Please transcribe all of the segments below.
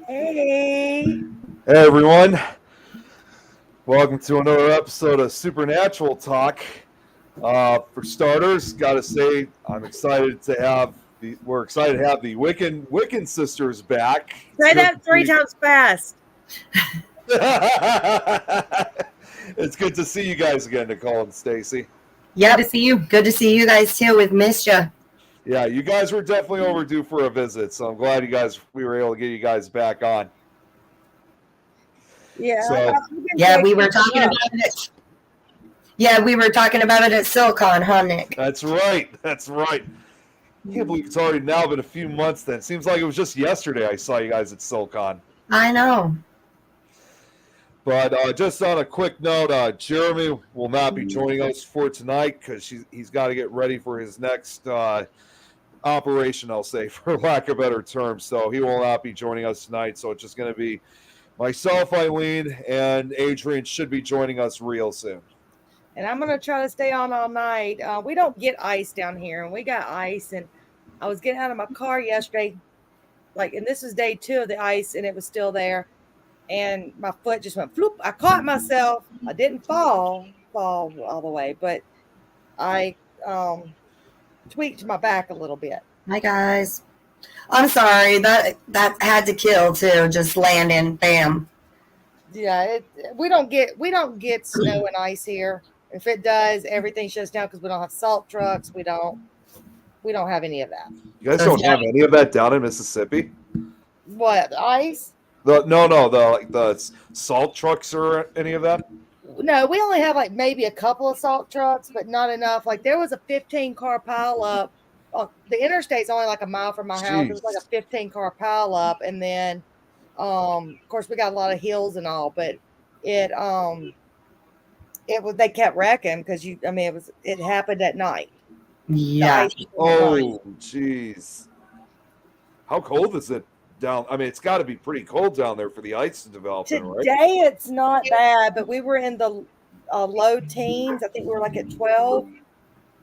Hey. Hey everyone, welcome to another episode of Supernatural Talk. For starters, gotta say we're excited to have the Wicken sisters back. Say that 3 times fast. It's good to see you guys again, Nicole and Stacy. Yeah, to see you. Good to see you guys too. We've missed you. Yeah, you guys were definitely overdue for a visit, so I'm glad we were able to get you guys back on. Yeah. So, we were talking about it. Yeah, we were talking about it at Silicon, huh, Nick? That's right. I can't believe it's already now been a few months then. It seems like it was just yesterday I saw you guys at SoulCon. I know. But just on a quick note, Jeremy will not be joining us for tonight because he's got to get ready for his next operation, I'll say, for lack of better terms. So he will not be joining us tonight. So it's just going to be myself, Eileen, and Adrian should be joining us real soon. And I'm going to try to stay on all night. We don't get ice down here, and we got ice. And I was getting out of my car yesterday, and this was day 2 of the ice, and it was still there. And my foot just went floop. I caught myself. I didn't fall all the way, but I tweaked my back a little bit. Hi, guys. I'm sorry. That had to kill, too. Just landing. Bam. Yeah, we don't get snow and ice here. If it does, everything shuts down because we don't have salt trucks. We don't have any of that. You guys don't have any of that down in Mississippi? What, ice? The salt trucks or any of that? No, we only have maybe a couple of salt trucks, but not enough. There was a 15-car pileup. The interstate's only a mile from my house. It was a 15-car pileup, and then, of course, we got a lot of hills and all, but it was they kept wrecking because it happened at night. Yeah. Oh, jeez. How cold is it down? It's got to be pretty cold down there for the ice to develop. Today right? It's not bad, but we were in the low teens. I think we were at 12,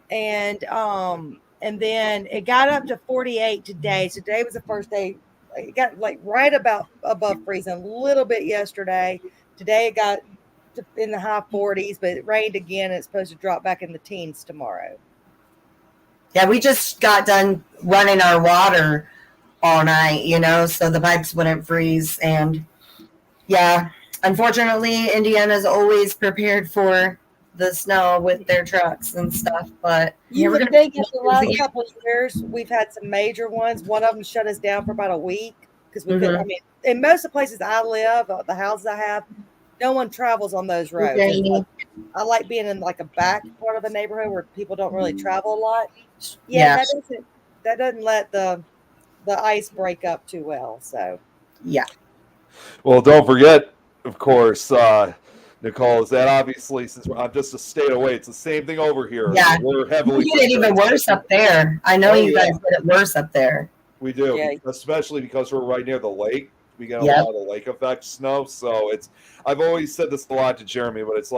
and then it got up to 48 today. So today was the first day. It got right about above freezing, a little bit yesterday. Today it got in the high 40s, but it rained again. It's supposed to drop back in the teens tomorrow. Yeah, we just got done running our water all night, so the pipes wouldn't freeze. And yeah, unfortunately, Indiana's always prepared for the snow with their trucks and stuff. But you would think in the last couple of years we've had some major ones. One of them shut us down for about a week because we couldn't. In most of the places I live, the houses I have, no one travels on those roads. Okay. I like being in a back part of the neighborhood where people don't really travel a lot. Yeah. That doesn't let the ice break up too well. So yeah. Well, don't forget, of course, Nicole, is that obviously since I'm just a state away, it's the same thing over here. Yeah, we're heavily. You did it even worse up there. I know you guys did it worse up there. We do, especially because we're right near the lake. We get a lot of the lake effect snow, so I've always said this a lot to Jeremy, but it's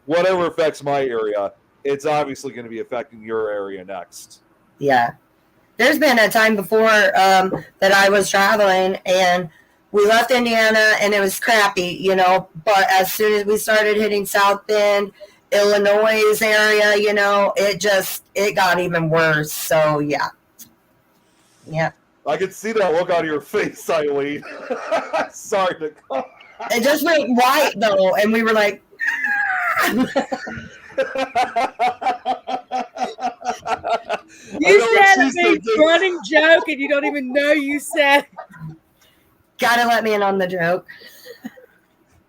whatever affects my area, it's obviously going to be affecting your area next. Yeah. There's been a time before that I was traveling and we left Indiana and it was crappy, but as soon as we started hitting South Bend, Illinois area, it got even worse. So yeah. Yeah. I could see that look out of your face, Eileen. Sorry, Nicole. It just went white though, and we were like. You said a big running joke, and you don't even know you said. Gotta let me in on the joke.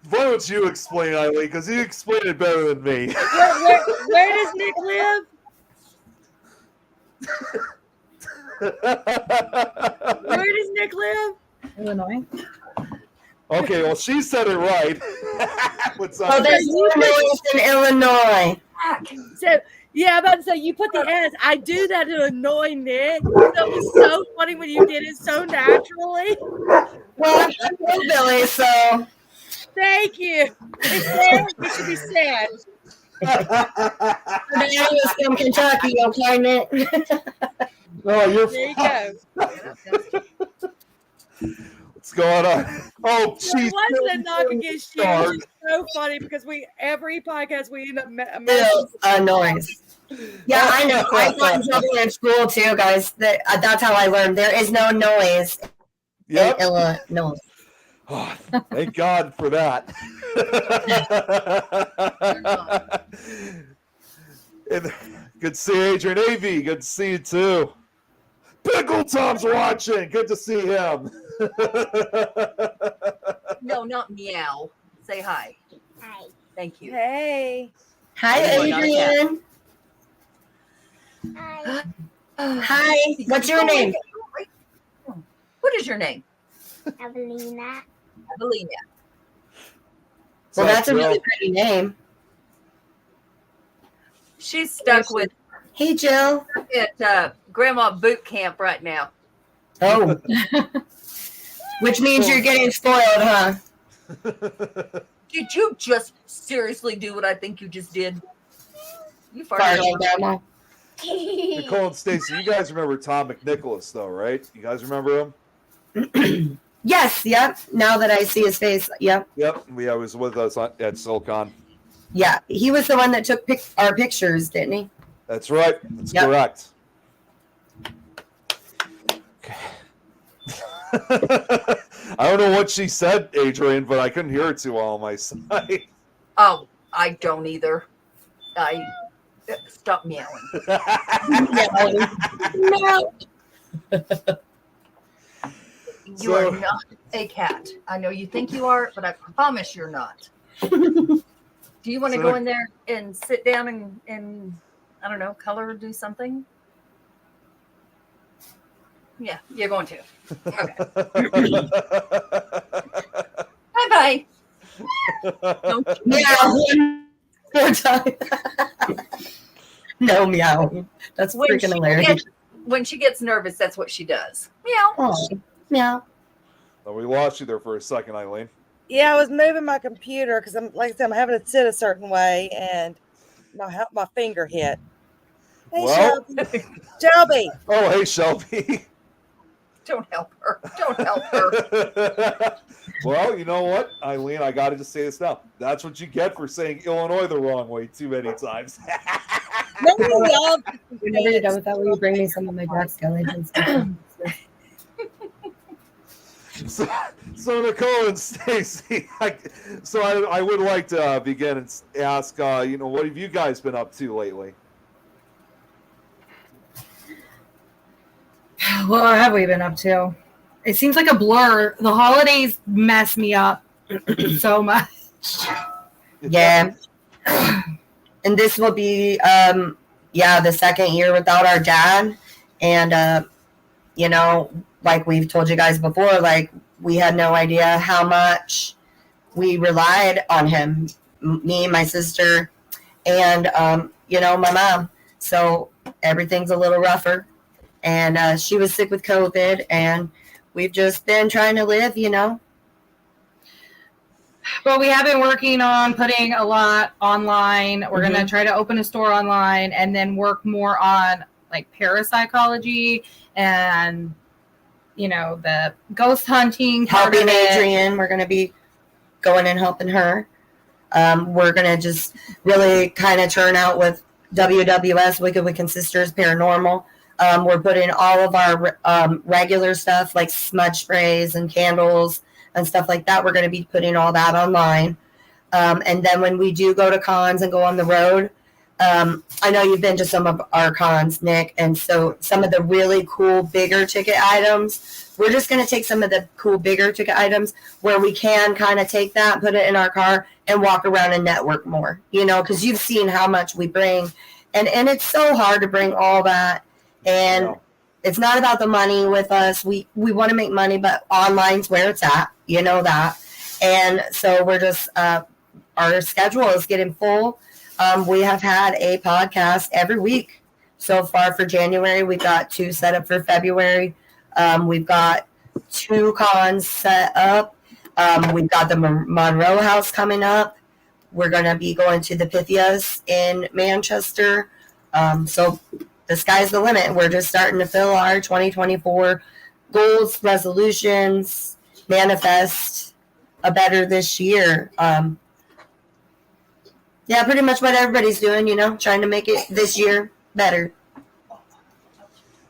Why don't you explain, Eileen? Because you explained it better than me. Where does Nick live? Where does Nick live? Illinois. Okay, well, she said it right. There's Illinois in Illinois. So, yeah, I'm about to say, you put the S. I do that to annoy Nick. That was so funny when you did it so naturally. Well, I'm Billy, so. Thank you. It should be sad. Today was from Kentucky, okay, Nick? No, you're there you go. What's going on? Oh, It she's wasn't a knock against you. It's just so funny because every podcast we end up a noise. Yeah, I know. I got in trouble in school too, guys. That's how I learned. There is no noise in Illinois. Oh, thank God for that. And good to see Adrian Avey. Good to see you too. Pickle Tom's watching. Good to see him. No, not meow. Say hi. Hi. Thank you. Hey. Hi, Adrian. Hi. Hi. What's your name? What is your name? Evelina. Evelina. Well, that's a really pretty name. She's stuck with Hey, Jill. at Grandma Boot Camp right now. Oh. Which means you're getting spoiled, huh? Did you just seriously do what I think you just did? You Farted farted. on Grandma. Nicole and Stacy, you guys remember Tom McNicholas, though, right? You guys remember him? Yes, yep. Now that I see his face, yep. Yep. Yeah, he was with us at Silicon. Yeah, he was the one that took our pictures, didn't he? That's right. That's correct. Okay. I don't know what she said, Adrian, but I couldn't hear it too well on my side. Oh, I don't either. I stop meowing. No. You are not a cat. I know you think you are, but I promise you're not. Do you want to go in there and sit down and I don't know, color or do something? Yeah, you're going to. Okay. Bye-bye. Don't Meow. More time. No meow. That's freaking hilarious. When she gets nervous, that's what she does. Meow. Oh, meow. Oh, we lost you there for a second, Eileen. Yeah, I was moving my computer because I'm like I said, I'm having to sit a certain way, and my finger hit. Hey, Well- Shelby. Shelby. Oh, hey, Shelby. Don't help her. Don't help her. Well, you know what, Eileen, I got to just say this now. That's what you get for saying Illinois the wrong way too many times. Maybe y'all Whenever you're done with that, will you bring me some of my dark skeletons? So Nicole and Stacy, I would like to begin and ask, what have you guys been up to lately? What have we been up to? It seems like a blur. The holidays mess me up so much. Yeah. And this will be, the second year without our dad. And, like we've told you guys before, like we had no idea how much we relied on him, me, my sister, and, my mom. So everything's a little rougher. And she was sick with COVID, and we've just been trying to live, But we have been working on putting a lot online. We're going to try to open a store online and then work more on like parapsychology and, the ghost hunting. Helping Adrian. We're going to be going and helping her. We're going to just really kind of turn out with WWS, Wiccan Sisters Paranormal. We're putting all of our regular stuff like smudge sprays and candles and stuff like that. We're going to be putting all that online. And then when we do go to cons and go on the road, I know you've been to some of our cons, Nick. And so some of the really cool, bigger ticket items, we're just going to take some of the cool, bigger ticket items where we can kind of take that, put it in our car and walk around and network more, because you've seen how much we bring. And it's so hard to bring all that. And it's not about the money with us. We want to make money, but online's where it's at. You know that. And so we're just, our schedule is getting full. We have had a podcast every week so far for January. We've got 2 set up for February. We've got 2 cons set up. We've got the Monroe House coming up. We're going to be going to the Pythias in Manchester. So the sky's the limit. We're just starting to fill our 2024 goals, resolutions, manifest a better this year. Yeah, pretty much what everybody's doing, trying to make it this year better.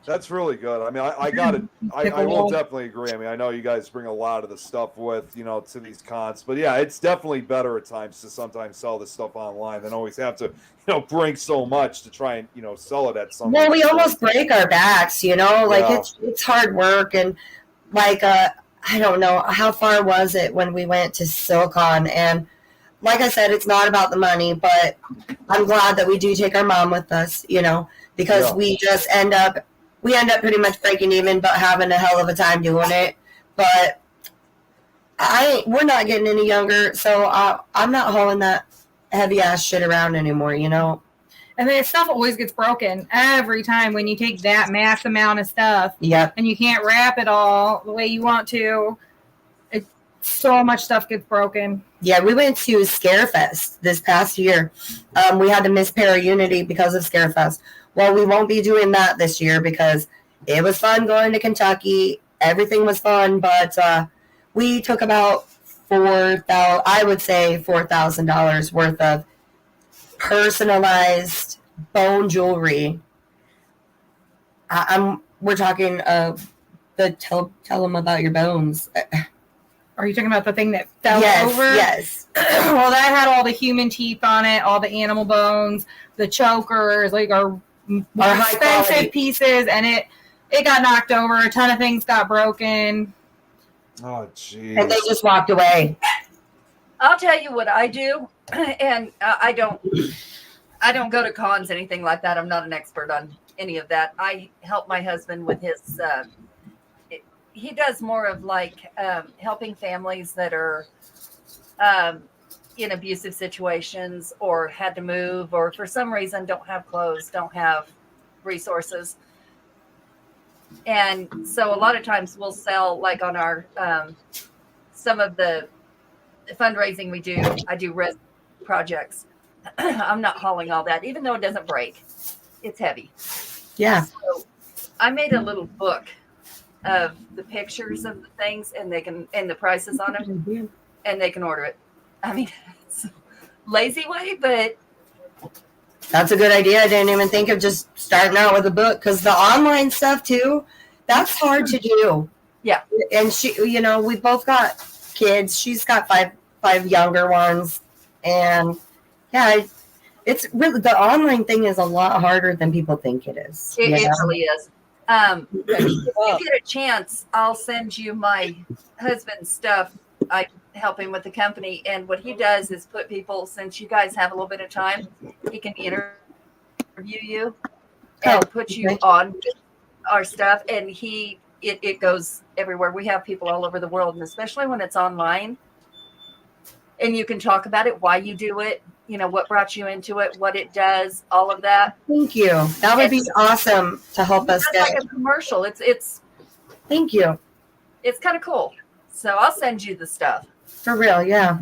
That's really good. I mean, I got it. I will definitely agree. I mean, I know you guys bring a lot of the stuff with, to these cons, but yeah, it's definitely better at times to sometimes sell this stuff online than always have to, bring so much to try and, sell it at some. Well, we almost break our backs, like it's hard work. And like, I don't know, how far was it when we went to Silicon? And like I said, it's not about the money, but I'm glad that we do take our mom with us, because we just end up pretty much breaking even, but having a hell of a time doing it. But we're not getting any younger, so I'm not hauling that heavy ass shit around anymore, And then stuff always gets broken every time when you take that mass amount of stuff. Yep. And you can't wrap it all the way you want to. So much stuff gets broken. Yeah, we went to Scarefest this past year. We had to miss Para-Unity because of Scarefest. Well, we won't be doing that this year because it was fun going to Kentucky. Everything was fun, but we took about $4,000 worth of personalized bone jewelry. We're talking tell them about your bones. Are you talking about the thing that fell over? Yes. Well, that had all the human teeth on it, all the animal bones, the chokers, like our expensive pieces, and it got knocked over. A ton of things got broken. Oh, jeez. And they just walked away. I'll tell you what I do, and I don't go to cons, anything like that. I'm not an expert on any of that. I help my husband with his. He does more of like helping families that are in abusive situations or had to move or for some reason don't have clothes, don't have resources. And so a lot of times we'll sell like on our some of the fundraising we do. I do res projects. I'm not hauling all that, even though it doesn't break. It's heavy. Yeah. So I made a little book of the pictures of the things and the prices on them, and they can order it. I mean, it's a lazy way, but that's a good idea. I didn't even think of just starting out with a book, because the online stuff too, that's hard to do. Yeah. And she, we both got kids. She's got five younger ones, and yeah, it's really, the online thing is a lot harder than people think it is. It really is. If you get a chance, I'll send you my husband's stuff. I help him with the company, and what he does is put people, since you guys have a little bit of time, he can interview you and put you on our stuff, and it goes everywhere. We have people all over the world, and especially when it's online, and you can talk about it, why you do it, what brought you into it, what it does, all of that. Thank you. That would be awesome to help us get like a commercial. It's thank you. It's kind of cool. So I'll send you the stuff. For real, yeah.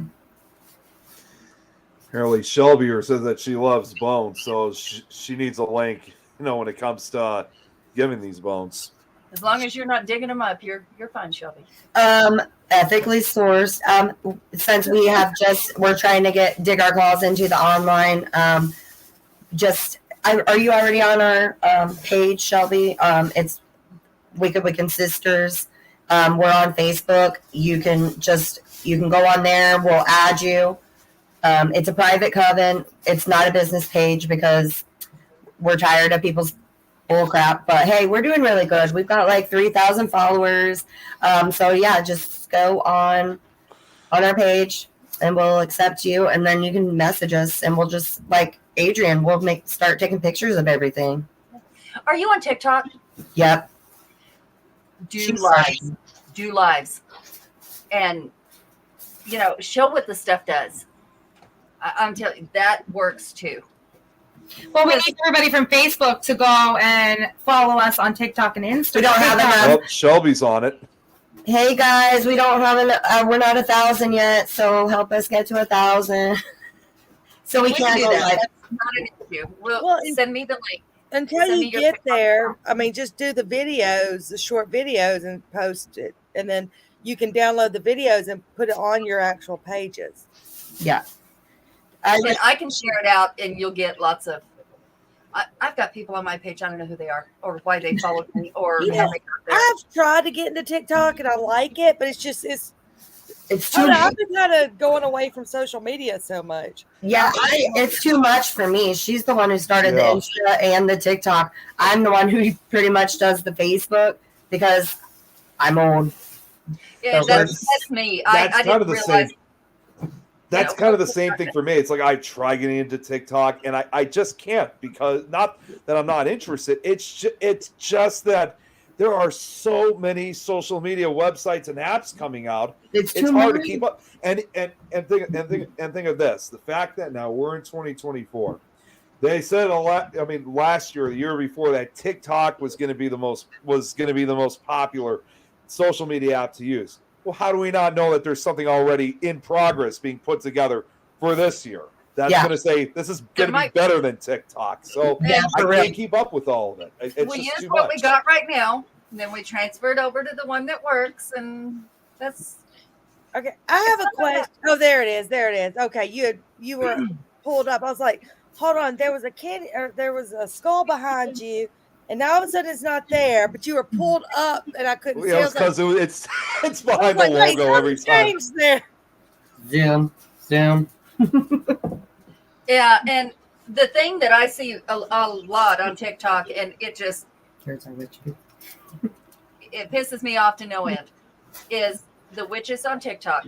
Apparently Shelby says that she loves bones, so she needs a link, when it comes to giving these bones. As long as you're not digging them up, you're fine, Shelby. Ethically sourced. Since we're trying to dig our claws into the online. Are you already on our page, Shelby? It's Wiccan Sisters. We're on Facebook. You can go on there. We'll add you. It's a private coven. It's not a business page because we're tired of people's bull crap. But hey, we're doing really good. We've got like 3,000 followers. So yeah, just go on our page and we'll accept you, and then you can message us, and we'll just, like Adrian, we'll start taking pictures of everything. Are you on TikTok? Yep. Do lives, and show what the stuff does. I'm telling you, that works too. Well, we need everybody from Facebook to go and follow us on TikTok and Instagram. We don't have enough. Shelby's on it. Hey guys, we don't have we're not 1,000 yet, so help us get to 1,000. So we can't do that. That's not an issue. Well, send me the link. Until you get there, I mean, just do the videos, the short videos, and post it. And then you can download the videos and put it on your actual pages. Yeah. And I can share it out, and you'll get lots of. I've got people on my page. I don't know who they are or why they followed me or You how know, they got there. I've tried to get into TikTok and I like it, but it's too much. I've been kind of going away from social media so much. Yeah, it's too much for me. She's the one who started the Insta and the TikTok. I'm the one who pretty much does the Facebook because I'm old. Yeah, So that's me. I didn't realize. That's kind of the same thing for me. It's like I try getting into TikTok and I just can't, because not that I'm not interested. It's just that there are so many social media websites and apps coming out. It's hard to keep up. And think of this: the fact that now we're in 2024. They said last year, the year before, that TikTok was going to be the most popular social media app to use. Well, how do we not know that there's something already in progress being put together for this year? That's going to say this is going to be better than TikTok. So I can't keep up with all of it. It's we just use too what much. we got right now, and then we transfer it over to the one that works, and that's okay. I have a question. Oh, there it is. There it is. Okay, you were pulled up. I was like, hold on. There was a kid, or there was a skull behind you. And now all of a sudden it's not there, but you were pulled up and I couldn't see. Yeah, because it's behind the logo every time. There. Zoom. Yeah, and the thing that I see a lot on TikTok, and it just it pisses me off to no end, is the witches on TikTok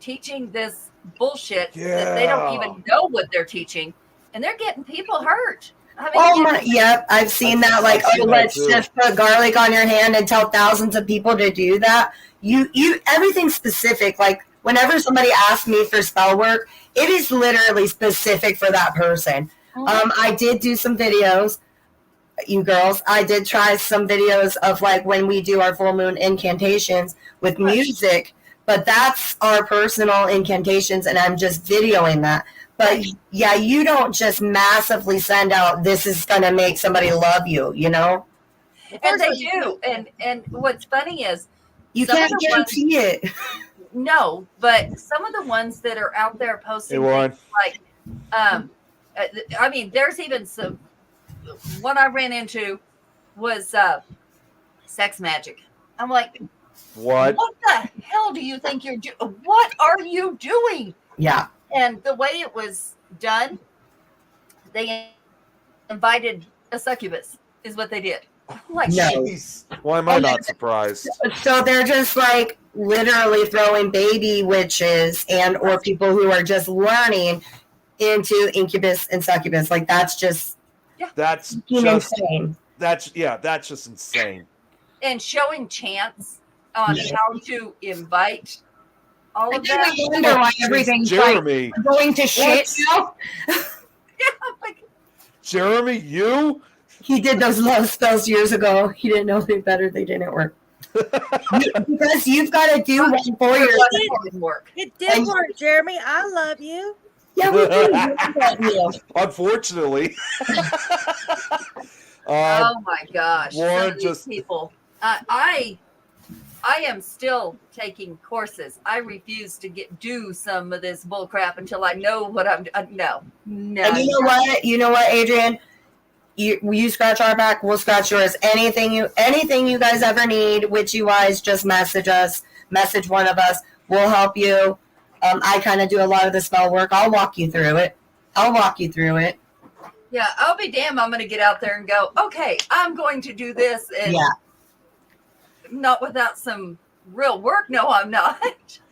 teaching this bullshit that they don't even know what they're teaching, and they're getting people hurt. Yep, I've seen that. Like, let's just put garlic on your hand and tell thousands of people to do that. You everything's specific. Like, whenever somebody asks me for spell work, it is literally specific for that person. I did do some videos, you girls. I did try some videos of like when we do our full moon incantations with music, but that's our personal incantations, and I'm just videoing that. But yeah, you don't just massively send out, this is going to make somebody love you, you know? And they do. And what's funny is you can't guarantee it. No, but some of the ones that are out there posting things like, I mean, there's even some, one I ran into was sex magic. I'm like, what the hell do you think you're doing? What are you doing? Yeah. And the way it was done, they invited a succubus, is what they did. Like, no. Why am I not surprised? So they're just like literally throwing baby witches and or people who are just learning into incubus and succubus. Like, that's just insane. That's just insane. And showing chants on how to invite all of that. I wonder why everything's Jeremy like going to shit now. Jeremy, you? He did those love spells years ago. He didn't know any better. They didn't work. Because you've got to do one for your work. It did work, Jeremy. I love you. Yeah, we do. Unfortunately. Oh my gosh. Lauren, just people. I am still taking courses. I refuse to do some of this bull crap until I know what I'm no. And you know what, Adrian? You scratch our back, we'll scratch yours. Anything you guys ever need, witchy wise, just message us. Message one of us. We'll help you. I kind of do a lot of the spell work. I'll walk you through it. Yeah, I'll be damned. I'm going to get out there and go, okay, I'm going to do this. And not without some real work. No, I'm not.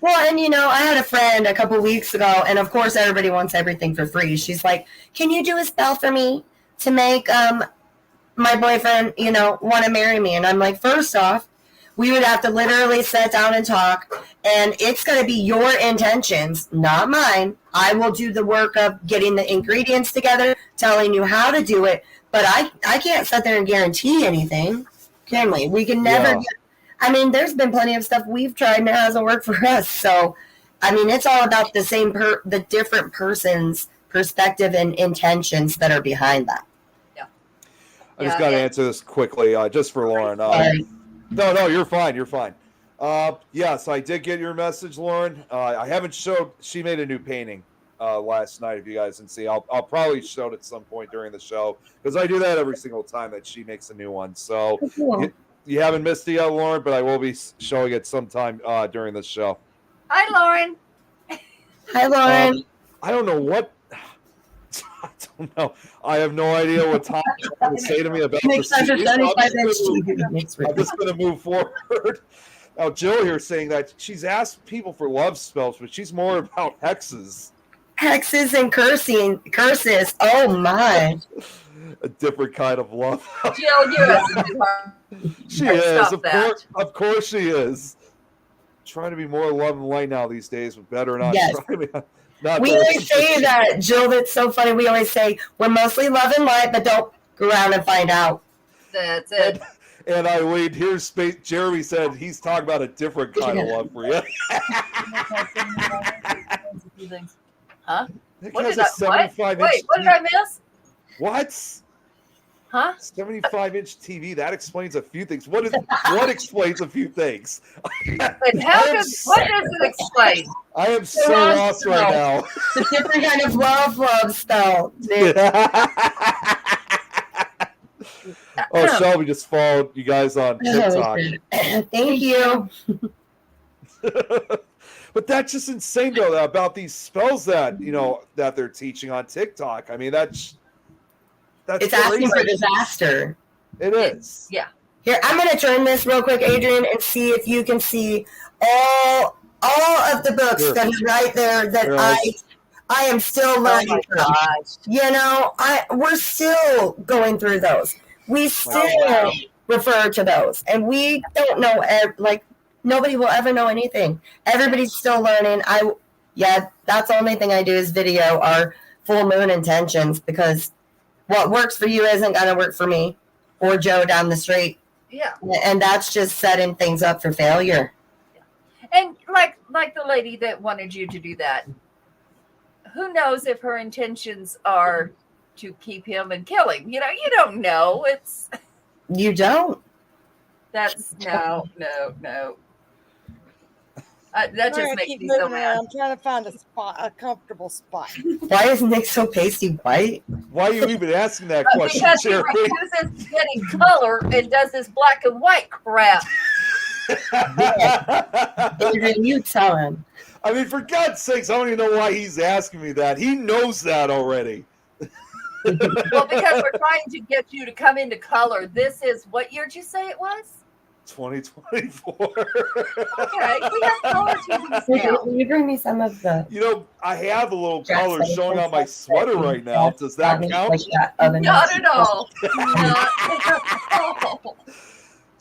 Well, and I had a friend a couple weeks ago, and of course everybody wants everything for free. She's like, can you do a spell for me to make my boyfriend, want to marry me? And I'm like, first off, we would have to literally sit down and talk, and it's going to be your intentions, not mine. I will do the work of getting the ingredients together, telling you how to do it, but I can't sit there and guarantee anything, can we? We can never there's been plenty of stuff we've tried and it hasn't worked for us. So, it's all about the the different person's perspective and intentions that are behind that. Yeah. I just got to answer this quickly, just for Lauren. No, you're fine. You're fine. Yes, I did get your message, Lauren. I haven't showed. She made a new painting last night. If you guys can see, I'll probably show it at some point during the show because I do that every single time that she makes a new one. So Cool. you haven't missed it yet, Lauren, but I will be showing it sometime during the show. Hi, Lauren. Hi, Lauren. I don't know what. I don't know. I have no idea what Tom is going to say to me about Makes the such a series. I'm 75 inch TV. just going to move forward. Now, Jill here saying that she's asked people for love spells, but she's more about hexes. Hexes and curses. Oh my. A different kind of love. Jill, you have to do her. She is. Stop that. Of course she is. Trying to be more love and light now these days, but better not. Yes. Not We always say that, Jill. That's so funny. We always say we're mostly love and light, but don't go around and find out. That's it. And Eileen, here's space. Jeremy said he's talking about a different kind of love for you. Huh? Nick What has did a I? What? 75 Wait, inch what did I miss? What? Huh? 75-inch TV. That explains a few things. What explains a few things? And how does what does it explain? I am so lost right now. It's a different kind of love spell. Oh, Shelby just followed you guys on TikTok. Thank you. But that's just insane, though, about these spells that that they're teaching on TikTok. I mean, that's It's asking for disaster. It is. Yeah. Here, I'm going to turn this real quick, Adrian, and see if you can see all of the books Sure. that is right there that Sure. I am still Oh learning my from. gosh. We're still going through those. We still refer to those, and we don't know. Nobody will ever know anything. Everybody's still learning. That's the only thing I do is video our full moon intentions, because what works for you isn't going to work for me or Joe down the street. Yeah. And that's just setting things up for failure. And like the lady that wanted you to do that, who knows if her intentions are to keep him and kill him? You don't know. You don't. That's no. That Sorry, just I makes keep me so moving mad. around. I'm trying to find a comfortable spot. Why is Nick so pasty white? Why are you even asking that question, Because he Jeremy? refuses getting color and does this black and white crap. Adrian, you tell him. I mean, for God's sakes, I don't even know why he's asking me that. He knows that already. Well, because we're trying to get you to come into color. This is what year did you say it was? 2024. Okay, we have color TVs now. Will you bring me some of the I have a little Jack's color Station showing on my stuff sweater that right now. Does that count? like that oven? Not at all. Not at all.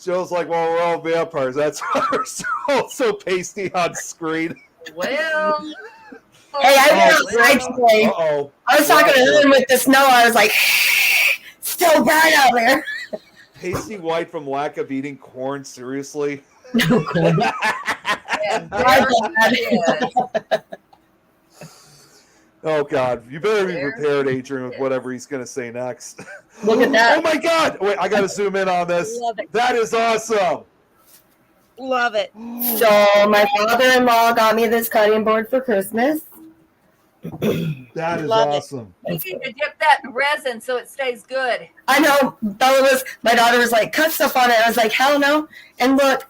Joe's like, well, we're all vampires. That's why we're so pasty on screen. Well. Hey, I went outside today. Uh-oh. I was talking to him with the snow. I was like, still bright out there. Pasty white from lack of eating corn, seriously? No corn. And My there it is. Oh, God. You better be There prepared, Adrian, with is. whatever he's going to say next. Look at that. Oh, my God. Wait, I got to zoom in on this. Love it. That is awesome. Love it. So my father-in-law got me this cutting board for Christmas. That is Love it. awesome. You need to dip that in resin so it stays good. I know. My daughter was like, cut stuff on it. I was like, hell no. And look,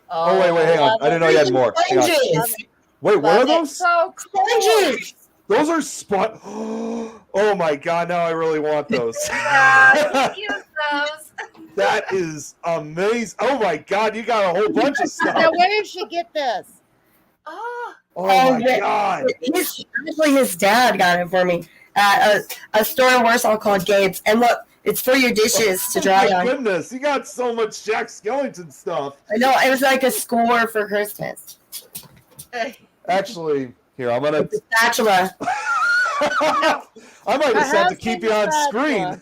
Oh, wait, hang on. I didn't know you had more. Hang on. sponges. Wait, what are Love it. those? So cool. Sponges. Those are spot. Oh my God! Now I really want those. Yeah, use those. That is amazing. Oh my God! You got a whole bunch of Now, stuff. where did she get this? Oh, Oh my yeah. God! Actually, his dad got it for me at a store in Warsaw called Gabe's. And look, it's for your dishes to dry Oh my on. goodness! You got so much Jack Skellington stuff. I know, it was like a score for Christmas. Actually, here I'm gonna. The spatula. I might just have to keep you on screen.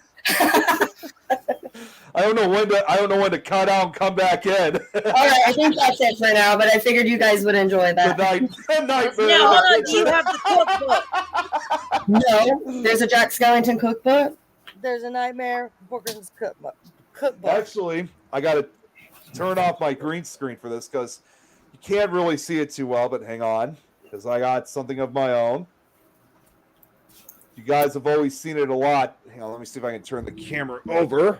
I don't know when to cut out and come back in. All right, I think that's it for now, but I figured you guys would enjoy Good that. night. Good night, man. Now, hold on. Do you have the cookbook? No, there's a Jack Skellington cookbook. There's a Nightmare Booker's cookbook. Actually, I got it. turn off my green screen for this because you can't really see it too well, but hang on, because I got something of my own. You guys have always seen it a lot. Hang on, let me see if I can turn the camera over.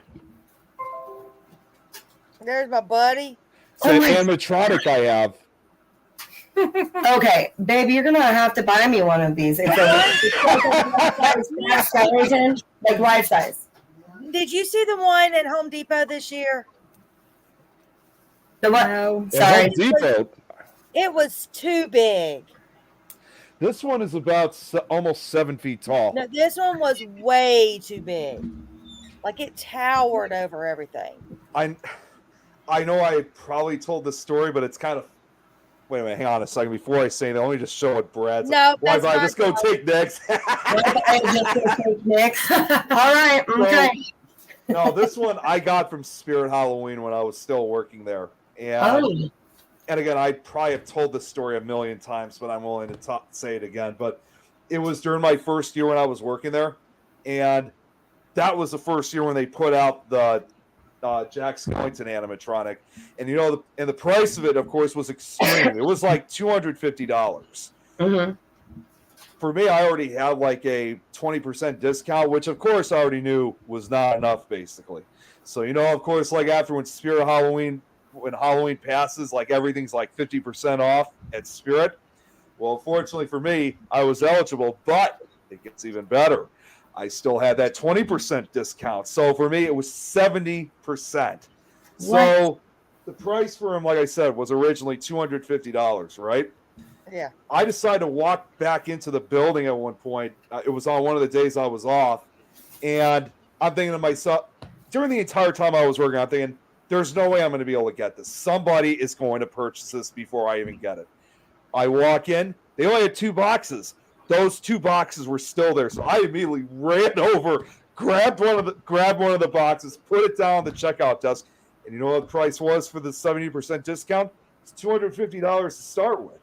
There's my buddy. It's an animatronic I have. Okay, baby, you're gonna have to buy me one of these. It's a skeleton, like life size. Did you see the one at Home Depot this year? The what? No. Sorry. Home Depot. It was too big. This one is about almost 7 feet tall. No, this one was way too big. Like it towered over everything. I know I probably told this story, but it's kind of. Wait a minute, hang on a second. Before I say that, let me just show what Brad's. No, why that's not just go take next. Next. All right. Okay. No, this one I got from Spirit Halloween when I was still working there. And, and again, I probably have told this story a million times, but I'm willing to say it again. But it was during my first year when I was working there. And that was the first year when they put out the Jack Skellington animatronic. And, you know, and the price of it, of course, was extreme. It was like $250. Mm-hmm. For me, I already had like a 20% discount, which of course I already knew was not enough, basically. So, you know, of course, like after when Halloween passes, like everything's like 50% off at Spirit. Well, fortunately for me, I was eligible, but it gets even better. I still had that 20% discount. So for me, it was 70%. So the price for him, like I said, was originally $250, right? Yeah. I decided to walk back into the building at one point. It was on one of the days I was off. And I'm thinking to myself, during the entire time I was working, I'm thinking, there's no way I'm going to be able to get this. Somebody is going to purchase this before I even get it. I walk in. They only had 2 boxes. Those 2 boxes were still there. So I immediately ran over, grabbed one of the boxes, put it down on the checkout desk. And you know what the price was for the 70% discount? It's $250 to start with.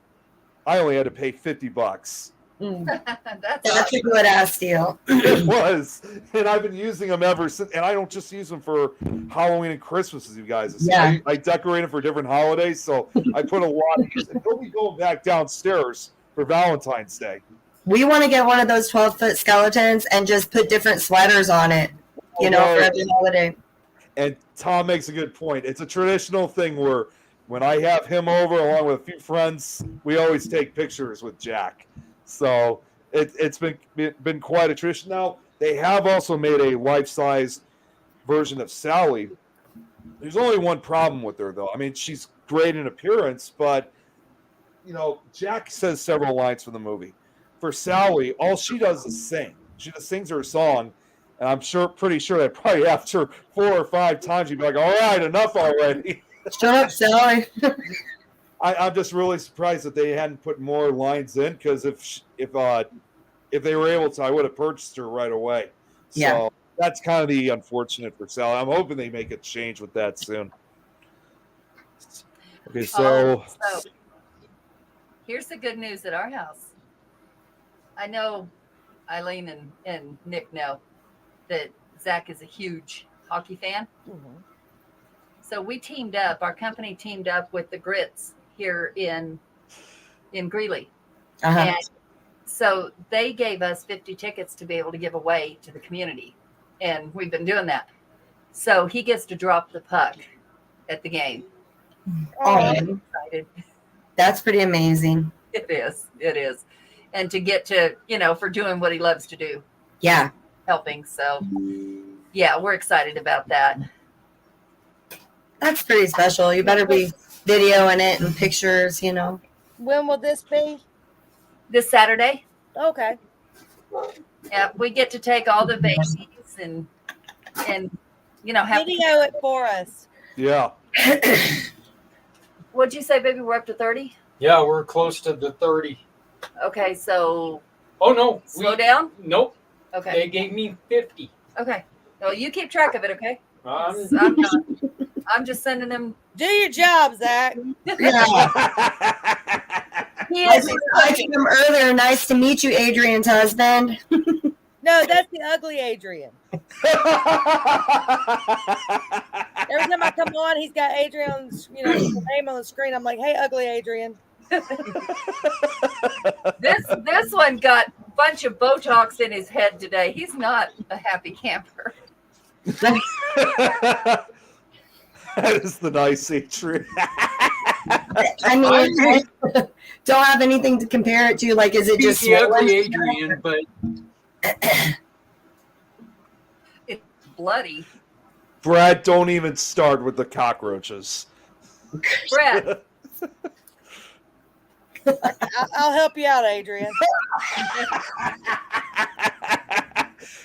I only had to pay $50. That's a good ass deal. It was, and I've been using them ever since. And I don't just use them for Halloween and Christmas, as you guys have seen. Yeah. I decorate them for different holidays, so I put a lot of these. And they'll be going back downstairs for Valentine's Day. We want to get one of those 12-foot skeletons and just put different sweaters on it, you know, for every holiday. And Tom makes a good point. It's a traditional thing where when I have him over along with a few friends, we always take pictures with Jack. So it's been quite a tradition. Now, they have also made a life-size version of Sally. There's only one problem with her, though. I mean, she's great in appearance, but, you know, Jack says several lines from the movie. For Sally, all she does is sing. She just sings her song, and I'm pretty sure that probably after 4 or 5 times, you'd be like, all right, enough already. Shut up, Sally. I'm just really surprised that they hadn't put more lines in, because if they were able to, I would have purchased her right away. Yeah. So that's kind of the unfortunate for Sally. I'm hoping they make a change with that soon. Okay, so here's the good news at our house. I know Eileen and Nick know that Zach is a huge hockey fan. Mm-hmm. So we teamed up, our company teamed up with the Grits here in Greeley. Uh-huh. And so they gave us 50 tickets to be able to give away to the community. And we've been doing that. So he gets to drop the puck at the game. Oh, I'm excited. that's pretty amazing. It is. And to get to, you know, for doing what he loves to do, Yeah. helping. So yeah, we're excited about that. That's pretty special. You better be videoing it and pictures, you know. When will this be? This Saturday. Okay. Yeah, we get to take all the babies and you know, have Video it for us. yeah. What'd you say, baby? We're up to 30? Yeah, we're close to the 30. Okay, so Oh, no. slow down? Nope. Okay. They gave me 50. Okay. Well, you keep track of it, okay? Um, I'm just sending them. Do your job, Zach. Yeah. He I is. told him earlier, nice to meet you, Adrian's husband. No, that's the ugly Adrian. Every time I come on, he's he's got Adrian's, the name on the screen. I'm like, hey, ugly Adrian. This one got a bunch of Botox in his head today. He's not a happy camper. That is the nice Adrian. I mean, don't have anything to compare it to. Like, is it just the ugly swollen? Adrian, but It's bloody. Brad, don't even start with the cockroaches. Brad, I'll help you out, Adrian.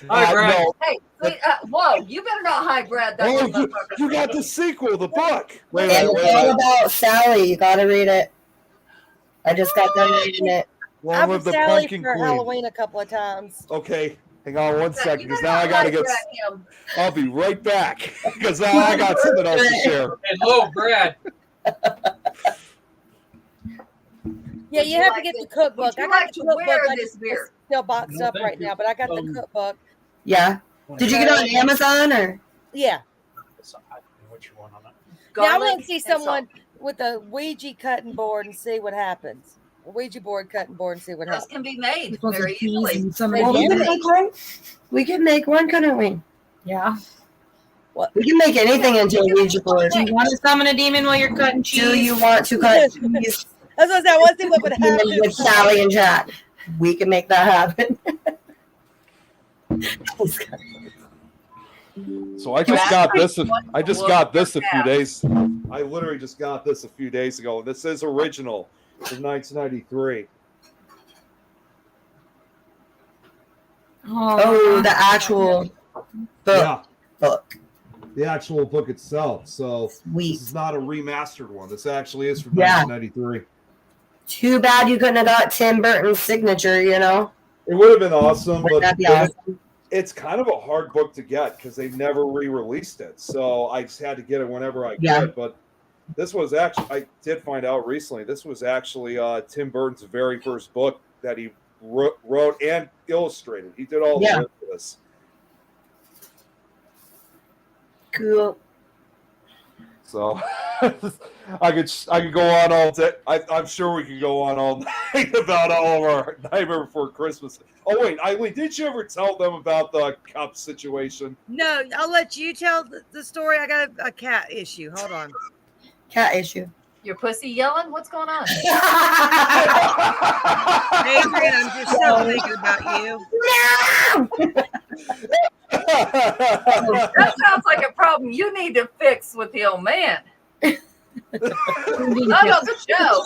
Hi, Brad. No. hey, wait, whoa, you better not hide Brad. That Oh, little you, motherfucker. you got the sequel, the book. Wait, And wait, it's wait, all wait. about Sally. You got to read it. I just got done reading it. Long I've live been the Sally pumpkin for queen. Halloween a couple of times. Okay, hang on one second, You because better now I not gotta hide get. Brad him. I'll be right back, because now I got something else to share. Hello, Brad. Yeah, Would you you have like to get to- the cookbook. Would you I got like the to cookbook. wear I this just- beer? it's still boxed No, up thank right you. now, but I got the cookbook. Yeah. Did you get it on Amazon or? Yeah. I don't know what you want on it. Now I Garlic want to see and salt. someone with a Ouija cutting board and see what happens. A Ouija board cutting board and see what Those happens. can be made Supposed to very tease easily. and some Well, we of can the- make one. We can make one, couldn't we? Yeah. We can make anything into a Ouija board. Do you want to summon a demon while you're cutting cheese? Do you want to cut cheese That's what I said. I want to see what would happen. with Sally and Jack? We can make that happen. So I just got this. I just got this a few days. I literally just got this a few days ago. This is original from 1993. Oh, the actual book. Book. The actual book itself. So Sweet. this is not a remastered one. This actually is from Yeah. 1993. Too bad you couldn't have got Tim Burton's signature, you know? It would have been awesome, Wouldn't but that be awesome? it's kind of a hard book to get because they never re-released it. So I just had to get it whenever I Yeah. could. But this was actually, I did find out recently, this was actually Tim Burton's very first book that he wrote and illustrated. He did all the Yeah. work for this. Cool. So I could go on all day. I'm sure we could go on all night about all of our Nightmare Before Christmas. Oh wait, Eileen, did you ever tell them about the cup situation? No, I'll let you tell the story. I got a cat issue. Hold on. Cat issue. Your pussy yelling? What's going on? Adrian, I'm just so thinking about you. That sounds like a problem you need to fix with the old man. Not on the show.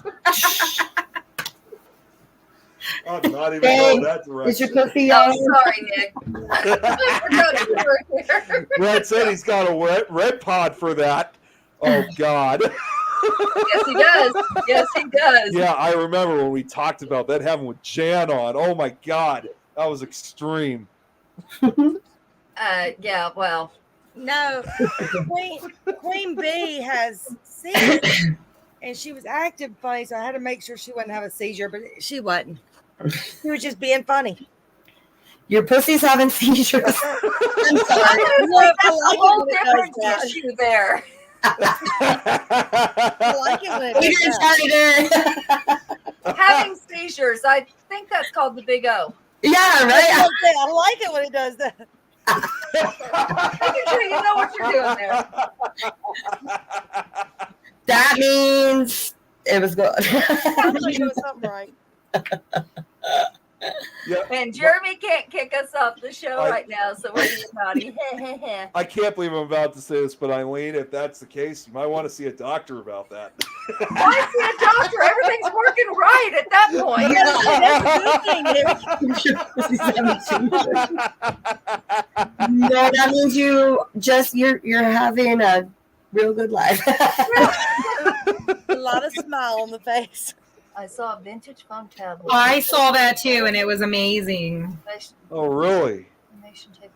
I'm not even Hey, going that Is your direction. pussy Oh, on? sorry, Nick. I forgot you were here. Brad said he's got a red pod for that. Oh God. Yes, he does. Yes, he does. Yeah, I remember when we talked about that having with Jan on. Oh my God, that was extreme. Yeah, well, No, Queen Bee has seizures, and she was acting funny, so I had to make sure she wouldn't have a seizure, but she wasn't. She was just being funny. Your pussy's having seizures. I'm sorry. Look, that's a whole different that. issue there. I like it when it does Adrian that. started it. Having seizures, I think that's called the big O. Yeah, That's right. what I'm saying. I like it when it does that. Making sure you know what you're doing there. That means it was good. Sounds like it was something right. Yeah, And Jeremy can't kick us off the show I- right now, so we're being naughty. I can't believe I'm about to say this, but Eileen, if that's the case, you might want to see a doctor about that. Why see a doctor? Everything's working right at that point. That's a good thing. No, that means you're having a real good life. A lot of smile on the face. I saw a vintage phone tablet. I saw that too, and it was amazing. Oh, really? Nation table.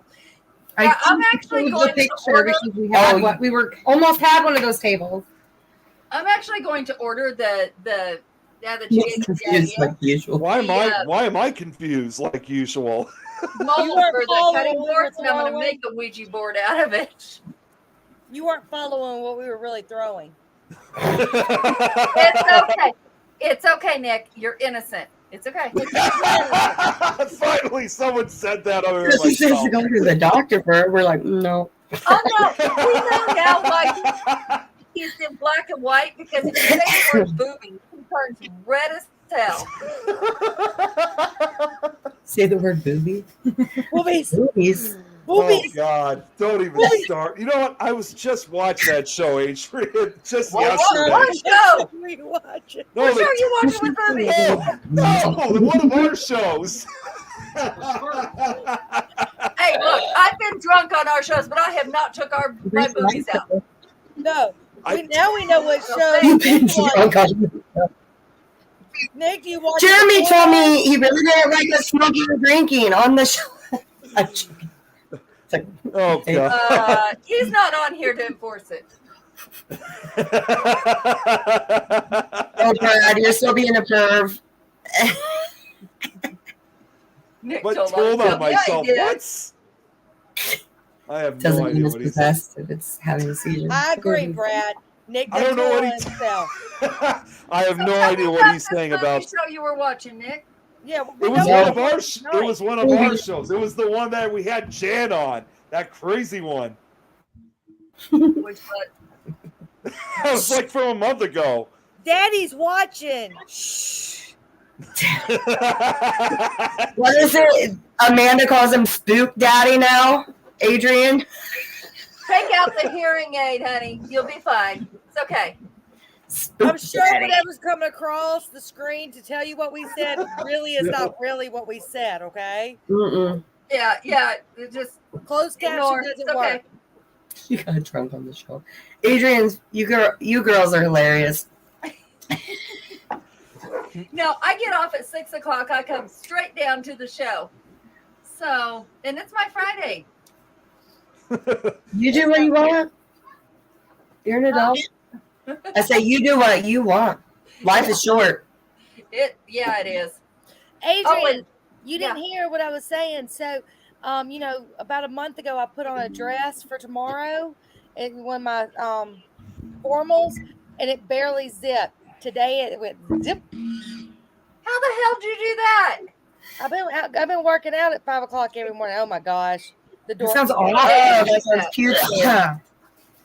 I I'm actually showed going the to picture order. because we had Oh, one. We were almost had one of those tables. I'm actually going to order the Confused like usual. Why am I confused like usual? mold You weren't for the following cutting what we boards, were and I'm going to throwing? make a Ouija board out of it. You weren't following what we were really throwing. It's okay. It's okay, Nick. You're innocent. It's okay. Finally, someone said that other than She says myself. to go to the doctor for it. We're like, no. Oh no, we know now why he's in black and white, because if you say the word booby, he turns red as hell. Say the word booby. Boobies. Boobies. Oh Boobies. God! Don't even start. You know what? I was just watching that show, Adrian, just yesterday. What show? We watch it. No, What show are you watching with boobies? no, one of our shows. Hey, look, I've been drunk on our shows, but I have not took my boobies out. No. I- Now we know what show. You've been Nick watched. drunk on- Nick, you watch Jeremy it told before? me he really didn't like us smoking or drinking on the show. I'm joking. It's like, Oh God! He's not on here to enforce it. oh, Brad, you're still being a perv. Nick But told told on myself. Yeah, What? I have Doesn't no mean idea it's what he's. possessed if it's having a seizure. I agree, Brad. Nick I don't know what doesn't he's- himself. I have no idea what he's saying about. show you were watching, Nick. Yeah, It was No. one of our. It was one of our shows. It was the one that we had Jan on. That crazy one. Which one? That was like from a month ago. Daddy's watching. Shh. What is it? Amanda calls him Spook Daddy now. Adrian. Take out the hearing aid, honey. You'll be fine. It's okay. Spook I'm sure Daddy. whatever's coming across the screen to tell you what we said really is not really what we said, okay? Mm-mm. Yeah. It just Closed caption ignore. doesn't It's okay. work. You got drunk on the show. Adrian's, you girls are hilarious. No, I get off at 6 o'clock. I come straight down to the show. So, and it's my Friday. You do what you want. You're an adult. I say you do what you want. Life is short. It is. Adrian, Oh, and you didn't hear what I was saying. So, about a month ago, I put on a dress for tomorrow and one of my formals, and it barely zipped. Today it went zip. How the hell did you do that? I've been working out at 5 o'clock every morning. Oh my gosh, the door. That sounds awful. Yeah. That sounds cute. Yeah.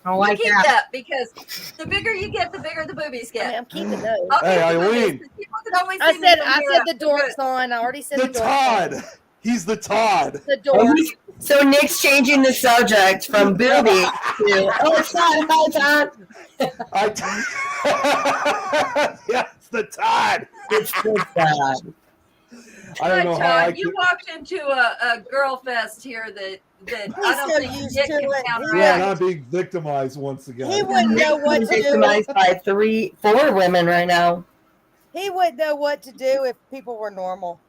I You like keep that. that because the bigger you get, the bigger the boobies I mean, get. I'm keeping those. I'll Hey, keep the Eileen. boobies, 'cause people can only I see me said from here the up. door's on. I already said The the door. Todd. He's the Todd. The door. So Nick's changing the subject from booby to it's Todd. Hi, Todd. Yeah, it's the Todd. It's so sad. I don't know how I Todd, you could. walked into a girl fest here that I don't so think used Nick to can it. counteract. Yeah, and I'm being victimized once again. He wouldn't know what to do. Victimized by 4 women right now. He wouldn't know what to do if people were normal.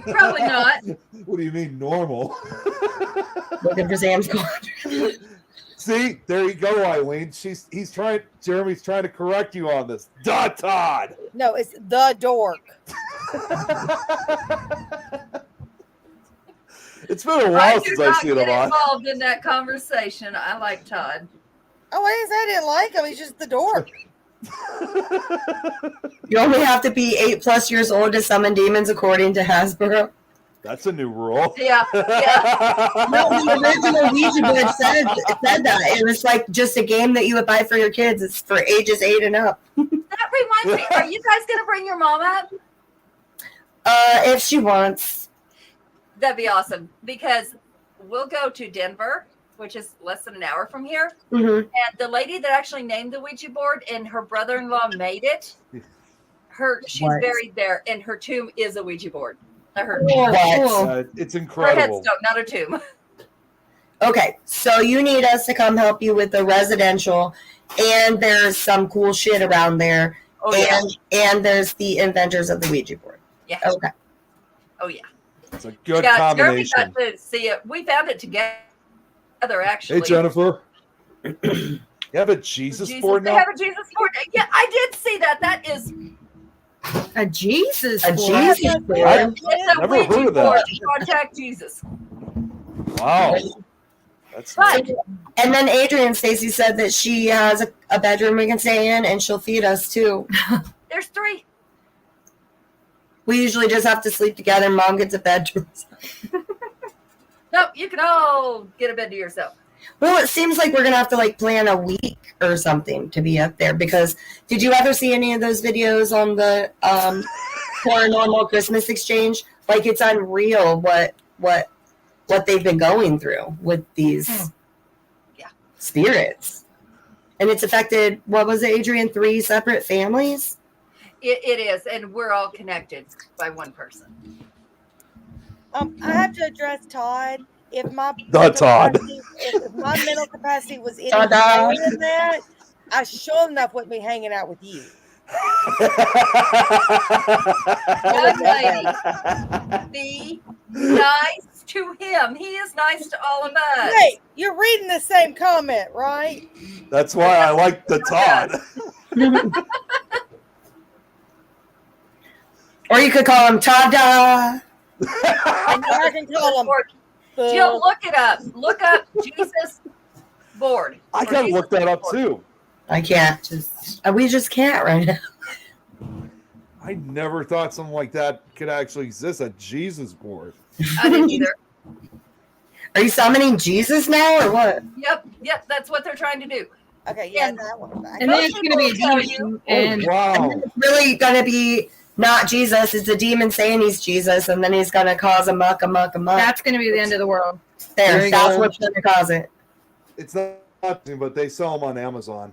Probably not. What do you mean normal? Looking for Sam's car. See, there you go, Eileen. Jeremy's trying to correct you on this. The Todd. No, it's the dork. It's been a I while do since not I've seen get him on. involved in that conversation. I like Todd. Oh, I didn't say I didn't like him. He's just the dork. You only have to be 8+ years old to summon demons, according to Hasbro. That's a new rule. Yeah. No, the original Ouija board said that. It was like just a game that you would buy for your kids. It's for ages 8 and up. That reminds me. Are you guys going to bring your mom up? If she wants. That'd be awesome because we'll go to Denver, which is less than an hour from here. Mm-hmm. And the lady that actually named the Ouija board and her brother-in-law made it. She's What? buried there, and her tomb is a Ouija board. Her It's her incredible. headstone, not a tomb. Okay, so you need us to come help you with the residential, and there's some cool shit around there, Oh yeah, and there's the inventors of the Ouija board. yeah. Okay. Oh yeah. It's a good Yeah, Jeremy combination. got to see it. We found it together, actually. Hey, Jennifer. You have a Jesus board They now? have a Jesus board. Yeah, I did see that. That is A Jesus. A board. Jesus board. it's a Never Ouija heard of that. board. Contact Jesus. Wow. That's But- nice. And then Adrian Stacy said that she has a bedroom we can stay in, and she'll feed us too. There's 3. We usually just have to sleep together. Mom gets a bedroom. No, you can all get a bed to yourself. Well, it seems like we're gonna have to like plan a week or something to be up there. Because did you ever see any of those videos on the Paranormal Christmas Exchange? Like, it's unreal what they've been going through with these spirits, and it's affected. What was it, Adrian? 3 separate families. It is, and we're all connected by one person. I have to address Todd. If my The Todd. capacity- if my mental capacity was any Ta-da. higher than that, I sure enough wouldn't be hanging out with you. Young lady, be nice to him. He is nice to all of us. Hey, you're reading the same comment, right? That's why I like the Todd. Or you could call him Tada. I can call him. Jill, look it up. Look up Jesus board. I Or gotta Jesus look that up board. too. I can't. We just can't right now. I never thought something like that could actually exist. A Jesus board. I didn't either. Are you summoning Jesus now or what? Yep. That's what they're trying to do. Okay, yeah, And- that one. And then Most it's going to be a people tell demon. Oh, And wow. It's really gonna be not Jesus. It's a demon saying he's Jesus, and then he's gonna cause a muck. that's going to be the end of the world. There, There you that's go. what's gonna cause it. It's not, but they sell them on Amazon.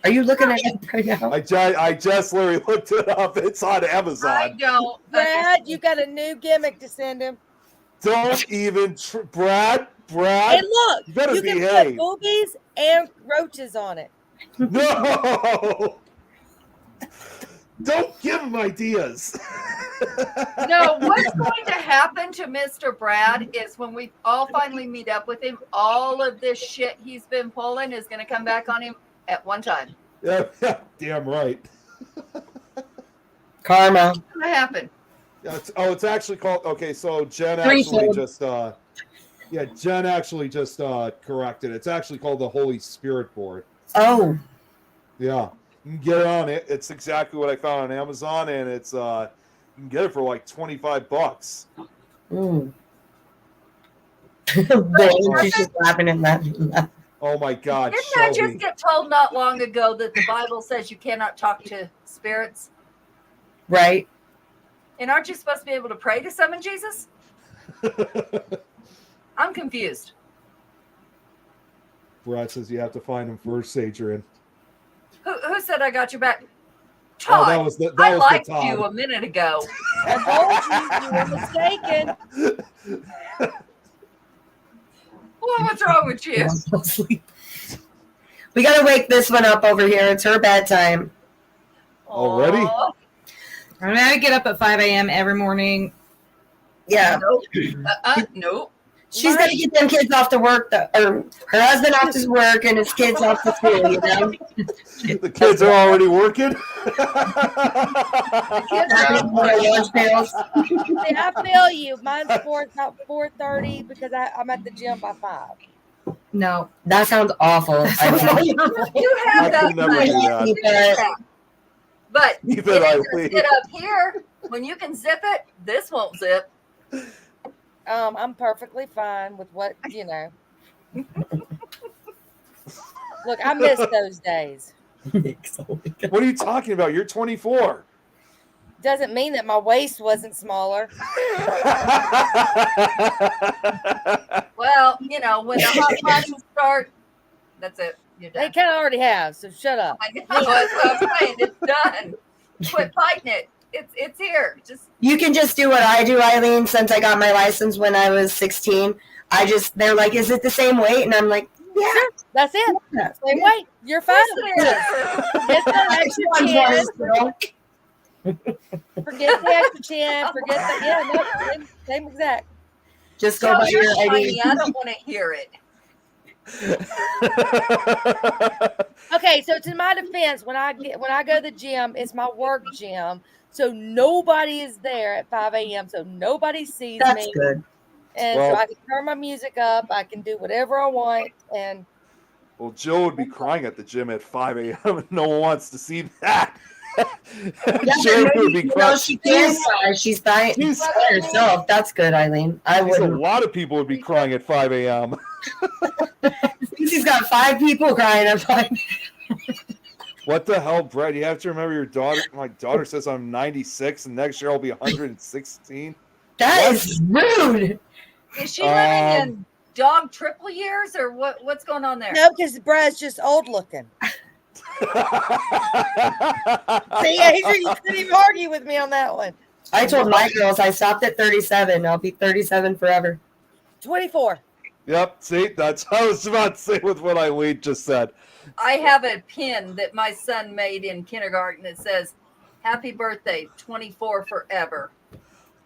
Are you looking at it right now? I just literally looked it up. It's on I Amazon. don't. Brad, you got a new gimmick to send him. Don't even, Brad. And look, You better you can behave. put boobies and roaches on it. No. Don't give him ideas. No, what's going to happen to Mr. Brad is when we all finally meet up with him, all of this shit he's been pulling is going to come back on him at one time. Yeah, damn right. Karma. What's going to happen? Yeah, it's actually called. Okay, so Jen Threefold. Jen actually just corrected. It's actually called the Holy Spirit board. Oh, Yeah, you can get it on it. It's exactly what I found on Amazon, and it's you can get it for like $25. mm. She's just laughing at that. Oh my God, Didn't I Shelby. just get told not long ago that the Bible says you cannot talk to spirits? Right? And aren't you supposed to be able to pray to summon Jesus? I'm confused. Brad says you have to find him first, Adrian. Who said I got your back? Oh, Todd, that was the I liked Todd. you a minute ago. I told you were mistaken. Well, what's wrong with you? We gotta wake this one up over here. It's her bedtime. Already? Aw, I mean, I get up at 5 a.m. every morning. Yeah. nope. Nope. She's gonna get them kids off to work, or her husband off to work, and his kids off to school. You know, The kids are already working. lunch pails. See, I feel you. Mine's 4:30 because I'm at the gym by 5. No. That sounds awful. You I have that could never do money. that. But Even it I isn't leave. sit up here. When you can zip it, this won't zip. I'm perfectly fine with what, Look, I miss those days. Oh What are you talking about? You're 24. Doesn't mean that my waist wasn't smaller. Well, when the hot flashes start, that's it. You're They done. kind of already have, so shut up. I know. That's what I'm saying. It's done. Quit fighting it. It's here. Just You can just do what I do, Eileen. Since I got my license when I was 16, they're like, "Is it the same weight?" And I'm like, "Yeah." That's it. Yeah. Same way. You're fine. Get the extra chin. Forget the extra chin. Forget the same exact. Just go Tell by your your ID. tiny, I don't want to hear it. Okay, so to my defense, when I go to the gym, it's my work gym, so nobody is there at 5 a.m. So nobody sees That's me. good. And so I can turn my music up. I can do whatever I want. And well, Jill would be crying at the gym at 5 a.m. No one wants to see that. Yeah, Jeremy but would maybe, be crying. she can cry. She's by herself. That's good, Eileen. I A wouldn't. lot of people would be crying at 5 a.m. She's got 5 people crying at 5. What the hell, Brett? You have to remember your daughter. My daughter says I'm 96, and next year I'll be 116. That is rude. Is she living in dog triple years or what's going on there? no, because Brad's just old looking. See, Adrian, you couldn't even argue with me on that one. I told my girls I stopped at 37. I'll be 37 forever. 24. Yep, see, that's what I was about to say with what Eileen just said. I have a pin that my son made in kindergarten that says, "Happy birthday, 24 forever."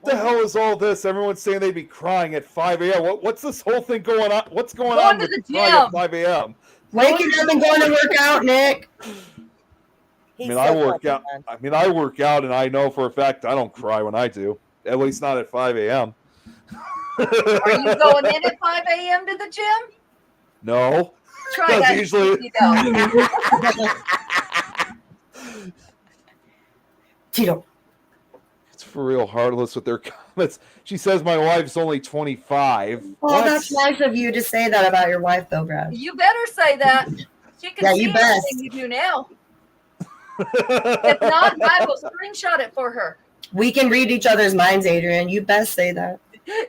What the hell is all this? Everyone's saying they'd be crying at 5 a.m. What's this whole thing going on? What's going Going on to with the crying gym. at 5 a.m.? Waking up and going to work out, Nick. He's I so work fucking out. fun. I mean, I work out, and I know for a fact I don't cry when I do. At least not at 5 a.m. Are you going in at 5 a.m. to the gym? No. Try That's that. usually- You know. Tito. It's for real heartless with their comments. She says my wife's only 25. Well, What? that's nice of you to say that about your wife, though, Brad. You better say that. She can Yeah, see you best. everything you do now. If not, I will screenshot it for her. We can read each other's minds, Adrian. You best say that.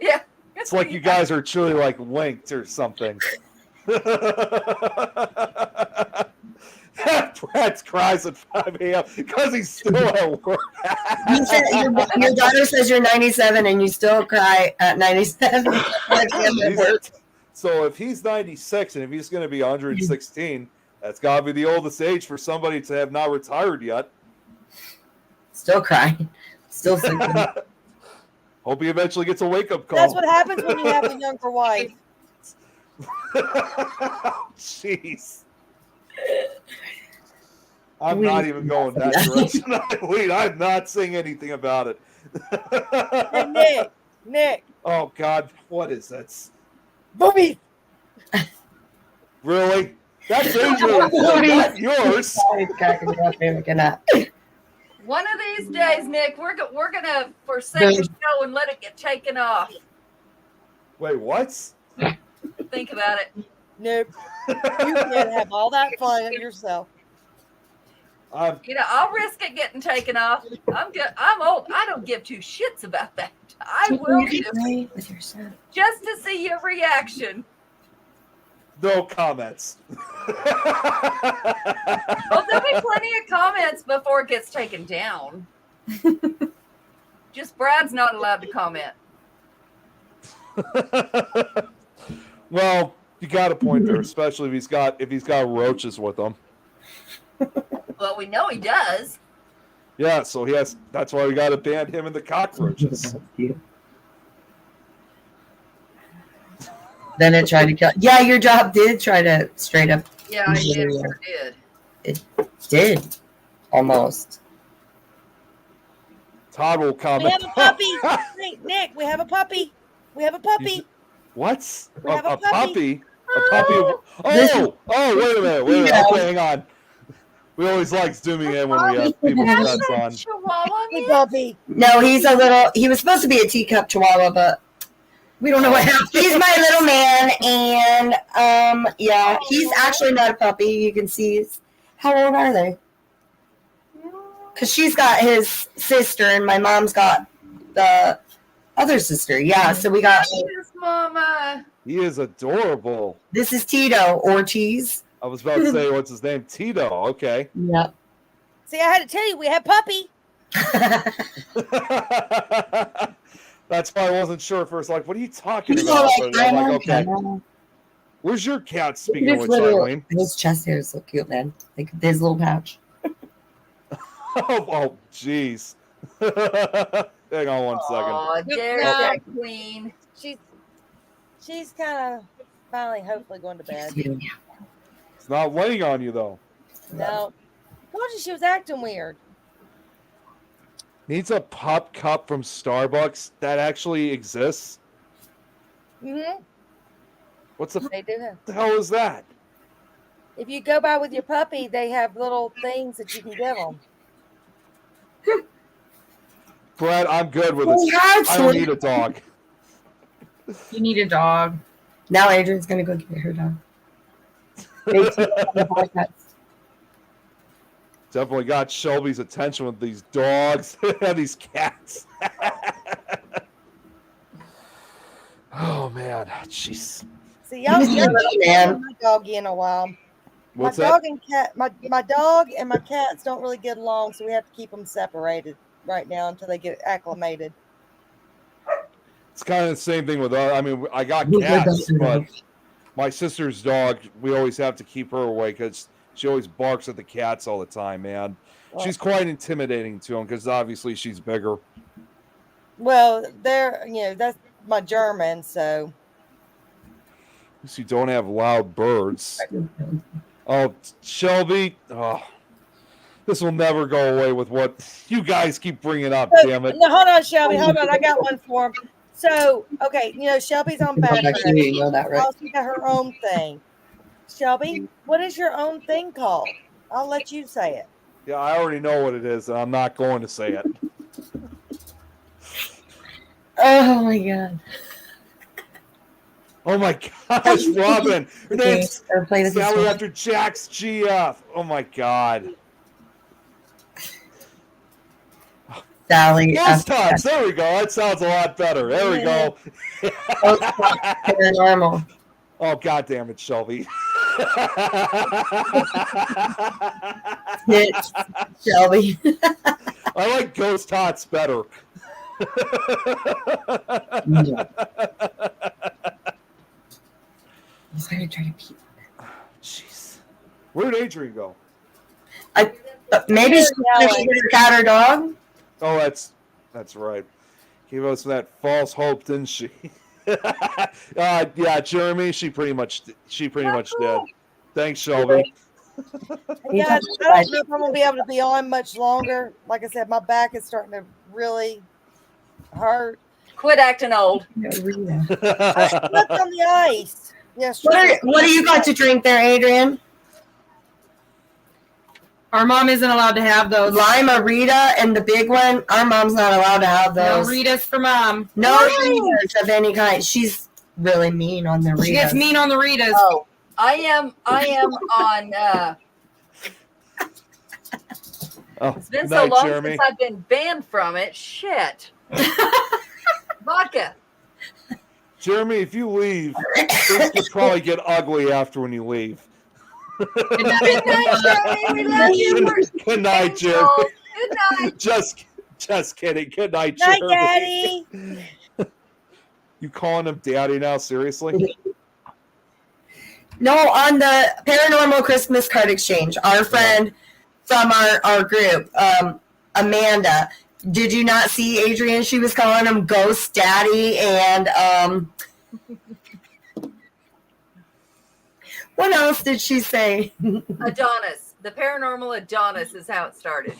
Yeah. It's like you guys are truly like linked or something. Brad cries at 5 a.m. because he's still at work. You said your daughter says you're 97 and you still cry at 97. So if he's 96 and if he's going to be 116, that's got to be the oldest age for somebody to have not retired yet. Still crying. Still sleeping. Hope he eventually gets a wake-up call. That's what happens when you have a younger wife. Jeez. I'm not even going that direction. Wait, I'm not saying anything about it. Hey, Nick. Oh, God. What is that? Booby. Really? That's Adrian's. Not yours. One of these days, Nick, we're gonna forsake the show and let it get taken off. Wait, what? Think about it. Nope. You can have all that fun yourself. You know, I'll risk it getting taken off. I'm good. I'm old. I don't give two shits about that. I will do it with your son. just to see your reaction. No comments. Well, there'll be plenty of comments before it gets taken down. Just Brad's not allowed to comment. Well, you got a point there, especially if he's got roaches with him. Well, we know he does. Yeah, so he has. That's why we got to ban him and the cockroaches. Then it tried to kill. Yeah, your job did try to straight up. Yeah, I did. Sure did. It did. Almost. Todd will We comment. have a puppy. Hey, Nick, we have a puppy. We have a puppy. What? We have A a puppy? A puppy? This- Oh, wait a minute. Yeah. Okay, hang on. We always like zooming in when we have people's pets on. Chihuahua. Hey, puppy. No, he was supposed to be a teacup chihuahua, but we don't know what happened. He's my little man, and yeah, he's actually not a puppy. You can see. How old are they? Because she's got his sister, and my mom's got the other sister. Yeah, so we got. Yes, Mama. He is adorable. This is Tito Ortiz. I was about to say, what's his name? Tito. Okay. Yep. See, I had to tell you, we have puppy. That's why I wasn't sure at first. Like, what are you talking He's about? all But like, I'm I'm like, okay. okay. Where's your cat? Speaking of His which, little, Eileen. his chest hair is so cute, man. Like his little pouch. Oh, jeez. Hang on 1 second. Oh, there's No. that queen. She's kind of finally, hopefully, going to bed. It's not laying on you though. No. I told you she was acting weird. Needs a pop cup from Starbucks that actually exists. Mm-hmm. What's the They do have. hell is that? If you go by with your puppy, they have little things that you can give them. Brad, I'm good with Oh, this. God, I don't sweet. need a dog. You need a dog. Now Adrian's gonna go get her dog. Big T on the podcast. Definitely got Shelby's attention with these dogs and these cats. Oh man, jeez. See, y'all He's a haven't little seen man. my doggy in a while. What's my that? dog and cat, my dog and my cats don't really get along, so we have to keep them separated right now until they get acclimated. It's kind of the same thing with I mean, I got He's like cats, that. but my sister's dog, we always have to keep her away because she always barks at the cats all the time, man. She's quite intimidating to them because obviously she's bigger. Well, that's my German, so. At least you don't have loud birds. Oh, Shelby, this will never go away with what you guys keep bringing up, damn it. No, hold on, Shelby. Hold on. I got one for him. So, okay, Shelby's on bed. You know that, right? She got her own thing. Shelby, what is your own thing called? I'll let you say it. Yeah, I already know what it is, and I'm not going to say it. Oh my god. Oh my gosh, Robin. Her name's Or play this Sally one. after Jack's GF. Oh my god. Sally. Ghost Tots. There we go. That sounds a lot better. There we go. Normal. Oh, god damn it, Shelby. Shelby. I like Ghost Tots better. He's gonna try to keep. Jeez. Where did Adrian go? Maybe she's gonna keep her cat or dog. Oh, that's right. Gave us that false hope, didn't she? Yeah, Jeremy. She pretty much did. Thanks, Shelby. Hey guys, I don't know if I'm gonna be able to be on much longer. Like I said, my back is starting to really hurt. Quit acting old. I slipped on the ice. Yes. What do you got to drink there, Adrian? Our mom isn't allowed to have those. Lima Rita and the big one. Our mom's not allowed to have No those. Ritas for mom. No Ritas of any kind. She's really mean on the Ritas. She gets mean on the Ritas. Oh, I am on. Oh, It's been good so night, long Jeremy. since I've been banned from it. Shit. Vodka. Jeremy, if you leave, things could probably get ugly after when you leave. Good night, Jeremy. We love you. Good night, Jeremy. Good night. Just kidding. Good night, Night, Jeremy. Daddy. You calling him daddy now? Seriously? No, on the Paranormal Christmas Card Exchange, our friend from our group, Amanda, did you not see Adrian? She was calling him Ghost Daddy and what else did she say? Adonis. The paranormal Adonis is how it started.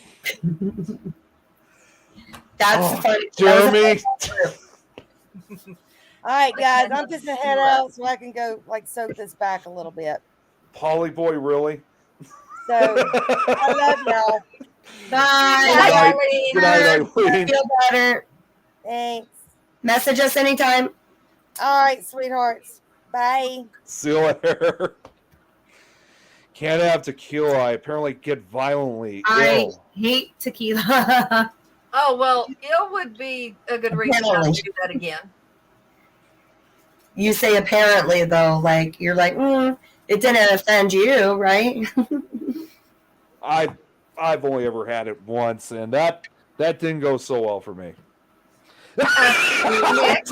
That's funny. Jeremy. All right, guys, I'm just gonna head out so I can go soak this back a little bit. Polly boy, really? So I love y'all. Bye. Good night, Eileen. Feel better. Thanks. Message us anytime. All right, sweethearts. Bye. See you later. Can't have tequila. I apparently get violently I ill. hate tequila. Oh, well, it would be a good reason not to do that again. You say apparently though, like you're like, it didn't offend you, right? I've only ever had it once, and that didn't go so well for me. Nothing is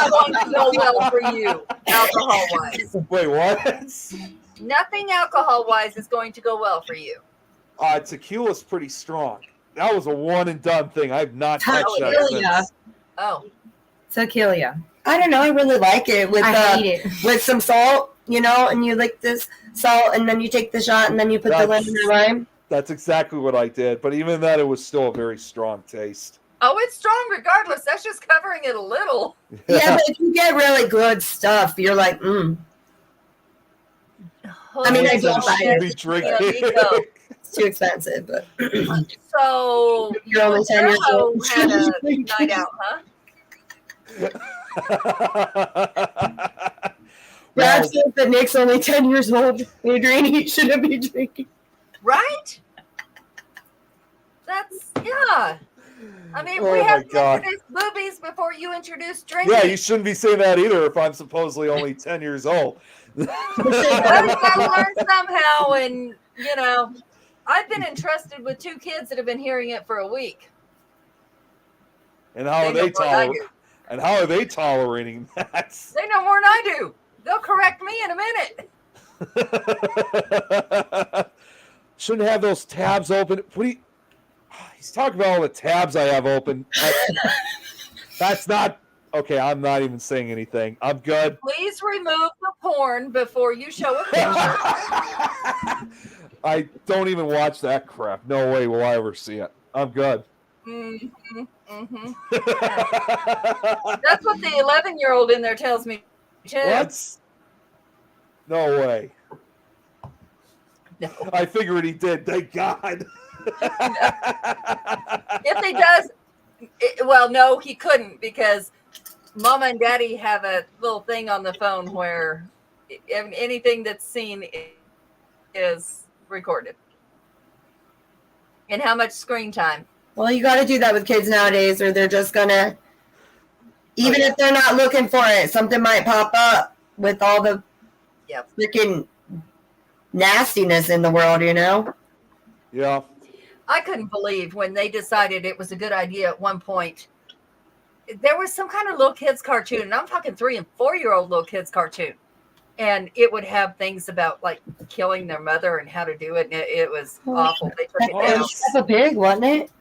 going to go well for you, alcohol-wise. Wait, what? Nothing alcohol-wise is going to go well for you. Tequila's pretty strong. That was a one and done thing. I've not touched that Tequila. since. Oh, Tequila. I don't know. I really like it with I hate it. with some salt, and you lick this salt, and then you take the shot, and then you put the lemon and lime. That's exactly what I did. But even that, it was still a very strong taste. Oh, it's strong regardless. That's just covering it a little. Yeah, but if you get really good stuff, you're like, I mean, I don't buy should it. be drinking. Nico. It's too expensive, but So You're only 10 years Joe old. had a night out, huh? Brad Well, says that Nick's only 10 years old. Adrian, he shouldn't be drinking. Right? That's yeah. I mean, Oh we my have to God. introduce boobies before you introduce drinking. yeah, you shouldn't be saying that either if I'm supposedly only 10 years old. Well, you gotta learn somehow, and you know, I've been entrusted with 2 kids that have been hearing it for a week. And how are They know they more than I do. And how are they tolerating that? They know more than I do. They'll correct me in a minute. Shouldn't have those tabs open. What do you, he's talking about all the tabs I have open. That's not okay. I'm not even saying anything. I'm good. Please remove the porn before you show a picture. I don't even watch that crap. No way will I ever see it. I'm good. Mm-hmm, mm-hmm. That's what the 11-year-old in there tells me. Too. What? No way. No. I figured he did. Thank God. If he does, well, no, he couldn't because Mama and Daddy have a little thing on the phone where anything that's seen is recorded. And how much screen time? Well, you got to do that with kids nowadays, or they're just going to, even if they're not looking for it, something might pop up with all the freaking nastiness in the world, you know? Yeah. I couldn't believe when they decided it was a good idea at one point. There was some kind of little kids cartoon, and I'm talking 3 and 4-year-old little kids cartoon. And it would have things about like killing their mother and how to do it. And it was awful. They took it down. Peppa Pig, wasn't it?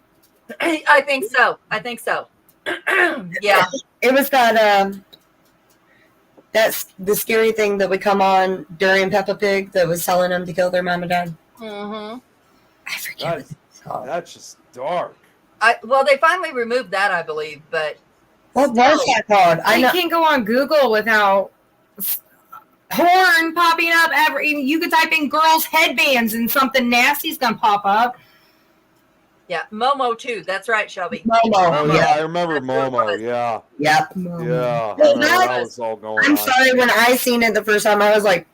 I think so. Yeah. It was that that's the scary thing that would come on during Peppa Pig that was telling them to kill their mom and dad. Mm-hmm. I forget what it's called. That's just dark. Well, they finally removed that, I believe, but What was that called? I You know. can't go on Google without porn popping up. You could type in girls' headbands and something nasty's gonna pop up. yeah, Momo too. That's right, Shelby. Momo. Oh, yeah, Yeah. I remember Momo. Yeah. Yep. Yeah. I Well, remember that- that was all going I'm on. sorry, when I seen it the first time, I was like,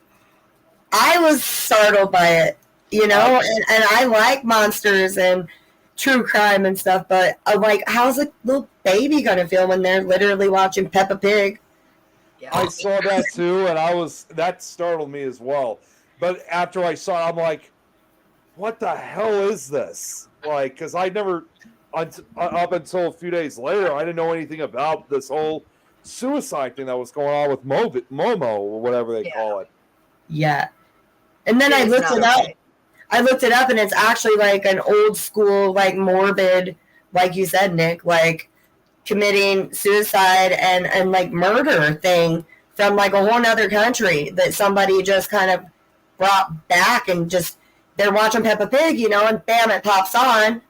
I was startled by it, you know, and I like monsters and true crime and stuff, but I'm like, how's a little baby gonna feel when they're literally watching Peppa Pig? Yeah. I saw that too, and that startled me as well. But after I saw it, I'm like, what the hell is this? Like, because I never, up until a few days later, I didn't know anything about this whole suicide thing that was going on with Momo or whatever they call it. Yeah. And then I It's looked not it up. okay. I looked it up, and it's actually like an old school, like morbid, like you said, Nick, like committing suicide and like murder thing from like a whole nother country that somebody just kind of brought back, and just they're watching Peppa Pig, you know, and bam, it pops on,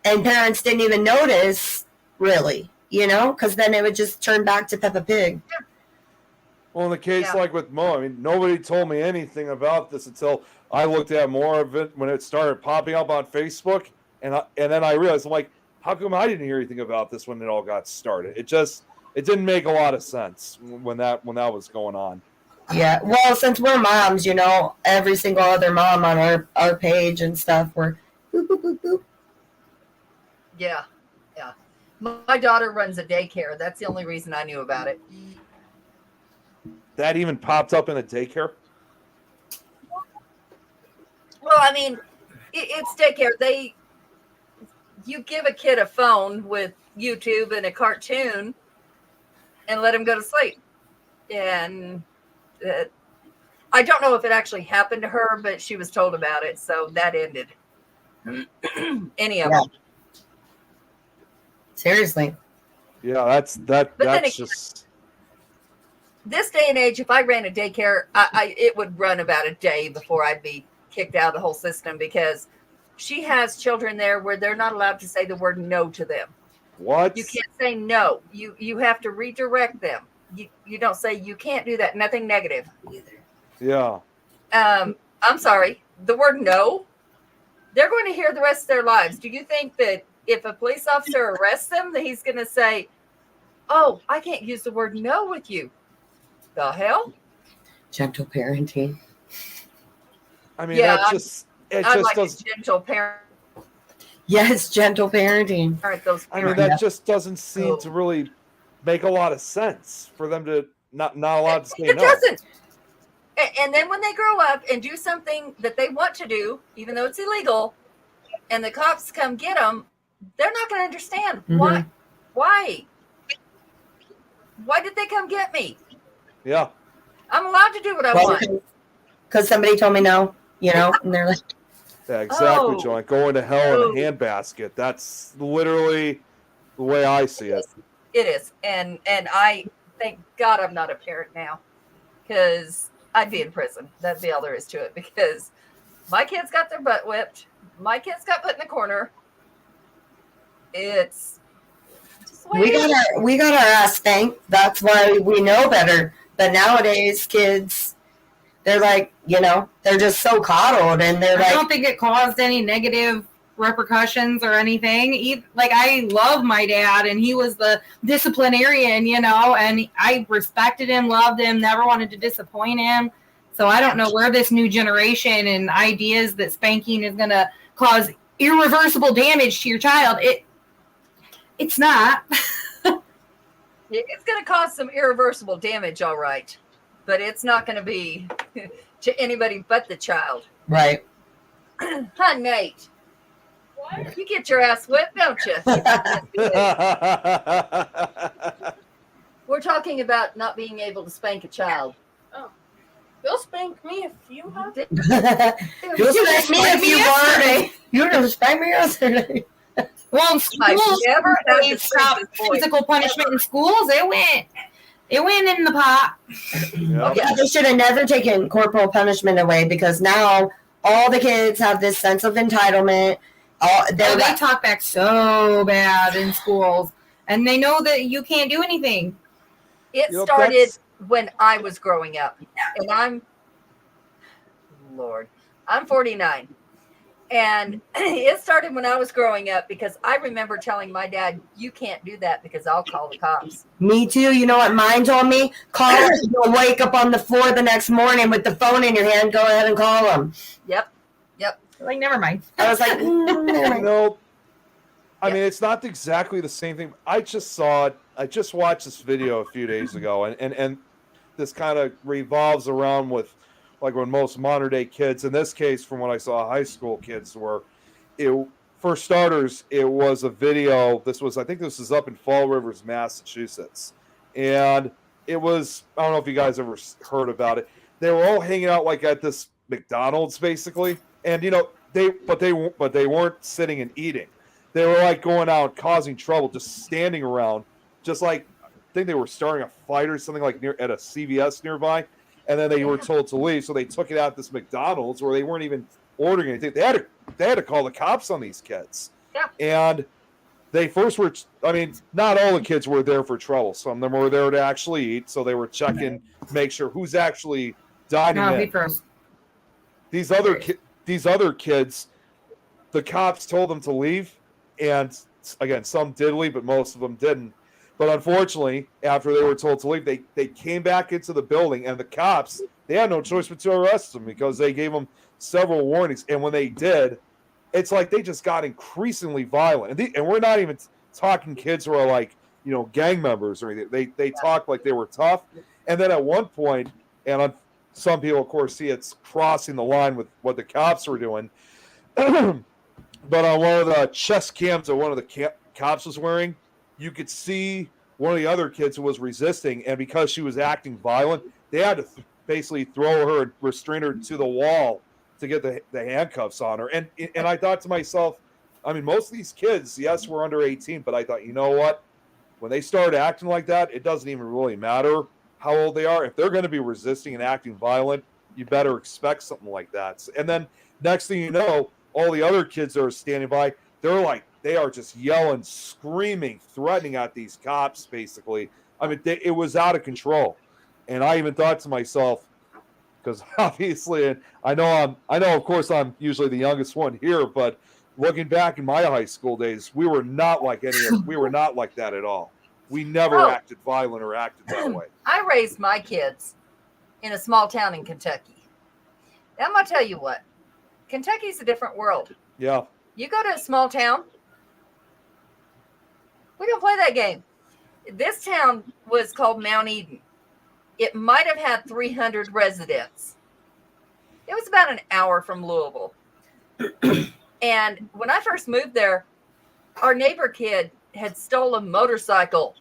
and parents didn't even notice really, you know, because then it would just turn back to Peppa Pig. Well, in the case Yeah. like with Mo, I mean, nobody told me anything about this until I looked at more of it when it started popping up on Facebook, and then I realized, I'm like, how come I didn't hear anything about this when it all got started? It didn't make a lot of sense when that was going on. Yeah, well, since we're moms, you know, every single other mom on our page and stuff, we're boop, boop, boop, boop. Yeah. My daughter runs a daycare. That's the only reason I knew about it. That even popped up in a daycare. Well, I mean, it's daycare. You give a kid a phone with YouTube and a cartoon and let him go to sleep. And I don't know if it actually happened to her, but she was told about it. So that ended. Any of them. Seriously. Yeah, that's then that's again- just. This day and age, if I ran a daycare, it would run about a day before I'd be kicked out of the whole system, because she has children there where they're not allowed to say the word no to them. What? You can't say no. You have to redirect them. You don't say you can't do that. Nothing negative. Yeah. I'm sorry. The word no, they're going to hear the rest of their lives. Do you think that if a police officer arrests them, that he's going to say, "Oh, I can't use the word no with you"? The hell? Gentle parenting. I mean, Yeah, that just it I'd just like does. a gentle parent. Yes, gentle parenting. Those I mean, parents. that just doesn't seem to really make a lot of sense for them to not allowed to say It no. doesn't. And then when they grow up and do something that they want to do, even though it's illegal, and the cops come get them, they're not going to understand why. Why did they come get me? Yeah. I'm allowed to do what I want. Because somebody told me no, you know, and they're like, Yeah, exactly, Oh. John. Going to hell in Oh. a handbasket. That's literally the way I see it. It is. And I thank God I'm not a parent now, because I'd be in prison. That'd be all there is to it, because my kids got their butt whipped. My kids got put in the corner. It's just the way we it is. got our ass spanked. That's why we know better. But nowadays, kids, they're like, you know, they're just so coddled, and they're I like, don't think it caused any negative repercussions or anything. Like, I love my dad, and he was the disciplinarian, you know, and I respected him, loved him, never wanted to disappoint him. So I don't know where this new generation and ideas that spanking is going to cause irreversible damage to your child. It's not. It's going to cause some irreversible damage, all right, but it's not going to be to anybody but the child. right. Huh, Nate? You get your ass whipped, don't you? We're talking about not being able to spank a child. They'll spank me if you have to. You'll spank me if you want. You didn't spank me yesterday. Well, in I've schools, never had they to stopped spank this boy. physical punishment in schools. It went in the pot. Yep. Yeah, they should have never taken corporal punishment away, because now all the kids have this sense of entitlement. They talk back so bad in schools, and they know that you can't do anything. It Yep, started that's- when I was growing up, and I'm 49. And it started when I was growing up, because I remember telling my dad, "You can't do that because I'll call the cops." Me too. You know what mine told me? Call them. You'll wake up on the floor the next morning with the phone in your hand. Go ahead and call them. Yep. Like, never mind. I was like, never mind. No, I mean, it's not exactly the same thing. I just watched this video a few days ago, and this kind of revolves around with, like, when most modern day kids, in this case, from what I saw, high school kids were. For starters, it was a video. I think this is up in Fall Rivers, Massachusetts, and it was, I don't know if you guys ever heard about it. They were all hanging out like at this McDonald's, basically, and you know they weren't sitting and eating. They were like going out causing trouble, just standing around, just like, I think they were starting a fight or something, like at a CVS nearby. And then they were told to leave, so they took it out this McDonald's where they weren't even ordering anything. They had to call the cops on these kids. Yeah. And they first were, I mean, not all the kids were there for trouble. Some of them were there to actually eat, so they were checking, make sure who's actually dining No, in. be gross. These other kids, the cops told them to leave, and again, some did leave, but most of them didn't. But unfortunately, after they were told to leave, they came back into the building, and the cops, they had no choice but to arrest them, because they gave them several warnings. And when they did, it's like they just got increasingly violent. And we're not even talking kids who are like, you know, gang members or anything. They talked like they were tough. And then at one point, and some people, of course, see it's crossing the line with what the cops were doing. But on one of the chest cams that one of the cops was wearing, you could see one of the other kids who was resisting, and because she was acting violent, they had to basically throw her and restrain her to the wall to get the handcuffs on her. And I thought to myself, I mean, most of these kids, yes, were under 18, but I thought, you know what? When they start acting like that, it doesn't even really matter how old they are. If they're going to be resisting and acting violent, you better expect something like that. And then next thing you know, all the other kids that are standing by, they are just yelling, screaming, threatening at these cops, basically. I mean, it was out of control. And I even thought to myself, because obviously, I know, of course, I'm usually the youngest one here, but looking back in my high school days, we were not like that at all. We never acted violent or acted that way. I raised my kids in a small town in Kentucky. I'm going to tell you what, Kentucky's a different world. Yeah. You go to a small town, we don't play that game. This town was called Mount Eden. It might have had 300 residents. It was about an hour from Louisville. And when I first moved there, our neighbor kid had stolen a motorcycle,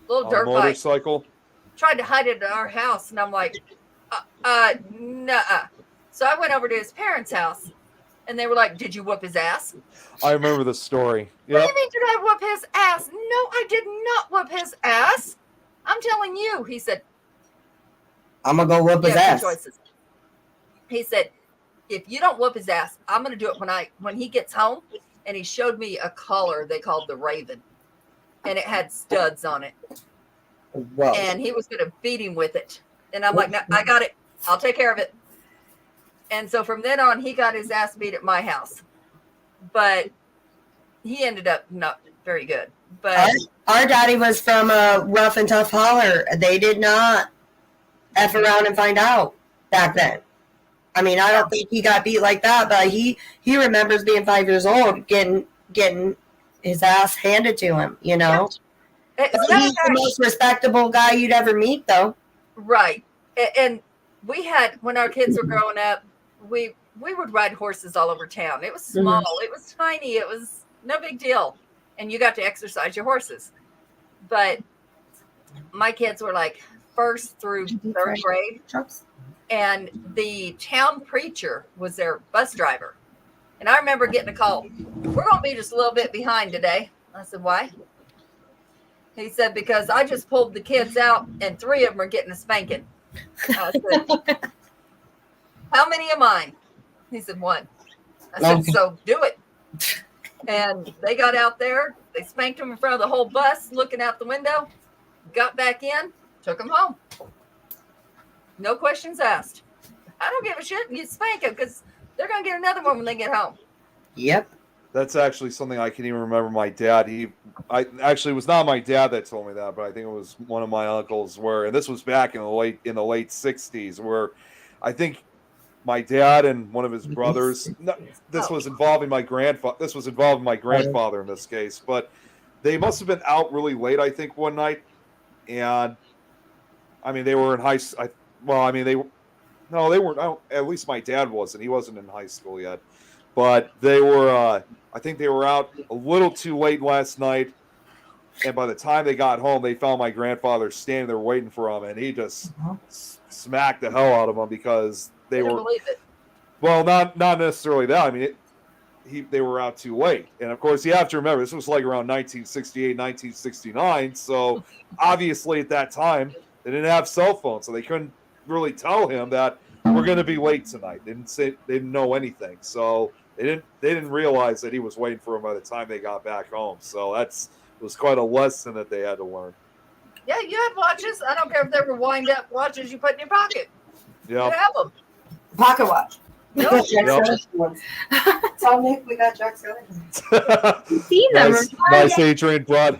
little dirt motorcycle. bike. Tried to hide it at our house, and I'm like, nuh-uh. So I went over to his parents' house, and they were like, "Did you whoop his ass?" I remember the story. What do you mean, did I whoop his ass? No, I did not whoop his ass. I'm telling you, he said. I'm going to go whoop his ass. Choices. He said, if you don't whoop his ass, I'm going to do it when he gets home. And he showed me a collar they called the Raven. And it had studs on it. Whoa. And he was going to beat him with it. And I'm like, no, I got it. I'll take care of it. And so from then on, he got his ass beat at my house. But he ended up not very good. But our daddy was from a rough and tough holler. They did not F around and find out back then. I mean, I don't think he got beat like that, but he remembers being 5 years old, getting his ass handed to him, you know. He's the most respectable guy you'd ever meet, though. Right. And we had, when our kids were growing up, we would ride horses all over town. It was small. Mm-hmm. It was tiny. It was no big deal. And you got to exercise your horses. But my kids were like first through third grade. And the town preacher was their bus driver. And I remember getting a call. We're going to be just a little bit behind today. I said, why? He said, because I just pulled the kids out and 3 of them are getting a spanking. I said, how many of mine? He said, 1. I said, so do it. And they got out there. They spanked them in front of the whole bus, looking out the window, got back in, took them home. No questions asked. I don't give a shit. You spank them because they're going to get another one when they get home. Yep. That's actually something I can even remember my dad. It was not my dad that told me that, but I think it was one of my uncles and this was back in the late 60s, where I think my dad and one of his brothers, this was involving my grandfather in this case, but they must have been out really late, I think, one night. And I mean, they were in high school. They weren't. At least my dad wasn't. He wasn't in high school yet. But they were, I think they were out a little too late last night. And by the time they got home, they found my grandfather standing there waiting for them. And he just smacked the hell out of them because they were. Believe it. Well, not necessarily that. I mean, they were out too late. And, of course, you have to remember, this was like around 1968, 1969. So, obviously, at that time, they didn't have cell phones. So they couldn't really tell him that we're going to be late tonight. They didn't know anything. So they didn't realize that he was waiting for him by the time they got back home. So it was quite a lesson that they had to learn. Yeah, you had watches. I don't care if they were wind up watches you put in your pocket. Yeah. You have them. Pocket watch. Nope. Tell Nick we got Jack's See them. Nice Adrian brought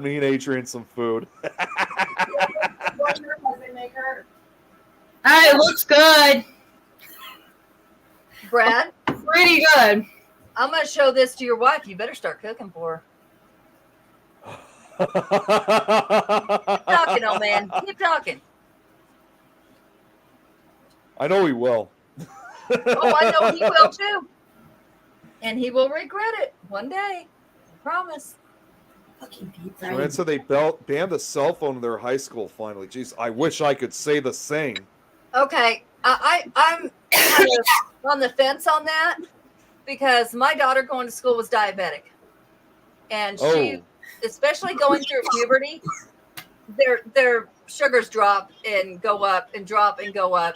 me and Adrian some food. It looks good. Brad? Pretty good. I'm going to show this to your wife. You better start cooking for her. Keep talking, old man. Keep talking. I know he will. Oh, I know he will too. And he will regret it one day. I promise. Joanne said they banned the cell phone in their high school finally. Jeez, I wish I could say the same. Okay. I'm kind of on the fence on that because my daughter going to school was diabetic. And she, especially going through puberty, their sugars drop and go up and drop and go up.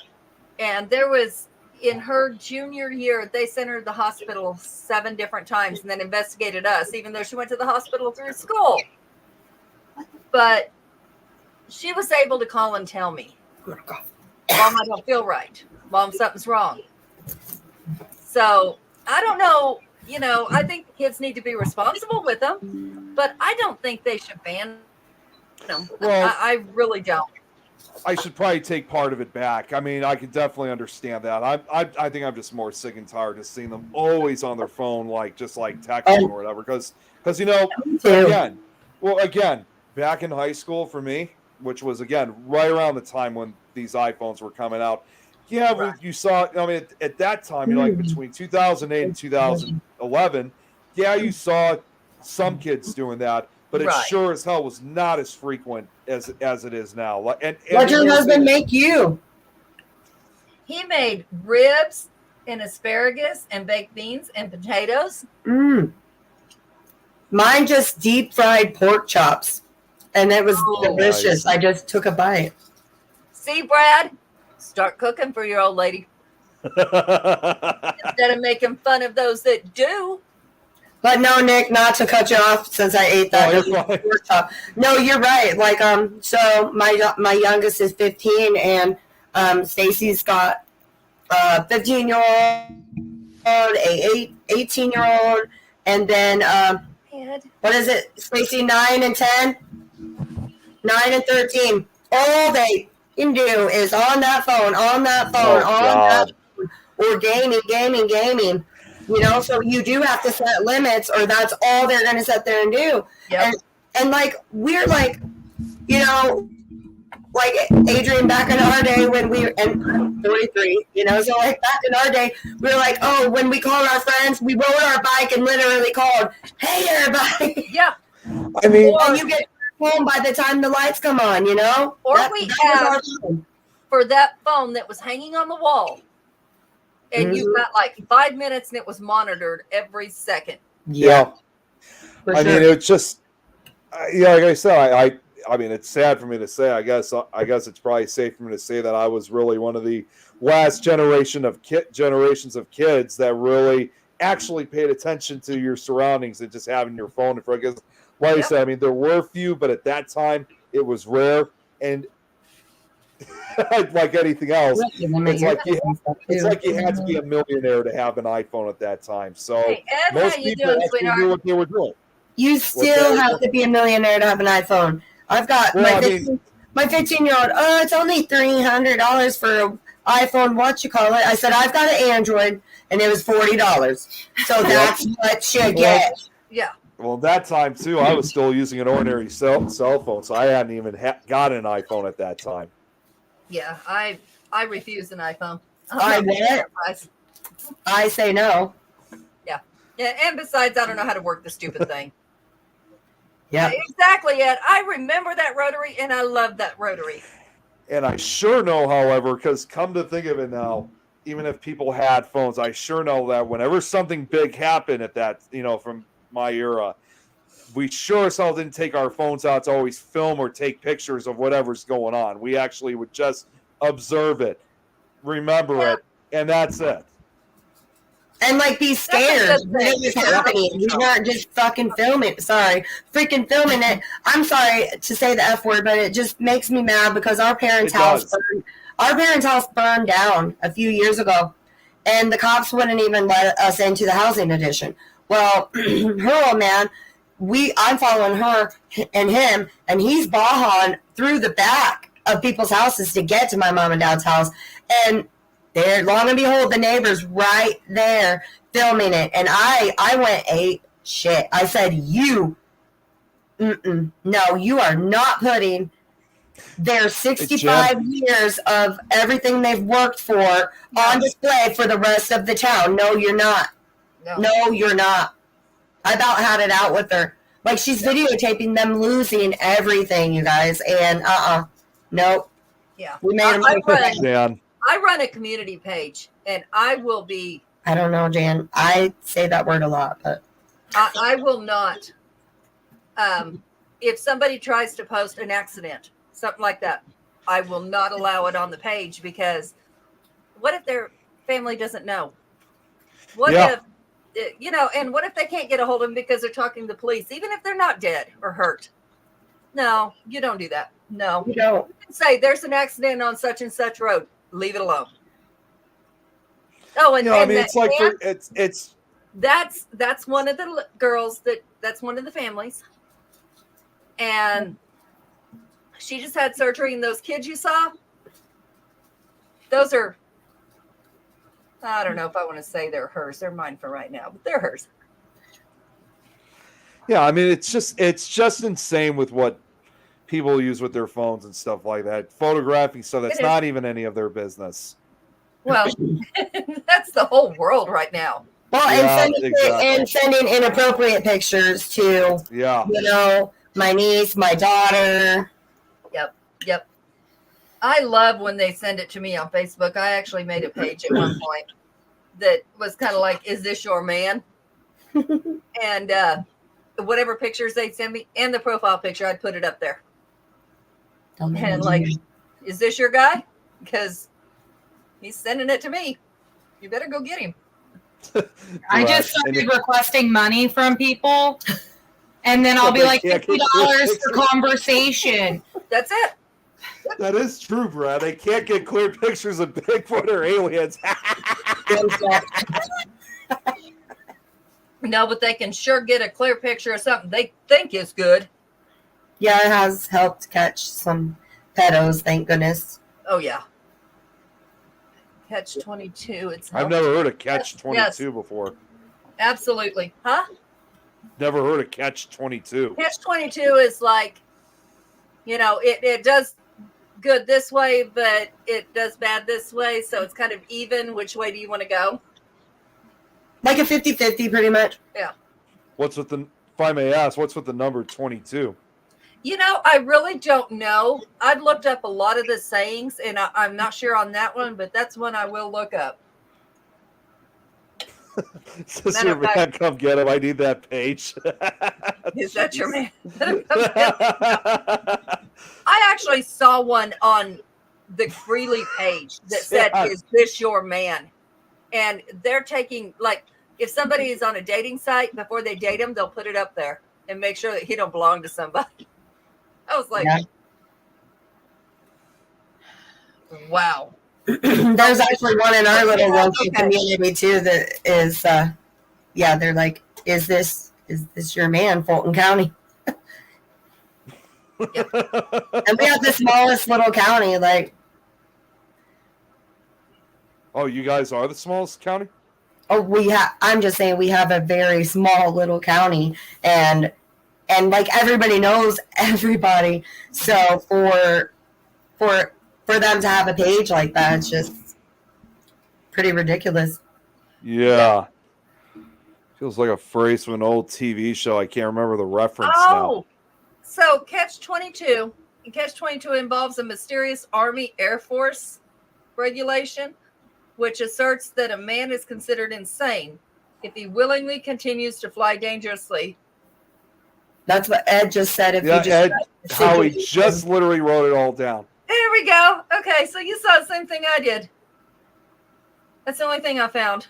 And there was in her junior year, they sent her to the hospital 7 different times and then investigated us, even though she went to the hospital through school. But she was able to call and tell me, Mom, I don't feel right. Mom, something's wrong. So I don't know. You know, I think the kids need to be responsible with them, but I don't think they should ban them. Well, I really don't. I should probably take part of it back. I mean, I can definitely understand that. I think I'm just more sick and tired of seeing them always on their phone, like just like texting or whatever. Because you know, again, back in high school for me, which was again right around the time when these iPhones were coming out. Yeah, Right. you saw. I mean, at that time, you know, like between 2008 and 2011, yeah, you saw some kids doing that, but it Right. sure as hell was not as frequent as it is now. And What'd your husband make you? He made ribs and asparagus and baked beans and potatoes. Mine just deep fried pork chops, and it was delicious. nice. I just took a bite. See, Brad, start cooking for your old lady instead of making fun of those that do. But no, Nick, not to cut you off since I ate that you're fine. pork chop. No, you're right. Like so my youngest is 15, and Stacy's got a 15-year-old, a 18-year-old, and then what is it? Stacy 9 and 10, 9 and 13. All they can do is on that phone, that phone, or gaming. You know, so you do have to set limits, or that's all they're going to sit there and do. Yep. And like we're like, you know, like Adrian back in our day when and I'm 43, you know, so like back in our day, we were like, oh, when we called our friends, we rode our bike and literally called, hey, everybody. Yeah. I mean, And you get home by the time the lights come on, you know? Or that we was had our phone. for that phone that was hanging on the wall. And you got like 5 minutes and it was monitored every second. yeah. For I sure. mean, it's just, yeah, like I said, I mean, it's sad for me to say. I guess it's probably safe for me to say that I was really one of the last generations of kids that really actually paid attention to your surroundings and just having your phone in front. Because, like I said, I mean, there were a few, but at that time it was rare. And like anything else, it's like you had to be a millionaire to have an iPhone at that time. So Hey, Ed, most how you people doing, actually sweetheart? knew what they were doing. You still have to be a millionaire to have an iPhone. I've got my 15-year-old. Oh, it's only $300 for an iPhone. What you call it? I said I've got an Android, and it was $40. So that's what you get. Yeah. Well, that time too, I was still using an ordinary cell phone, so I hadn't even got an iPhone at that time. Yeah, I refuse an iPhone. I say no. Yeah, and besides, I don't know how to work the stupid thing. Yeah. Exactly, Ed. I remember that rotary, and I love that rotary. And I sure know, however, because come to think of it now, even if people had phones, I sure know that whenever something big happened at that, you know, from my era, we sure as hell didn't take our phones out to always film or take pictures of whatever's going on. We actually would just observe it, remember it, and that's it. And like be scared when it was happening. We weren't just fucking filming. Freaking filming it. I'm sorry to say the F word, but it just makes me mad because our parents' house burned down a few years ago, and the cops wouldn't even let us into the housing addition. Well, her old man, I'm following her and him, and he's bahaing through the back of people's houses to get to my mom and dad's house, and there, long and behold, the neighbor's right there filming it. And I went ape shit. I said, no, you are not putting their 65 years of everything they've worked for on display for the rest of the town. No, you're not. No, you're not. I about had it out with her. Like, she's videotaping them losing everything, you guys. And nope. Yeah. We made them I run a community page, and I will be. I don't know, Jan. I say that word a lot, but I will not. If somebody tries to post an accident, something like that, I will not allow it on the page because what if they're family doesn't know? What Yeah. if, and what if they can't get a hold of them because they're talking to the police, even if they're not dead or hurt? No, you don't do that. No. You don't. You can say there's an accident on such and such road. Leave it alone. Oh, and, I and mean, that it's like aunt, it's that's one of the girls that's one of the families, and she just had surgery. And those kids you saw, those are, I don't know if I want to say they're hers. They're mine for right now, but they're hers. yeah. I mean, it's just insane with what people use with their phones and stuff like that. Photographing stuff that's not even any of their business. Well, that's the whole world right now. Well, Yeah, and sending inappropriate pictures to, my niece, my daughter. Yep. I love when they send it to me on Facebook. I actually made a page at one point that was kind of like, "Is this your man?" And whatever pictures they send me and the profile picture, I'd put it up there. And like, "Is this your guy?" Because he's sending it to me. You better go get him. I just started requesting money from people, and then I'll be like $50 for conversation. That's it. That is true, Brad. They can't get clear pictures of Bigfoot or aliens. No, but they can sure get a clear picture of something they think is good. Yeah, it has helped catch some pedos, thank goodness. Oh, yeah. Catch 22. I've never heard of Catch 22 before. Absolutely. Huh? Never heard of Catch 22. Catch 22 is like, it does good this way, but it does bad this way. So it's kind of even. Which way do you want to go? Like a 50-50 pretty much. Yeah. If I may ask, what's with the number 22? I really don't know. I've looked up a lot of the sayings, and I'm not sure on that one, but that's one I will look up. Sister man, come get him. I need that page. Is that your man? I actually saw one on the Greeley page that said, "Is this your man?" And they're taking, like, if somebody is on a dating site, before they date him, they'll put it up there and make sure that he don't belong to somebody. I was like, wow. There's actually one in our little local community too that is, they're like, is this your man, Fulton County? Yep. And we have the smallest little county, like. Oh, you guys are the smallest county? Oh, I'm just saying we have a very small little county, and like everybody knows everybody. So for them to have a page like that, it's just pretty ridiculous. Yeah. Feels like a phrase from an old TV show. I can't remember the reference now. So Catch 22. Catch 22 involves a mysterious Army Air Force regulation, which asserts that a man is considered insane if he willingly continues to fly dangerously. That's what Ed just said. Howie just literally wrote it all down. There we go. Okay, so you saw the same thing I did. That's the only thing I found.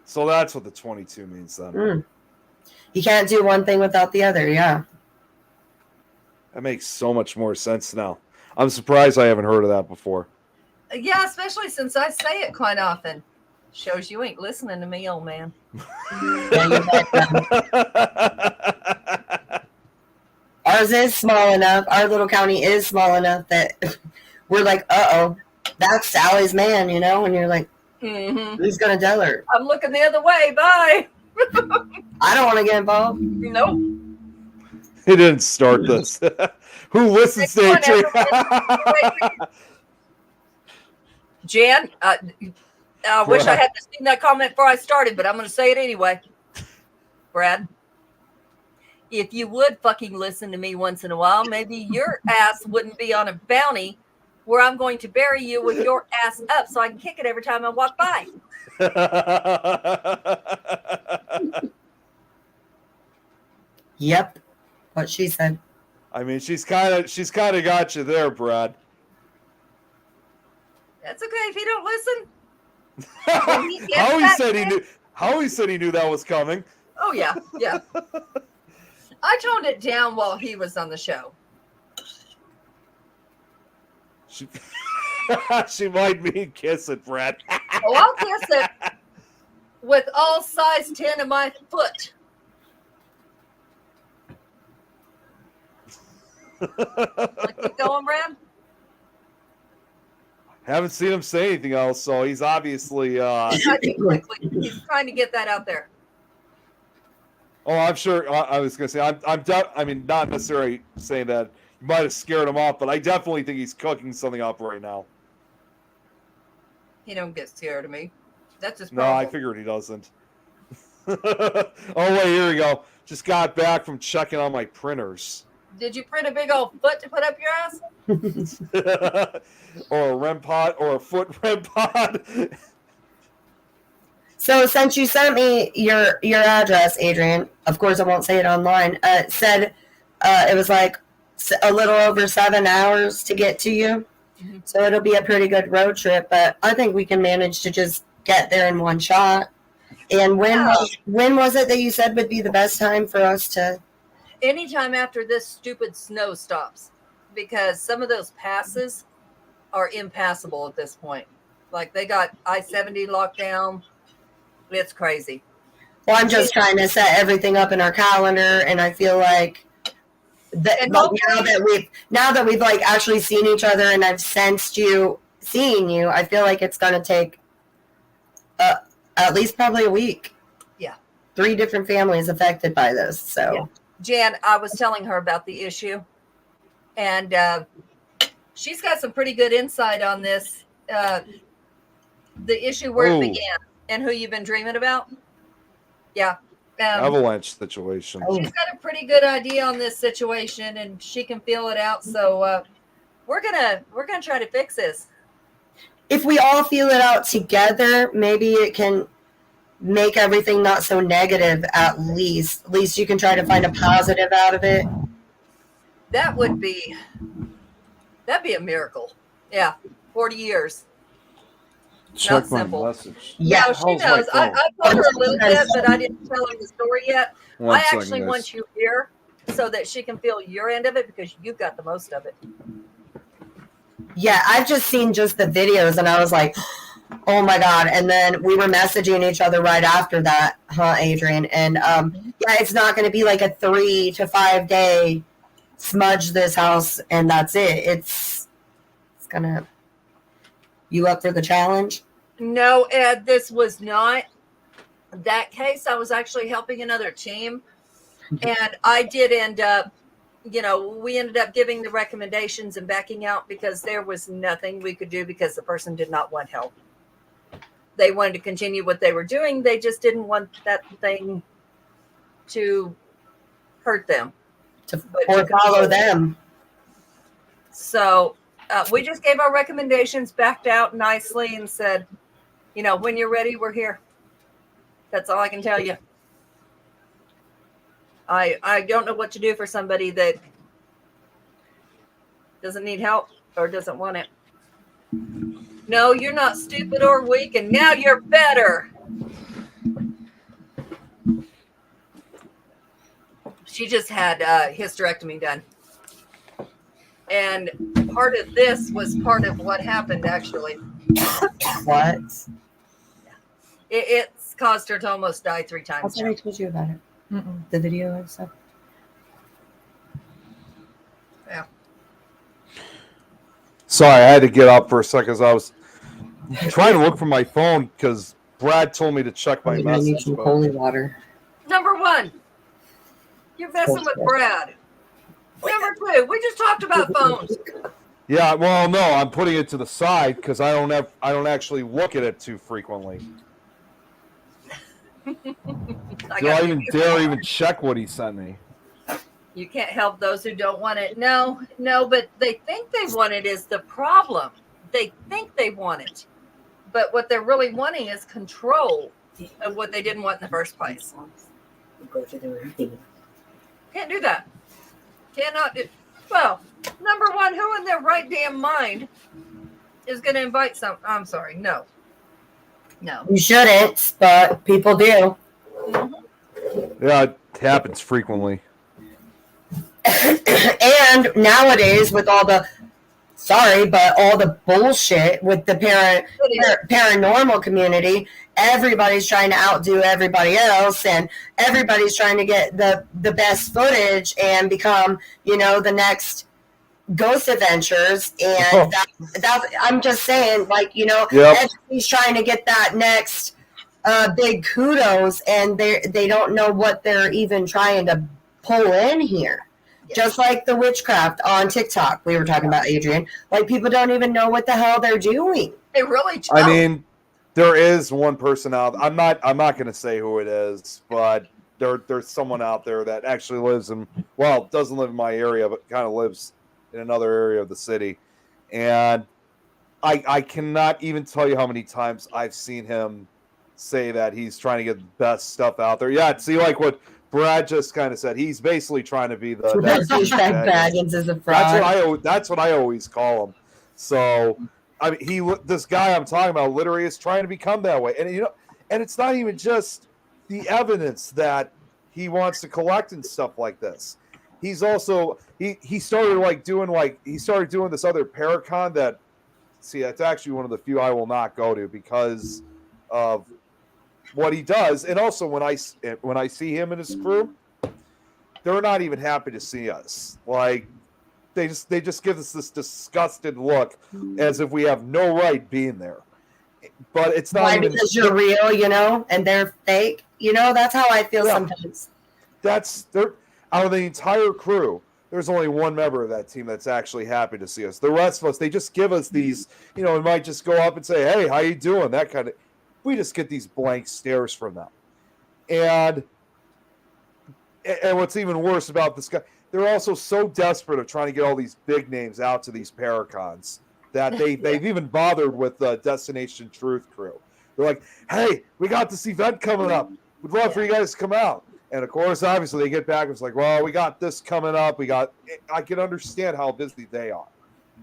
So that's what the 22 means then. You can't do one thing without the other, yeah. That makes so much more sense now. I'm surprised I haven't heard of that before. Yeah, especially since I say it quite often. Shows you ain't listening to me, old man. Ours is small enough. Our little county is small enough that we're like, uh-oh, that's Sally's man, and you're like, who's going to tell her? I'm looking the other way. Bye. I don't want to get involved. Nope. He didn't start this. Who listens to it? Jan, I wish I had seen that comment before I started, but I'm going to say it anyway. Brad, if you would fucking listen to me once in a while, maybe your ass wouldn't be on a bounty where I'm going to bury you with your ass up so I can kick it every time I walk by. Yep, what she said. I mean, she's kind of got you there, Brad. That's okay if you don't listen. When he gets that thing- Howie said he knew that was coming. Oh yeah, yeah. I toned it down while he was on the show. She might be kissing Brad. Oh, I'll kiss it with all size 10 of my foot. Keep going, Brad. Haven't seen him say anything else, so he's obviously. He's trying to get that out there. Oh, I'm sure. I was going to say, I mean, not necessarily saying that you might have scared him off, but I definitely think he's cooking something up right now. He don't get scared of me. That's his No, problem. I figured he doesn't. Oh, wait, here we go. Just got back from checking on my printers. Did you print a big old foot to put up your ass? Or a REM pod, or a foot REM pod. So since you sent me your address, Adrian, of course I won't say it online. It said it was like a little over 7 hours to get to you. Mm-hmm. So it'll be a pretty good road trip. But I think we can manage to just get there in one shot. And when was it that you said would be the best time for us to? Anytime after this stupid snow stops, because some of those passes are impassable at this point. Like they got I-70 locked down. It's crazy. Well, I'm just trying to set everything up in our calendar, and I feel like that now that we've like actually seen each other, and I've sensed seeing you, I feel like it's going to take at least probably a week. Yeah. 3 different families affected by this. So, yeah. Jan, I was telling her about the issue, and she's got some pretty good insight on this. The issue where it began and who you've been dreaming about. Yeah. Avalanche situation. She's got a pretty good idea on this situation, and she can feel it out. So we're gonna try to fix this. if we all feel it out together, maybe it can make everything not so negative. At least you can try to find a positive out of it. That'd be a miracle. Yeah, 40 years. Check Not my simple. message. Yeah, No, she knows. I told her a little bit, but I didn't tell her the story yet. One I second, actually guys. want you here so that she can feel your end of it, because you've got the most of it. Yeah, I've just seen just the videos and I was like, oh my God. And then we were messaging each other right after that, huh, Adrian? And yeah, it's not going to be like a 3 to 5 day smudge this house and that's it. It's going to, you up for the challenge? No, Ed, this was not that case. I was actually helping another team, and I did end up, we ended up giving the recommendations and backing out because there was nothing we could do because the person did not want help. They wanted to continue what they were doing. They just didn't want that thing to hurt them. Or follow them. So we just gave our recommendations, backed out nicely, and said, when you're ready, we're here. That's all I can tell you. I don't know what to do for somebody that doesn't need help or doesn't want it. No, you're not stupid or weak, and now you're better. She just had hysterectomy done. And part of this was part of what happened, actually. What? It's caused her to almost die 3 I times. thought I told you about it. The video and stuff. Yeah. Sorry, I had to get up for a second because I was trying to look for my phone because Brad told me to check my I'm gonna need message. some but- holy water. Number 1, you're messing with Brad. Number 2, we just talked about phones. Yeah, well, no, I'm putting it to the side because I don't actually look at it too frequently. Do I even dare even check what he sent me? You can't help those who don't want it. No, but they think they want it is the problem. They think they want it. But what they're really wanting is control of what they didn't want in the first place. Can't do that. Cannot do. Well, number 1, who in their right damn mind is going to invite some? I'm sorry, no. No. You shouldn't, but people do. Yeah, it happens frequently. And nowadays, with all the all the bullshit with the paranormal community, everybody's trying to outdo everybody else, and everybody's trying to get the best footage and become, the next Ghost Adventures. And I'm just saying, Yep. everybody's trying to get that next big kudos, and they don't know what they're even trying to pull in here. Yes. Just like the witchcraft on TikTok we were talking about, Adrian. Like, people don't even know what the hell they're doing. They really I mean, there is one person out. I'm not going to say who it is, but there's someone out there that actually lives doesn't live in my area, but kind of lives in another area of the city. And I cannot even tell you how many times I've seen him say that he's trying to get the best stuff out there. Yeah, see, like what Brad just kind of said, he's basically trying to be the next Douchebag Baggins is a fraud. That's what I always call him. So, I mean, this guy I'm talking about literally is trying to become that way, and and it's not even just the evidence that he wants to collect and stuff like this. He's also he started doing this other Paracon that. See, that's actually one of the few I will not go to because of what he does, and also when I see him and his crew, they're not even happy to see us. Like they just give us this disgusted look as if we have no right being there. But it's not why, because you're real, and they're fake. That's how I feel sometimes. Out of the entire crew, there's only one member of that team that's actually happy to see us. The rest of us, they just give us these, we might just go up and say, "Hey, how you doing?" That kind of. We just get these blank stares from them. And what's even worse about this guy, they're also so desperate of trying to get all these big names out to these Paracons that they've even bothered with the Destination Truth crew. They're like, "Hey, we got this event coming up. We'd love for you guys to come out." And of course, obviously, they get back and it's like, "Well, we got this coming up. I can understand how busy they are."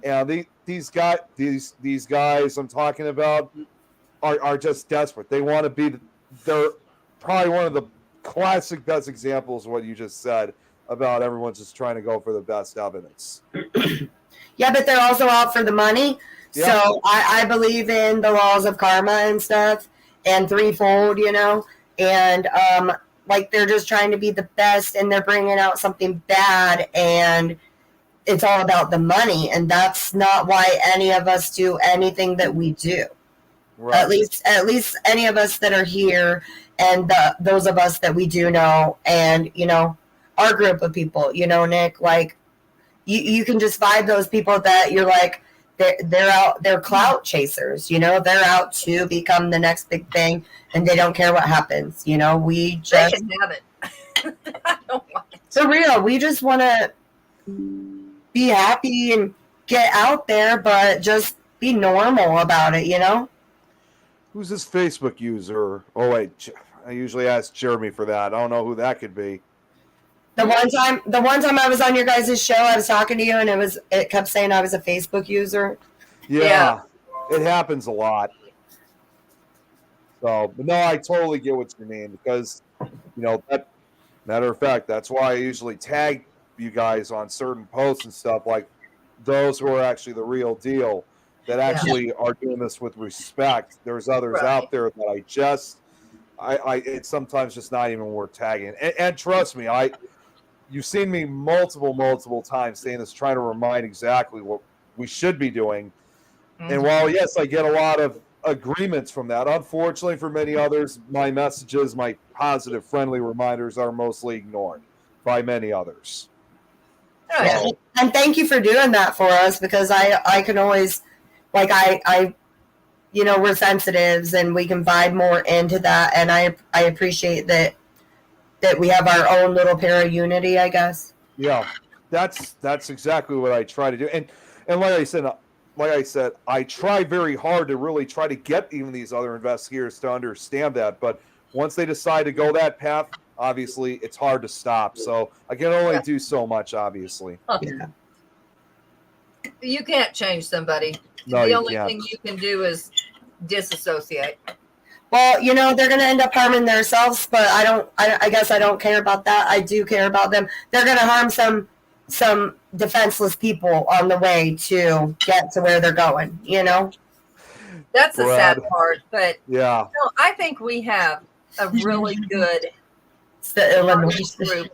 And these guys I'm talking about are just desperate. They want to be. They're probably one of the classic best examples of what you just said about everyone's just trying to go for the best evidence. Yeah, but they're also out for the money. Yeah. So I believe in the laws of karma and stuff, and threefold, and they're just trying to be the best, and they're bringing out something bad, and it's all about the money, and that's not why any of us do anything that we do. Right. At least any of us that are here, and those of us that we do know, and our group of people, Nick, you can just find those people that you're like, they're clout chasers, they're out to become the next big thing, and they don't care what happens. We just they can have it. I don't want it. For real, we just want to be happy and get out there, but just be normal about it, Who's this Facebook user? Oh wait, I usually ask Jeremy for that. I don't know who that could be. The one time I was on your guys' show, I was talking to you, and it kept saying I was a Facebook user. Yeah. It happens a lot. So, but no, I totally get what you mean because, that matter of fact, that's why I usually tag you guys on certain posts and stuff, like those who are actually the real deal, that actually are doing this with respect. There's others out there that it's sometimes just not even worth tagging. And trust me, you've seen me multiple times saying this, trying to remind exactly what we should be doing. Mm-hmm. And while, yes, I get a lot of agreements from that, unfortunately for many others, my messages, my positive, friendly reminders are mostly ignored by many others. Oh, yeah. And thank you for doing that for us, because I can always, we're sensitives and we can vibe more into that. And I appreciate that we have our own little pair of unity, I guess. Yeah, that's exactly what I try to do. And like I said, I try very hard to really try to get even these other investigators to understand that. But once they decide to go that path, obviously it's hard to stop. So I can only do so much, obviously. Yeah. You can't change somebody. No, the only thing you can do is disassociate. Well, they're going to end up harming themselves, but I guess I don't care about that. I do care about them. They're going to harm some defenseless people on the way to get to where they're going, That's the sad Brad. part. But Yeah. I think we have a really good It's the Illinois group.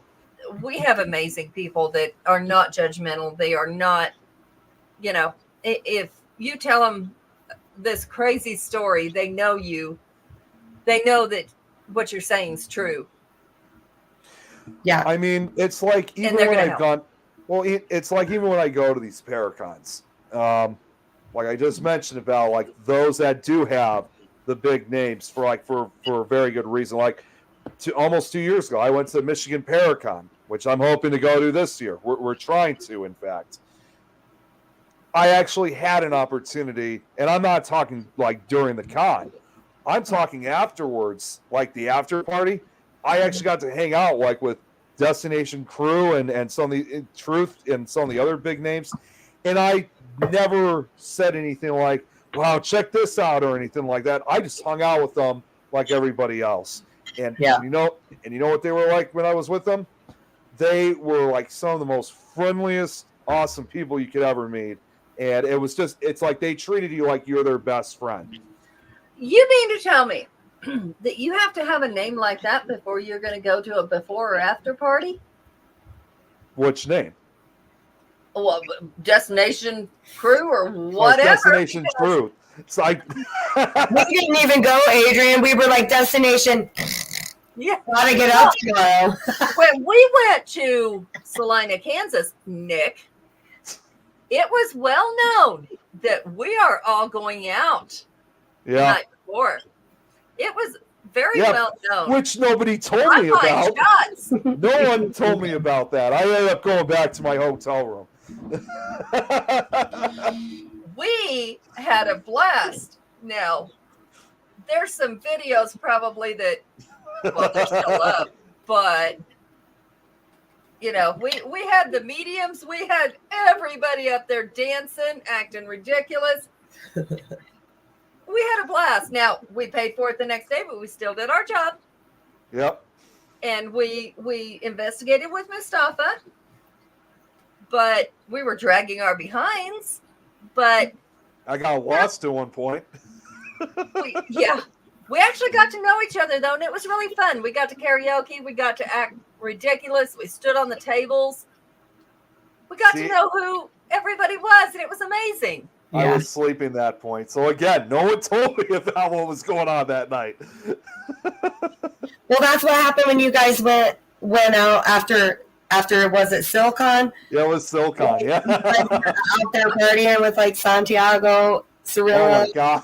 We have amazing people that are not judgmental. They are not, if you tell them this crazy story, they know you. They know that what you're saying is true. Yeah. I mean, it's like even when I've gone, it's like even when I go to these Paracons, like I just mentioned about like those that do have the big names for a very good reason. Like almost 2 years ago, I went to the Michigan Paracon, which I'm hoping to go to this year. We're trying to, in fact. I actually had an opportunity, and I'm not talking like during the con. I'm talking afterwards, like the after party. I actually got to hang out like with Destination Crew and some of the Truth and some of the other big names, and I never said anything like, "Wow, check this out" or anything like that. I just hung out with them like everybody else, and you know what they were like when I was with them? They were like some of the most friendliest, awesome people you could ever meet, and it's like they treated you like you're their best friend. You mean to tell me that you have to have a name like that before you're going to go to a before or after party? Which name? Well, Destination Crew or whatever. Destination Truth. It's like we didn't even go, Adrian. We were like Destination. Yeah, gotta get up tomorrow. When we went to Salina, Kansas, Nick, it was well known that we are all going out. The night before. It was very well known. Which nobody told me about. No one told me about that. I ended up going back to my hotel room. We had a blast. Now, there's some videos probably that, well, they're still up, but we had the mediums. We had everybody up there dancing, acting ridiculous. We had a blast. Now, we paid for it the next day, but we still did our job. Yep. And we investigated with Mustafa, but we were dragging our behinds. But I got lost at one point. We actually got to know each other, though, and it was really fun. We got to karaoke. We got to act ridiculous. We stood on the tables. We got to know who everybody was, and it was amazing. I was sleeping that point. So again, no one told me about what was going on that night. Well, that's what happened when you guys went out after was it Silicon? Yeah, it was Silicon, yeah. Out there partying with like Santiago, Cirilla. Oh my God.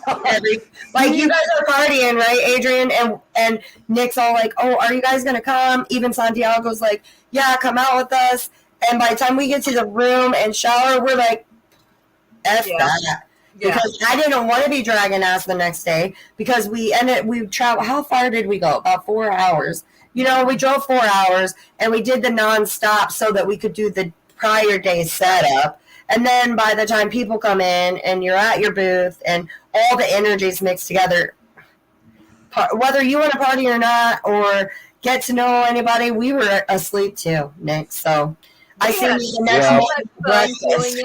Like you guys are partying, right, Adrian? And Nick's all like, "Oh, are you guys gonna come?" Even Santiago's like, "Yeah, come out with us." And by the time we get to the room and shower, we're like, F that. Because I didn't want to be dragging ass the next day because we traveled. How far did we go? About 4 hours. We drove 4 hours and we did the nonstop so that we could do the prior day setup. And then by the time people come in and you're at your booth and all the energies mixed together, whether you want to party or not or get to know anybody, we were asleep too, Nick. So I see the next breakfast.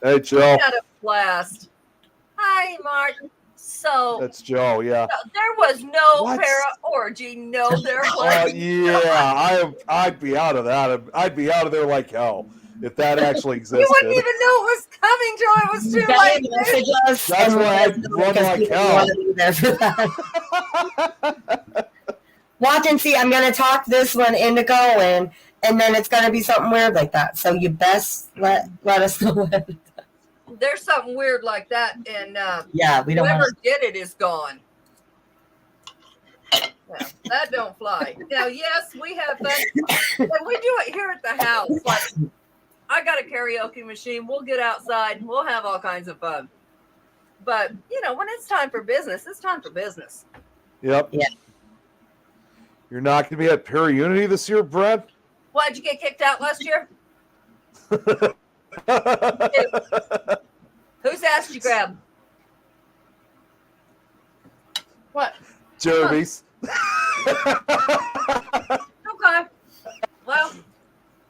Hey, Joe. We had a blast. Hi, Martin. So that's Joe. Yeah. There was no para orgy. No, there was. I'd be out of that. I'd be out of there like hell if that actually existed. You wouldn't even know it was coming, Joe. It was too late. That's why I'd run like hell. Watch and see. I'm going to talk this one into going, and then it's going to be something weird like that. So you best let us know. There's something weird like that, and we don't. Whoever did it is gone. Well, that don't fly. Now, yes, we have fun. When we do it here at the house, like I got a karaoke machine. We'll get outside and we'll have all kinds of fun. But when it's time for business, it's time for business. Yep. Yeah. You're not going to be at Para Unity this year, Brad? Why did you get kicked out last year? Whose ass did you grab? What? Jeremy's. Okay. Well,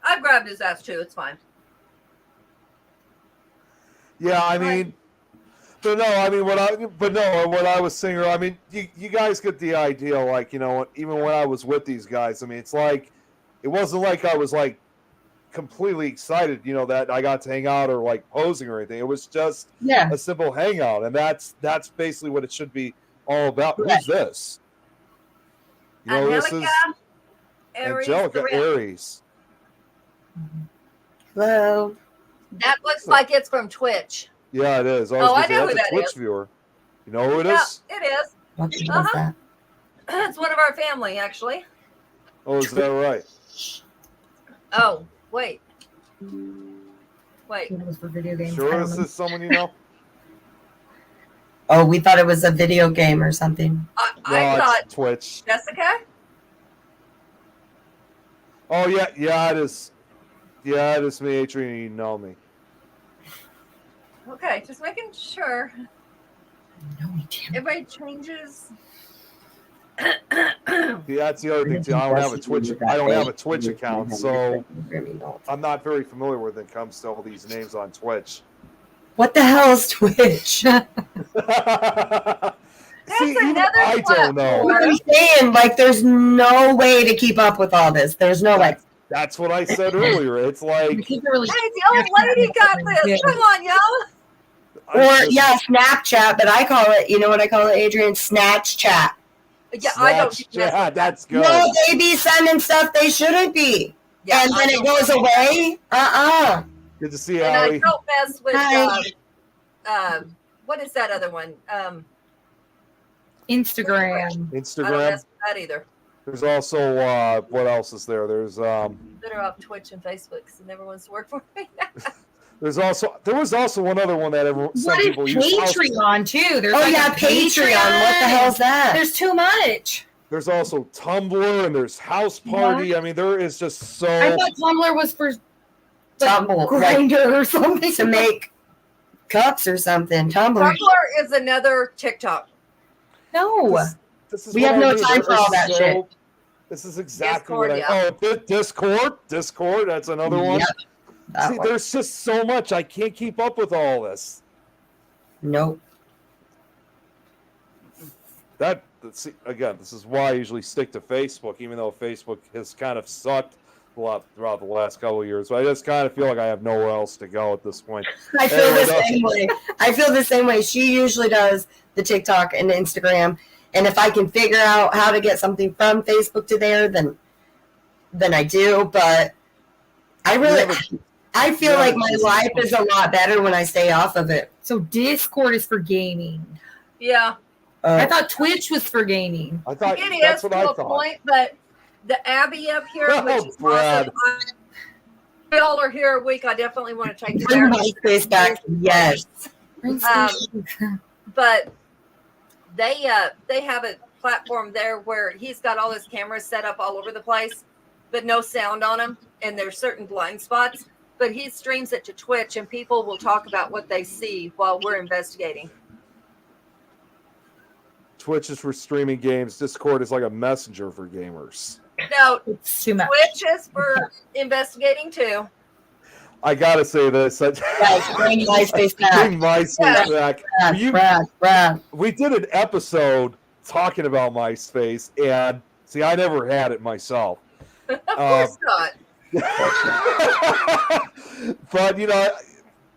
I grabbed his ass too. It's fine. Yeah, I mean, but no, I mean, what I was saying, I mean, you guys get the idea, like, you know, even when I was with these guys, I mean, it's like, it wasn't like I was like completely excited, you know, that I got to hang out or like posing or anything. It was just a simple hangout, and that's basically what it should be all about. Right. Who's this? You know, this is Angelica Aries. Hello. That looks like it's from Twitch. Yeah, it is. I know that's who a that Twitch is. viewer. You know who it is? Yeah, it is. What the hell is that? It's one of our family, actually. Oh, is that right? Oh, wait. Wait. It was for video games. Sure, is this someone you know? Oh, we thought it was a video game or something. I No, thought it's Twitch. Jessica. Oh yeah, it is. Yeah, it is me, Adrian. You know me. Okay, just making sure. No, we didn't. Everybody changes. Yeah, that's the other thing too. I don't have a Twitch. I don't have a Twitch account, so I'm not very familiar when it comes to all these names on Twitch. What the hell is Twitch? See, even I don't know. What I'm saying, like, there's no way to keep up with all this. There's no way. That's what I said earlier. It's like, Hey, the old lady got this. Come on, y'all. Or Snapchat, but I call it. You know what I call it, Adrian? Snatch chat. Yeah, I don't. Yeah, that's good. No, they be sending stuff they shouldn't be, Yeah, and then it goes away. Good to see you, And I Allie. don't mess with. Hi. What is that other one? Instagram. I don't Instagram. mess with that either. There's also what else is there? There's Better off Twitch and Facebook, so it never wants to work for me. there was also one other one that some What is people use. Patreon too? There's Oh like yeah, a Patreon. What the hell's that? There's too much. There's also Tumblr and there's House Party. I mean, there is just so. I thought Tumblr was for Tumble, Grinder or something to make cups or something. Tumblr. Tumblr is another TikTok. No. This is We what have I no mean. time There for is all that shit. This is exactly Discord, what I. Oh, Discord. That's another one. Yep, that See, one. there's just so much. I can't keep up with all this. Nope. See, again, this is why I usually stick to Facebook, even though Facebook has kind of sucked a lot throughout the last couple of years. But I just kind of feel like I have nowhere else to go at this point. I feel the same way. I feel the same way. She usually does the TikTok and the Instagram, and if I can figure out how to get something from Facebook to there, then I do. But I feel like my life is a lot better when I stay off of it. So Discord is for gaming. Yeah, I thought Twitch was for gaming. I thought it that's is what to I a thought. point, but the Abbey up here, which is Brad. awesome. Y'all are here a week. I definitely want to take you Bring there. my face back. Yes. But they have a platform there where he's got all his cameras set up all over the place, but no sound on them, and there's certain blind spots. But he streams it to Twitch, and people will talk about what they see while we're investigating. Twitch is for streaming games. Discord is like a messenger for gamers. No, It's too much. Twitch is for investigating too. I gotta say this. Guys, bring my face back. Bring MySpace back. Brad. We did an episode talking about MySpace, and see, I never had it myself. Of course not. But you know,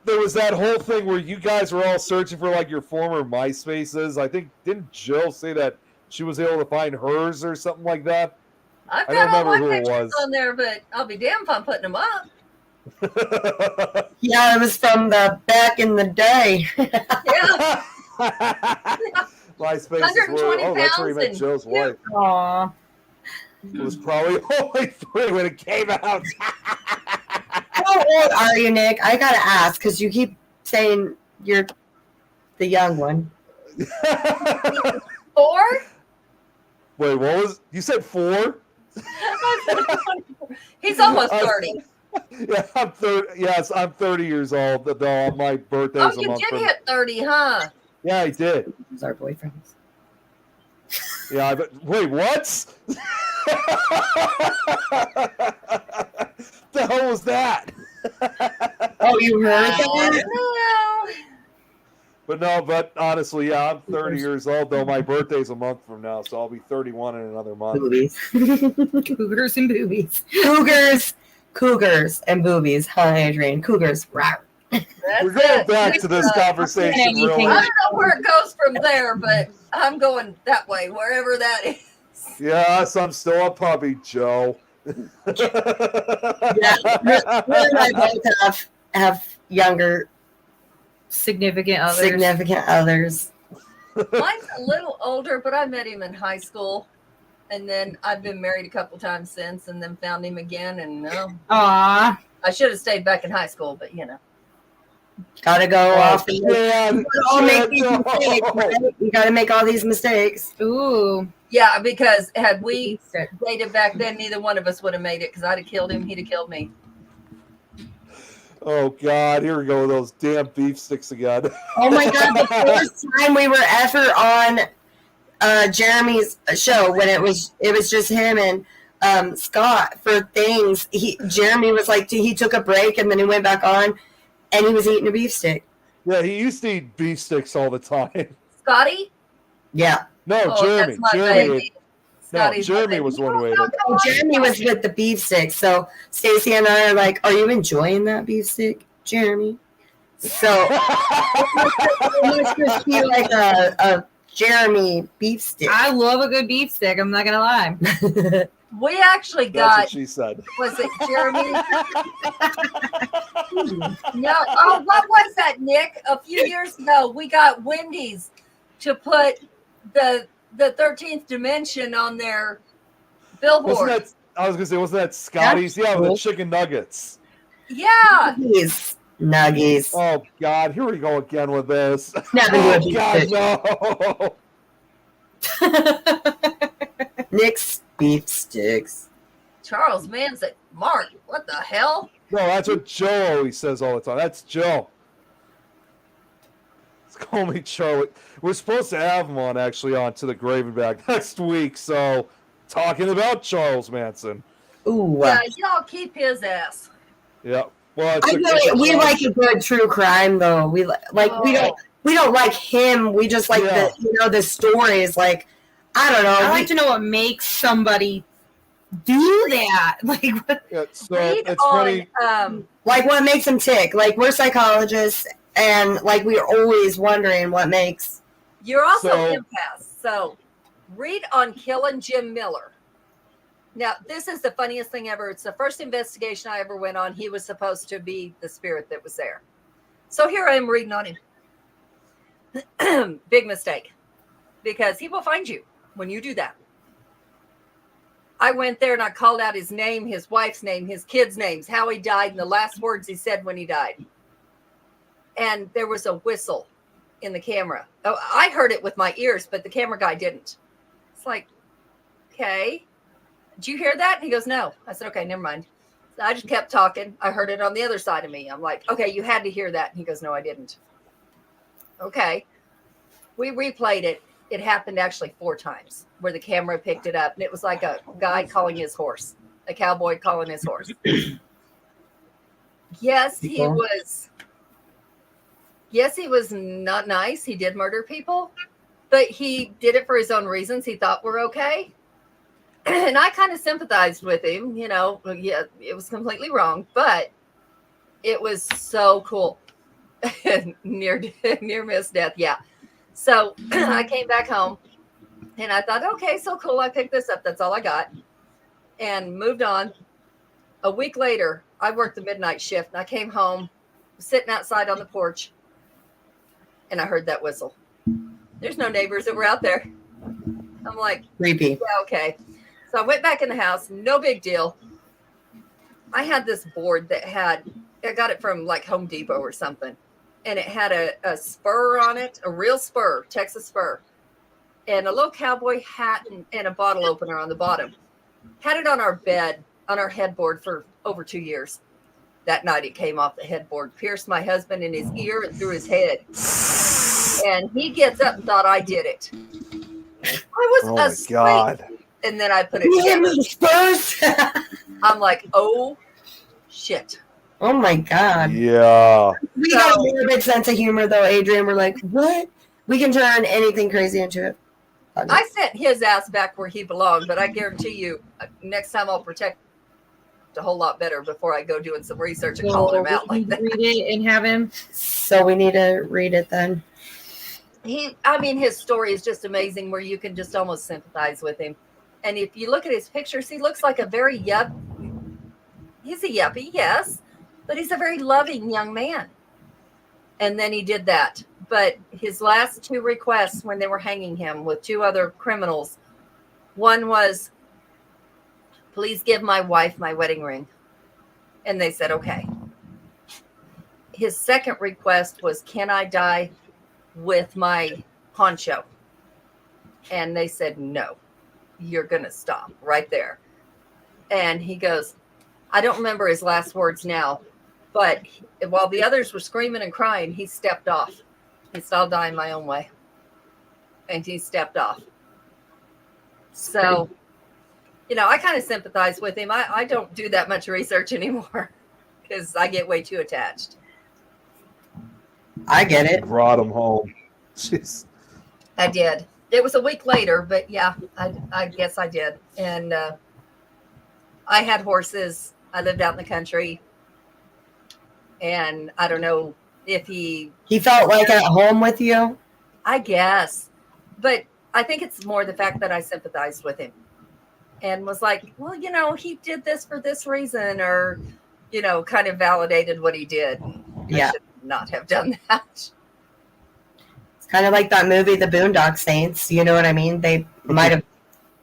there was that whole thing where you guys were all searching for like your former MySpaces. I think didn't Jill say that she was able to find hers or something like that? I've I got don't all my remember who it pictures was. on there, but I'll be damned if I'm putting them up. Yeah, it was from the back in the day. Yeah, MySpace is 120 where, that's where he met pounds Jill's and- wife. Aw. It was probably only 3 when it came out. How old are you, Nick? I gotta ask because you keep saying you're the young one. 4? Wait, what was you said 4? He's almost 30. Yeah, I'm 30. Yes, I'm 30 years old. Though my birthday Oh, is a you month did from. hit 30, huh? Yeah, I did. Who's our boyfriends? Yeah, wait, what? The hell was that? Oh, you heard I that? don't know. But no, but honestly, yeah, I'm 30 years old, though my birthday's a month from now, so I'll be 31 in another month. Boobies. Cougars and boobies. Cougars and boobies. Hi, Adrian. Cougars. Rawr. That's We're going it. back to this conversation, anything. I really. don't know where it goes from there, but I'm going that way, wherever that is. Yes, I'm still a puppy, Joe. Yeah, you and I both have younger Significant others. significant others. Mine's a little older, but I met him in high school. And then I've been married a couple times since, and then found him again. And no, Aw. I should have stayed back in high school, but you know. Gotta go off. man, All make these mistakes, right? You gotta make all these mistakes. Ooh. Yeah, because had we dated back then, neither one of us would have made it because I'd have killed him, he'd have killed me. Oh, God, here we go with those damn beef sticks again. Oh my god, the first time we were ever on Jeremy's show when it was just him and Scott for things. Jeremy was like, he took a break and then he went back on and he was eating a beef stick. Yeah, he used to eat beef sticks all the time. Scotty? Yeah. No, Oh, Jeremy. that's my Jeremy. baby. No, Scotty's my Jeremy baby. was one who ate it. Well, Jeremy was with the beef stick, so Stacy and I are like, "Are you enjoying that beef stick, Jeremy?" So it must just be like a Jeremy beef stick. I love a good beef stick. I'm not gonna lie. We actually That's what got, she said. was it Jeremy? No, oh, what was that, Nick? A few years ago, we got Wendy's to put the 13th dimension on their billboard. I was going to say, wasn't that Scotty's? Yeah, with the chicken nuggets. Yeah. Nuggies. Oh, God, here we go again with this. Never Oh, do a God, beef no. Nick's beef sticks. Charles Manson. Mark, what the hell? No, that's what Joe always says all the time. That's Joe. Call me Charlie. We're supposed to have him on To the Grave and Back next week. So, talking about Charles Manson. Ooh. Yeah, y'all keep his ass. Yeah. Well, We like a good true crime though. We we don't like him. We just like the stories. Like, I don't know. I like to know what makes somebody do that. Like, Yeah, so Read it's on, funny. Like what makes them tick. Like, we're psychologists, and like we're always wondering what makes. You're also So- empaths. So read on killing Jim Miller. Now, this is the funniest thing ever. It's the first investigation I ever went on. He was supposed to be the spirit that was there. So here I am reading on him. Big mistake. Because he will find you when you do that. I went there and I called out his name, his wife's name, his kids' names, how he died, and the last words he said when he died. And there was a whistle in the camera. Oh, I heard it with my ears, but the camera guy didn't. It's like, okay. Did you hear that? And he goes, no. I said, okay, never mind. So I just kept talking. I heard it on the other side of me. I'm like, okay, you had to hear that. And he goes, no, I didn't. Okay. We replayed it. It happened actually 4 times where the camera picked it up. And it was like a guy calling his horse, a cowboy calling his horse. Yes, he was not nice. He did murder people, but he did it for his own reasons. He thought we're okay. And I kind of sympathized with him, yeah, it was completely wrong, but it was so cool. near miss death. Yeah. So I came back home and I thought, okay, so cool. I picked this up. That's all I got and moved on. A week later, I worked the midnight shift and I came home sitting outside on the porch and I heard that whistle. There's no neighbors that were out there. I'm like, creepy. Yeah, okay. So I went back in the house. No big deal. I had this board that I got it from like Home Depot or something. And it had a spur on it, a real spur, Texas spur. And a little cowboy hat and a bottle opener on the bottom. Had it on our bed, on our headboard for over 2 years. That night it came off the headboard, pierced my husband in his ear and through his head. And he gets up and thought I did it. I was Oh my asleep. God. And then I put You it hit together. me, Spurs. I'm like, oh shit. Oh my God. Yeah. We got a morbid sense of humor, though, Adrian. We're like, what? We can turn anything crazy into it. I sent his ass back where he belonged, but I guarantee you, next time I'll protect a whole lot better before I go doing some research and calling him out like that. Read it and have him. So we need to read it then. His story is just amazing where you can just almost sympathize with him. And if you look at his pictures, he looks like a very he's a yuppie, yes, but he's a very loving young man. And then he did that. But his last two requests when they were hanging him with two other criminals, one was, please give my wife my wedding ring. And they said, okay. His second request was, can I die with my poncho? And they said, no, you're going to stop right there. And he goes, I don't remember his last words now, but while the others were screaming and crying, he stepped off. He said, I'll die in my own way. And he stepped off. So, I kind of sympathize with him. I don't do that much research anymore because I get way too attached. I get it. Brought him home. Jeez. I did. It was a week later, but yeah, I guess I did. And I had horses. I lived out in the country. And I don't know if he felt like at home with you? I guess. But I think it's more the fact that I sympathized with him and was like, well, he did this for this reason, or, kind of validated what he did. Yeah. I should not have done that. It's kind of like that movie, The Boondock Saints. You know what I mean? They might have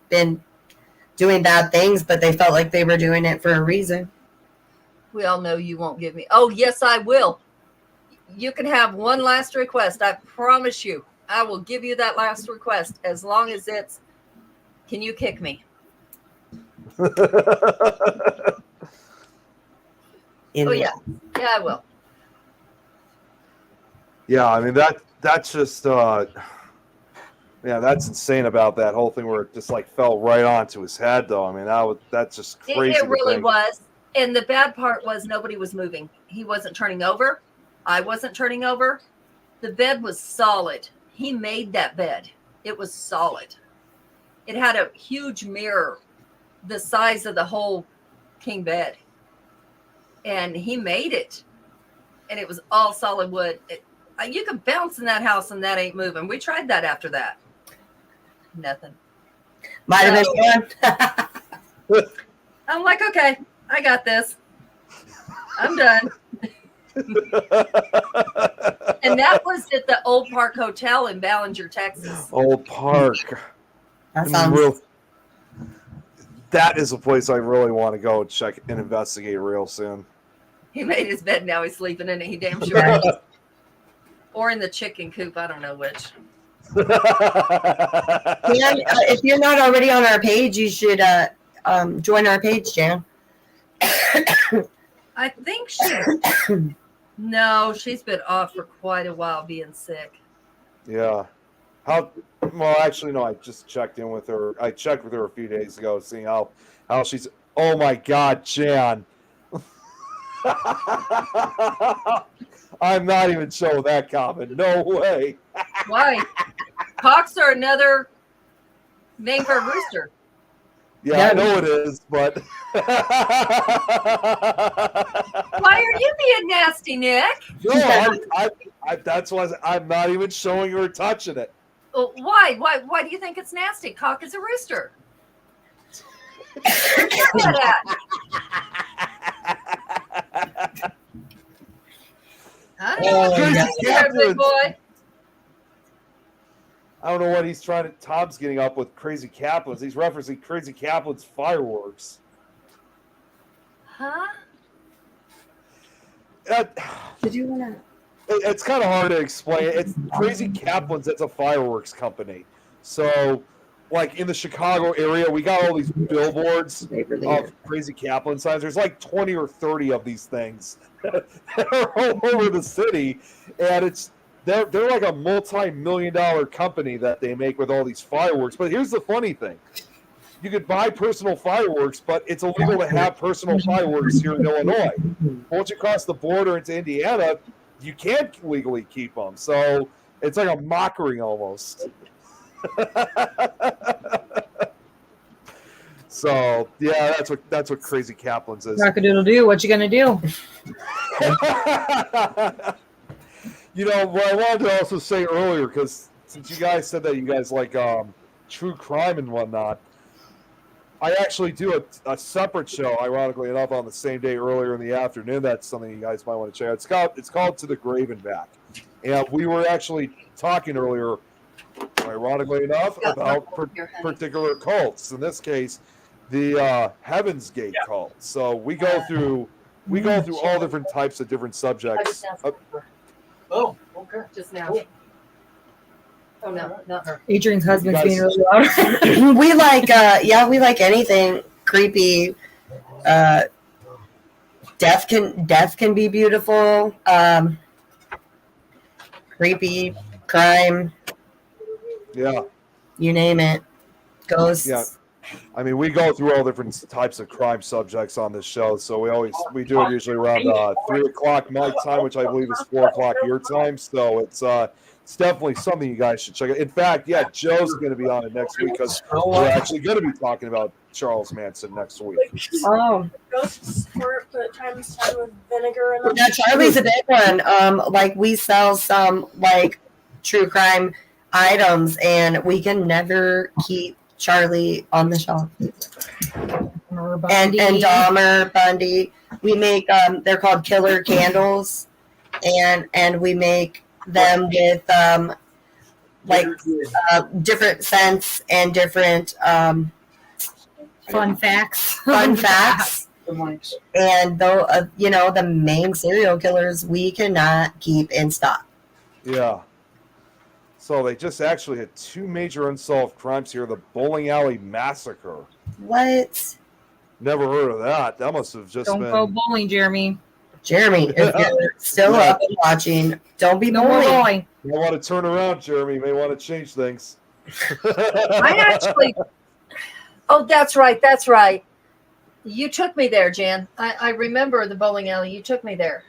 been doing bad things, but they felt like they were doing it for a reason. We all know you won't give me. Oh, yes, I will. You can have one last request. I promise you. I will give you that last request as long as it's, can you kick me? Oh, yeah. Yeah, I will. Yeah, I mean that's just that's insane about that whole thing where it just like fell right onto his head though. I mean that's just crazy. It really was. And the bad part was nobody was moving. He wasn't turning over. I wasn't turning over. The bed was solid. He made that bed. It was solid. It had a huge mirror the size of the whole king bed. And he made it. And it was all solid wood. You could bounce in that house and that ain't moving. We tried that after that. Nothing. Might have been fun. I'm like, okay, I got this. I'm done. And that was at the Old Park Hotel in Ballinger, Texas. Old Park. That is a place I really want to go check and investigate real soon. He made his bed, now he's sleeping in it. He damn sure is. Or in the chicken coop. I don't know which. Dan, if you're not already on our page, you should join our page, Jan. I think no, she's been off for quite a while being sick. Yeah. Well, actually, no, I just checked in with her. I checked with her a few days ago, seeing how she's. Oh, my God, Jan. I'm not even showing that comment. No way. Why? Cocks are another name for a rooster. Yeah, I know it is, but. Why are you being nasty, Nick? No, that's why I'm not even showing her touching it. Why? Why do you think it's nasty? Cock is a rooster. Where's that at? I don't know what you're doing there, big boy. I don't know what he's trying to. Tom's getting up with Crazy Kaplan's. He's referencing Crazy Kaplan's fireworks. Huh? Did you want to? It's kind of hard to explain. It's Crazy Kaplan's. It's a fireworks company. So, like in the Chicago area, we got all these billboards of Crazy Kaplan signs. There's like 20 or 30 of these things that are all over the city, and it's they're like a multi-million-dollar company that they make with all these fireworks. But here's the funny thing: you could buy personal fireworks, but it's illegal to have personal fireworks here in Illinois. Once you cross the border into Indiana, you can't legally keep them. So it's like a mockery almost. So yeah, that's what Crazy Kaplan's is. Rockadoodle-doo, what you gonna do? You know, what I wanted to also say earlier, because since you guys said that you guys like true crime and whatnot, I actually do a separate show, ironically enough, on the same day earlier in the afternoon. That's something you guys might want to check out. It's called To the Grave and Back. And we were actually talking earlier, ironically enough, about particular cults. In this case, the Heaven's Gate cult. So we go through all different types of different subjects. Oh, okay. Just now. Cool. Oh no, not her. Adrian's husband's You being guys- really loud. We like we like anything creepy. Death can be beautiful. Creepy, crime, Yeah. you name it. Ghosts. Yeah. I mean, we go through all different types of crime subjects on this show, so we do it usually around 3:00 my time, which I believe is 4:00 your time. So it's definitely something you guys should check out. In fact, yeah, Joe's going to be on it next week because we're actually going to be talking about Charles Manson next week. Oh, Ghosts squirt, but times 10 with vinegar in them. yeah, Charlie's a big one. Like we sell some like true crime items, and we can never keep Charlie on the shelf. And Dahmer, Bundy. We make they're called killer candles, and we make them with different scents and different Fun facts. fun facts. And though the main serial killers we cannot keep in stock. Yeah. So they just actually had 2 major unsolved crimes here. The Bowling Alley Massacre. What? Never heard of that. That must have just Don't been... go bowling, Jeremy. Jeremy, if you're still up and watching, don't be No more bullied. bowling. You want to turn around, Jeremy. You may want to change things. I actually. Oh, that's right. That's right. You took me there, Jan. I remember the bowling alley. You took me there.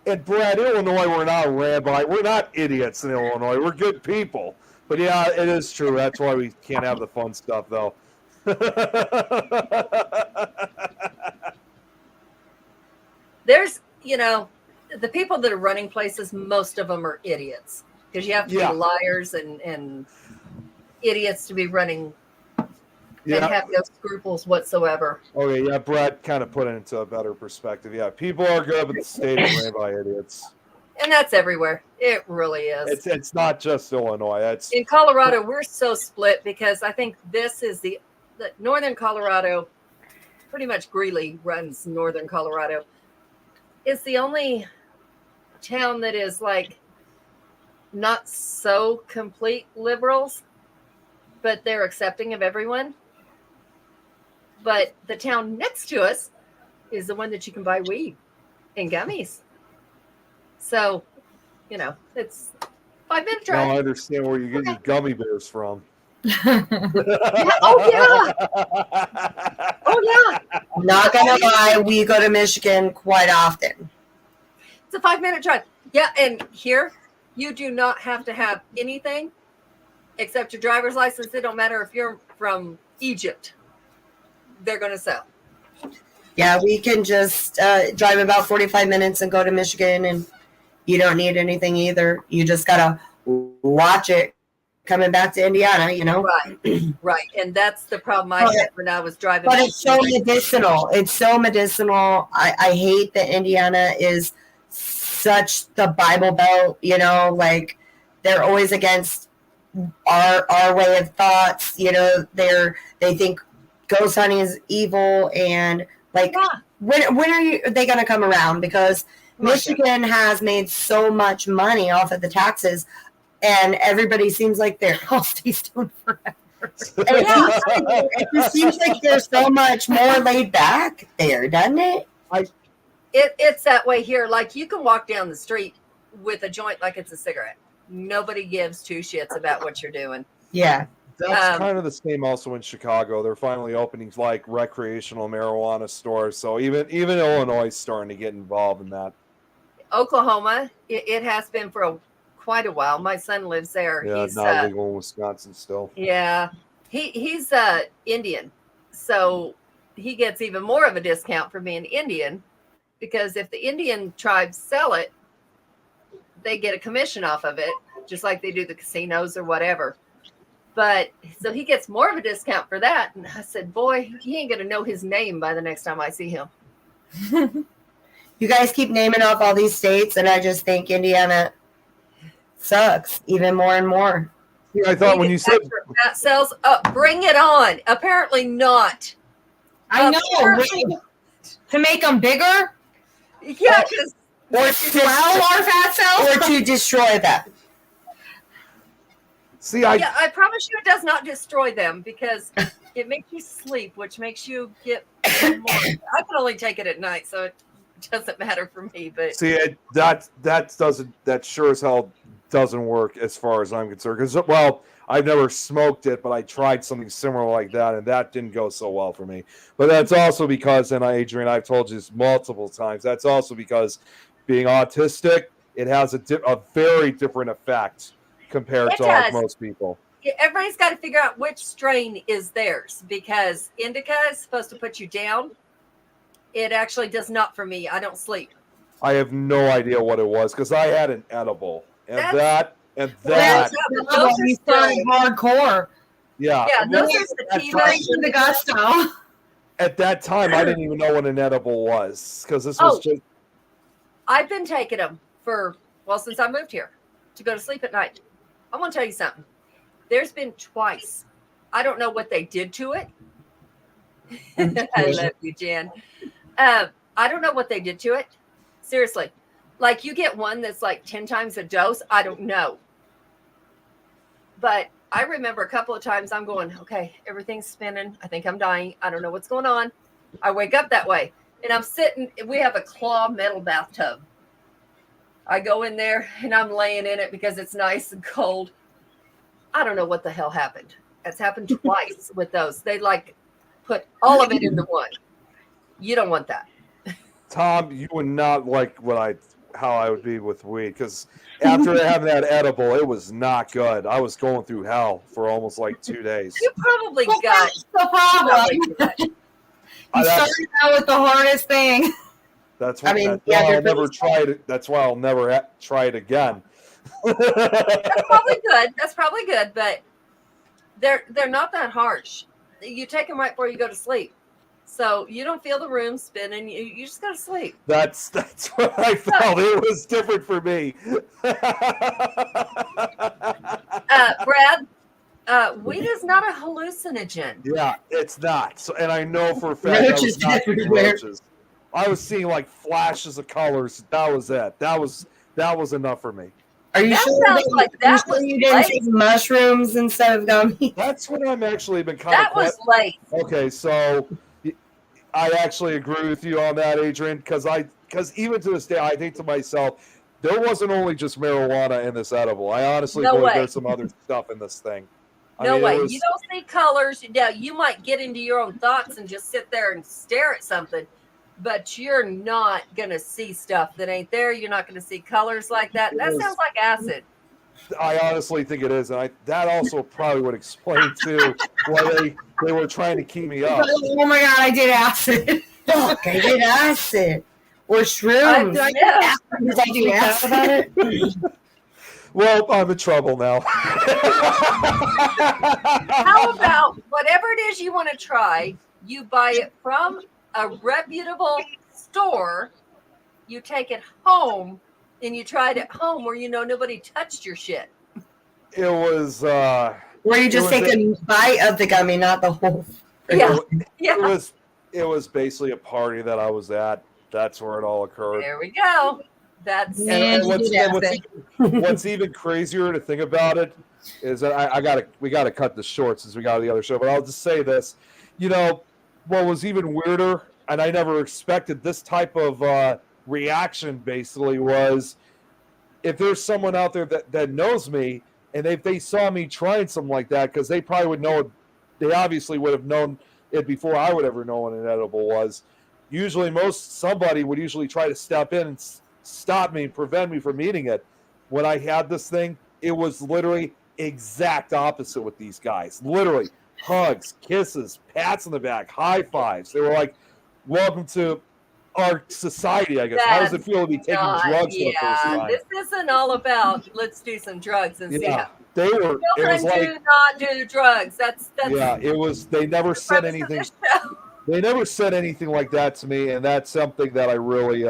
And Brad, Illinois, we're not rabbi. We're not idiots in Illinois. We're good people. But yeah, it is true. That's why we can't have the fun stuff, though. There's, the people that are running places, most of them are idiots because you have to Yeah. be liars and idiots to be running and Yeah. have no scruples whatsoever. Okay, yeah, Brad kind of put it into a better perspective. Yeah, people are good, but the state is ran by idiots. And that's everywhere. It really is. It's not just Illinois. That's In Colorado, we're so split because I think this is the northern Colorado, pretty much Greeley runs northern Colorado. It's the only town that is like not so complete liberals, but they're accepting of everyone. But the town next to us is the one that you can buy weed and gummies. So, it's 5-minute drive. now I understand where you get your gummy bears from. Oh yeah. Not gonna lie, we go to Michigan quite often. It's a 5-minute drive. Yeah, and here you do not have to have anything except your driver's license. It don't matter if you're from Egypt. They're going to sell. Yeah, we can just drive about 45 minutes and go to Michigan, and you don't need anything either. You just gotta watch it coming back to Indiana, Right. And that's the problem I had when I was driving. But it's so medicinal. It's so medicinal. I hate that Indiana is such the Bible Belt, like they're always against our way of thoughts. They think ghost hunting is evil, and like when are they going to come around? Because Michigan has made so much money off of the taxes, and everybody seems like they're all stay stoned forever. It just seems like there's so much more laid back there, doesn't it? It's that way here. Like you can walk down the street with a joint like it's a cigarette. Nobody gives two shits about what you're doing. Yeah. That's kind of the same also in Chicago. They're finally opening like recreational marijuana stores. So even Illinois is starting to get involved in that. Oklahoma, it has been for quite a while. My son lives there. Yeah, He's not legal in Wisconsin still. Yeah, he's Indian, so he gets even more of a discount for being Indian, because if the Indian tribes sell it, they get a commission off of it, just like they do the casinos or whatever. But so he gets more of a discount for that. And I said, boy, he ain't gonna know his name by the next time I see him. You guys keep naming off all these states, and I just think Indiana sucks even more and more. Yeah, I thought when you said that sells up, bring it on. Apparently not. I know. To make them bigger? Yeah, because or to swell our fat cells? Or to destroy them. See, yeah, I promise you it does not destroy them, because it makes you sleep, which makes you get more. I can only take it at night, so it doesn't matter for me. But see, that sure as hell doesn't work as far as I'm concerned. Because, well, I've never smoked it, but I tried something similar like that, and that didn't go so well for me. But that's also because, and Adrian, I've told you this multiple times, that's also because being autistic, it has a very different effect compared to like most people. Everybody's got to figure out which strain is theirs, because indica is supposed to put you down. It actually does not for me. I don't sleep. I have no idea what it was, because I had an edible, and that. You started hardcore. Yeah. Yeah, those are the gusto. At that time, I didn't even know what an edible was, because this was just. I've been taking them since I moved here to go to sleep at night. I want to tell you something. There's been twice. I don't know what they did to it. I love you, Jen. I don't know what they did to it. Seriously. Like, you get one that's like 10 times a dose. I don't know. But I remember a couple of times I'm going, okay, everything's spinning. I think I'm dying. I don't know what's going on. I wake up that way. And I'm sitting. We have a claw metal bathtub. I go in there and I'm laying in it because it's nice and cold. I don't know what the hell happened. It's happened twice with those. They like put all of it into one. You don't want that. Tom, you would not like how I would be with weed, because after having that edible, it was not good. I was going through hell for almost like 2 days. You probably got that's the problem. You started out with the hardest thing. That's why I'll never try it. That's why I'll never try it again. That's probably good. That's probably good, but they're not that harsh. You take them right before you go to sleep, so you don't feel the room spinning. You just go to sleep. That's what I felt. It was different for me. Brad, weed is not a hallucinogen. Yeah, it's not. So, and I know for a fact Roaches everywhere. I was seeing like flashes of colors. That was it. That was enough for me. Are you That sure sounds like that was you didn't take mushrooms instead of gummies? That's what I'm actually been kind That of. was late. Okay, so I actually agree with you on that, Adrian, because even to this day, I think to myself, there wasn't only just marijuana in this edible. I honestly believe there's some other stuff in this thing. No way. You don't see colors. Yeah, you might get into your own thoughts and just sit there and stare at something, but you're not going to see stuff that ain't there. You're not going to see colors like that. That sounds like acid. I honestly think it is, and that also probably would explain too why they were trying to keep me up. Oh my god, I did acid. Fuck, I did acid. Or shrooms. I did acid. Did I do acid about it? Well, I'm in trouble now. How about whatever it is you want to try, you buy it from a reputable store, you take it home, and you try it at home where you know nobody touched your shit. It was where you just take a bite of the gummy, not the whole. Yeah. It was basically a party that I was at. That's where it all occurred. There we go. That's and what's even crazier to think about it is that we gotta cut this short since we got the other show. But I'll just say this, what was even weirder, and I never expected this type of reaction. Basically, was if there's someone out there that knows me, and if they saw me trying something like that, because they probably would know, they obviously would have known it before I would ever know what an edible was. Usually, somebody would usually try to step in and stop me and prevent me from eating it. When I had this thing, it was literally exact opposite with these guys. Literally, hugs, kisses, pats on the back, high fives. They were like, "Welcome to our society." I guess. How does it feel to be taking drugs for the first time? This isn't all about let's do some drugs and see how. They were. It was like, do not do drugs. That's yeah. It was. They never said anything. They never said anything like that to me, and that's something that I really,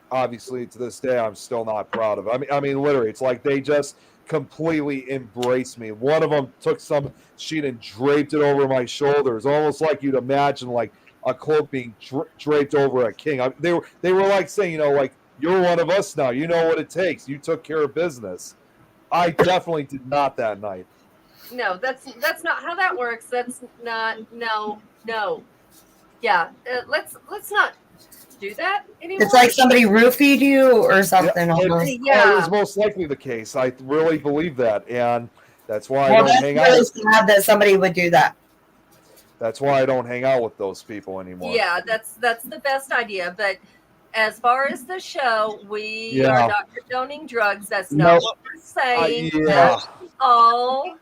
obviously, to this day, I'm still not proud of. I mean, literally, it's like they just completely embraced me. One of them took some sheet and draped it over my shoulders, almost like you'd imagine, like a cloak being draped over a king. They were like saying, like, you're one of us now. You know what it takes. You took care of business. I definitely did not that night. No, that's not how that works. That's not no. Yeah, let's not do that anymore. It's like somebody roofied you or something. It was most likely the case. I really believe that, and that's why I don't hang out. Really sad that somebody would do that. That's why I don't hang out with those people anymore. Yeah, that's the best idea. But as far as the show, we are not condoning drugs. That's not what we're saying. That's all.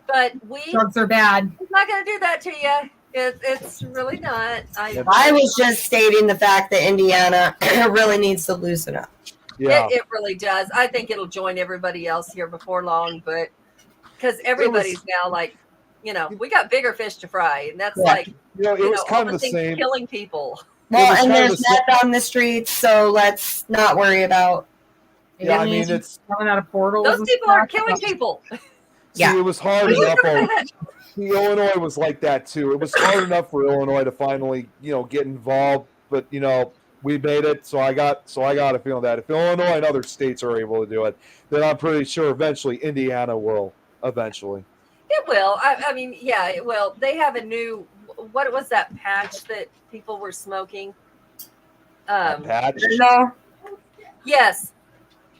But drugs are bad. We're not going to do that to you. It's really not. I was just stating the fact that Indiana really needs to loosen up. Yeah, it really does. I think it'll join everybody else here before long, but because everybody's now like, we got bigger fish to fry, and that's like, it was kind of the same. Killing people. Well, and there's meth on the streets, so let's not worry about. Yeah, I mean, it's coming out of portals. Those people are killing people. See, it was hard enough. Illinois was like that too. It was hard enough for Illinois to finally, get involved, but we made it. So I got a feeling that if Illinois and other states are able to do it, then I'm pretty sure eventually Indiana will. Eventually, it will. I mean, yeah, it will. They have a new. What was that patch that people were smoking? Patch? No. Yes,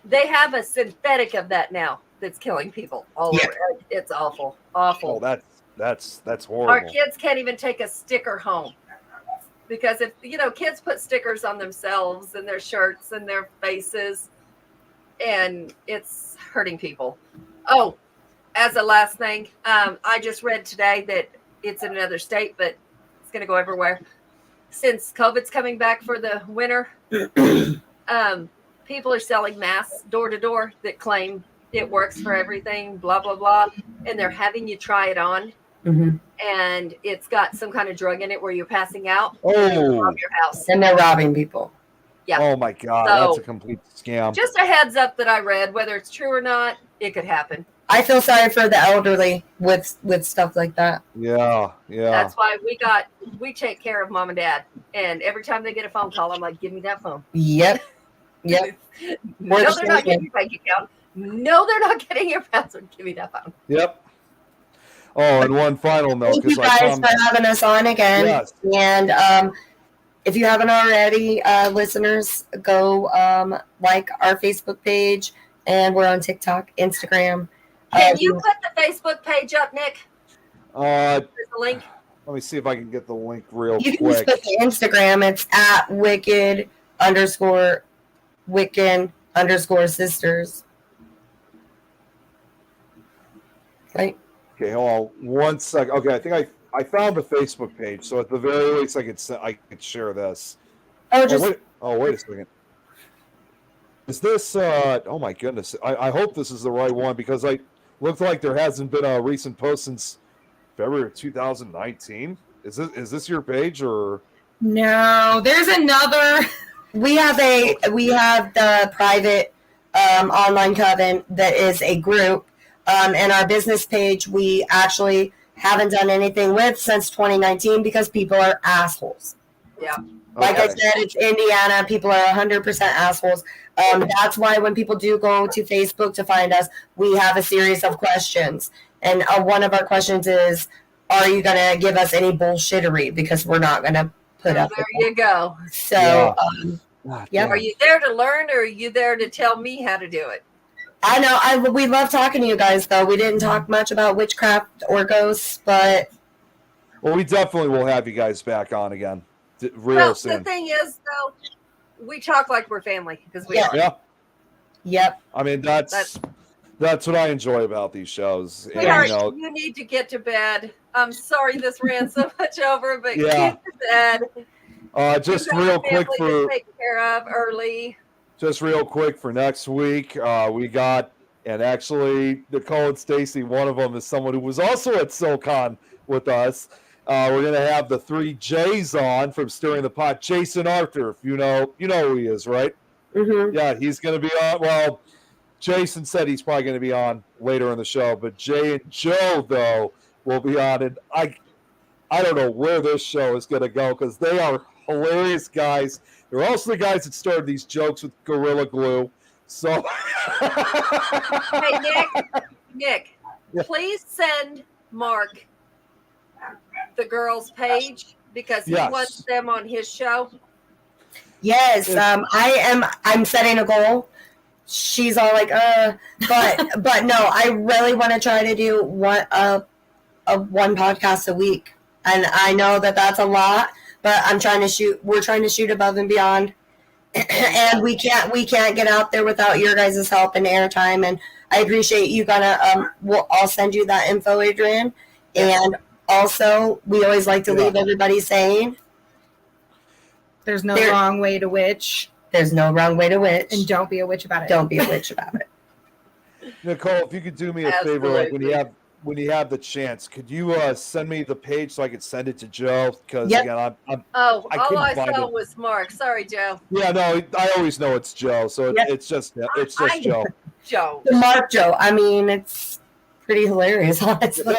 they have a synthetic of that now that's killing people all over. It's awful. Oh, that's horrible. Our kids can't even take a sticker home because if kids put stickers on themselves and their shirts and their faces, and it's hurting people. Oh, as a last thing, I just read today that it's in another state, but it's going to go everywhere. Since COVID's coming back for the winter, people are selling masks door to door that claim it works for everything, blah, blah, blah. And they're having you try it on. Mm-hmm. And it's got some kind of drug in it where you're passing out. Oh. From your house. And they're robbing people. Yeah. Oh, my God. So, that's a complete scam. Just a heads up that I read, whether it's true or not, it could happen. I feel sorry for the elderly with stuff like that. Yeah. That's why we take care of mom and dad. And every time they get a phone call, I'm like, give me that phone. Yep. No, they're not getting your bank account. No, they're not getting your password. Give me that phone. Yep. Oh, and one final note. Thank you guys for having us on again. Yes. And if you haven't already, listeners, go like our Facebook page, and we're on TikTok, Instagram. Can you put the Facebook page up, Nick? There's a link. Let me see if I can get the link real You can quick. just put the Instagram. It's at Wicked_Wiccan_sisters. Right? Okay, hold on 1 second. Okay, I think I found the Facebook page, so at the very least I could share this. Wait a second. Is this? Oh my goodness! I hope this is the right one because I looked like there hasn't been a recent post since February of 2019. Is this your page or? No, there's another. We have the private online coven that is a group, and our business page we actually haven't done anything with since 2019 because people are assholes. Yeah. Like I said, it's Indiana. People are 100% assholes. That's why when people do go to Facebook to find us, we have a series of questions. And one of our questions is, are you going to give us any bullshittery? Because we're not going to put up. There you go. So Yep. Are you there to learn, or are you there to tell me how to do it? I know. We love talking to you guys, though. We didn't talk much about witchcraft or ghosts, but Well, we definitely will have you guys back on again real Well, soon. the thing is, though, we talk like we're family because we Yeah. are. Yeah. yep. I mean, that's what I enjoy about these shows. And, Sweetheart, you know, you need to get to bed. I'm sorry this ran so much over, but Yeah. get to bed. just You've got real a quick family to for take care of early. just real quick for next week, we got, and actually Nicole and Stacy, one of them is someone who was also at SoCon with us. We're gonna have the 3 J's on from Stirring the Pot. Jason Arthur, if you know who he is, right? Mm-hmm. Yeah, he's gonna be on. Well, Jason said he's probably gonna be on later in the show, but Jay and Joe though will be on, and I don't know where this show is gonna go because they are hilarious guys. They're also the guys that started these jokes with Gorilla Glue. So, Hey, Nick, Yeah. please send Mark the girls' page because he Yes. wants them on his show. Yes. I'm setting a goal. She's all like, but no, I really want to try to do one podcast a week, and I know that that's a lot, but we're trying to shoot above and beyond. And we can't get out there without your guys' help and airtime. And I appreciate you I'll send you that info, Adrian. And also, we always like to leave everybody saying, There's no There- wrong way to witch, there's no wrong way to witch. and don't be a witch about it. Don't be a witch about it. Nicole, if you could do me a favor, like when you have the chance, could you send me the page so I could send it to Joe? Because Yep. again, I'm Oh, I all couldn't I find saw it. was Mark. Sorry, Joe. Yeah, no, I always know it's Joe, so Yep. it's just I- Joe. Joe. The Mark Joe. I mean, it's pretty hilarious, honestly.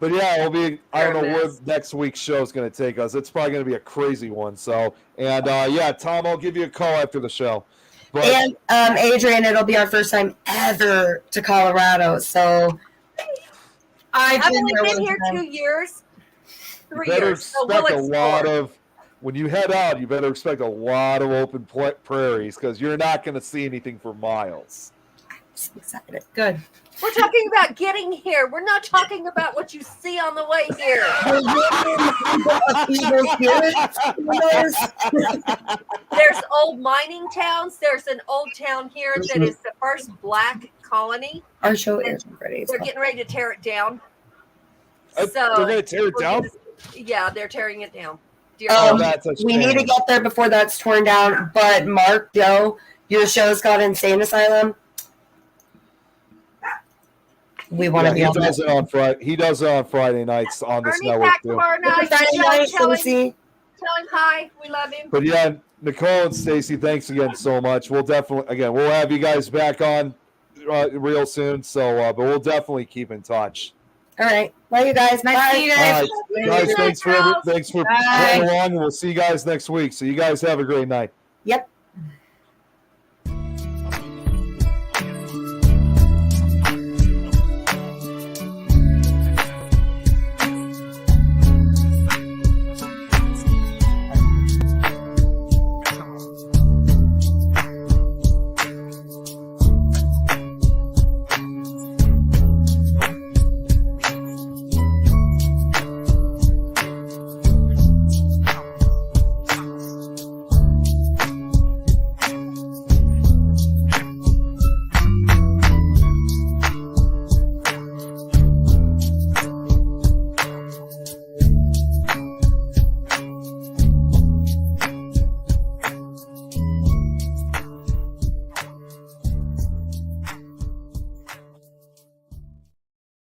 But yeah, it'll be. I don't know where Nervous. next week's show is going to take us. It's probably going to be a crazy one. So, and yeah, Tom, I'll give you a call after the show. But And Adrian, it'll be our first time ever to Colorado. So I've I've been only there been one here time. 2 years. you 3 better years. So expect we'll a explore. lot of when you head out. You better expect a lot of open prairies because you're not going to see anything for miles. I'm so excited. Good. We're talking about getting here. We're not talking about what you see on the way here. There's old mining towns. There's an old town here that is the first black colony. Our show is ready. They're getting ready to tear it down. They're going to tear it we're down. Yeah, they're tearing it down. Dear Um, That's a We need to shame. get there before that's torn down. But Mark, Joe, your show's got Insane Asylum. We want to Yeah, be he on does that. it on Friday. He does it on Friday nights on this Ernie's network back too. tomorrow night. Friday Joe, night, tell him Stacey. hi. We love him. But yeah, Nicole and Stacy, thanks again so much. We'll definitely we'll have you guys back on real soon. So, but we'll definitely keep in touch. All right. Love you guys. Nice Bye. to see you All guys. right, guys, thanks for Charles. playing Bye. along. We'll see you guys next week. So you guys have a great night. Yep.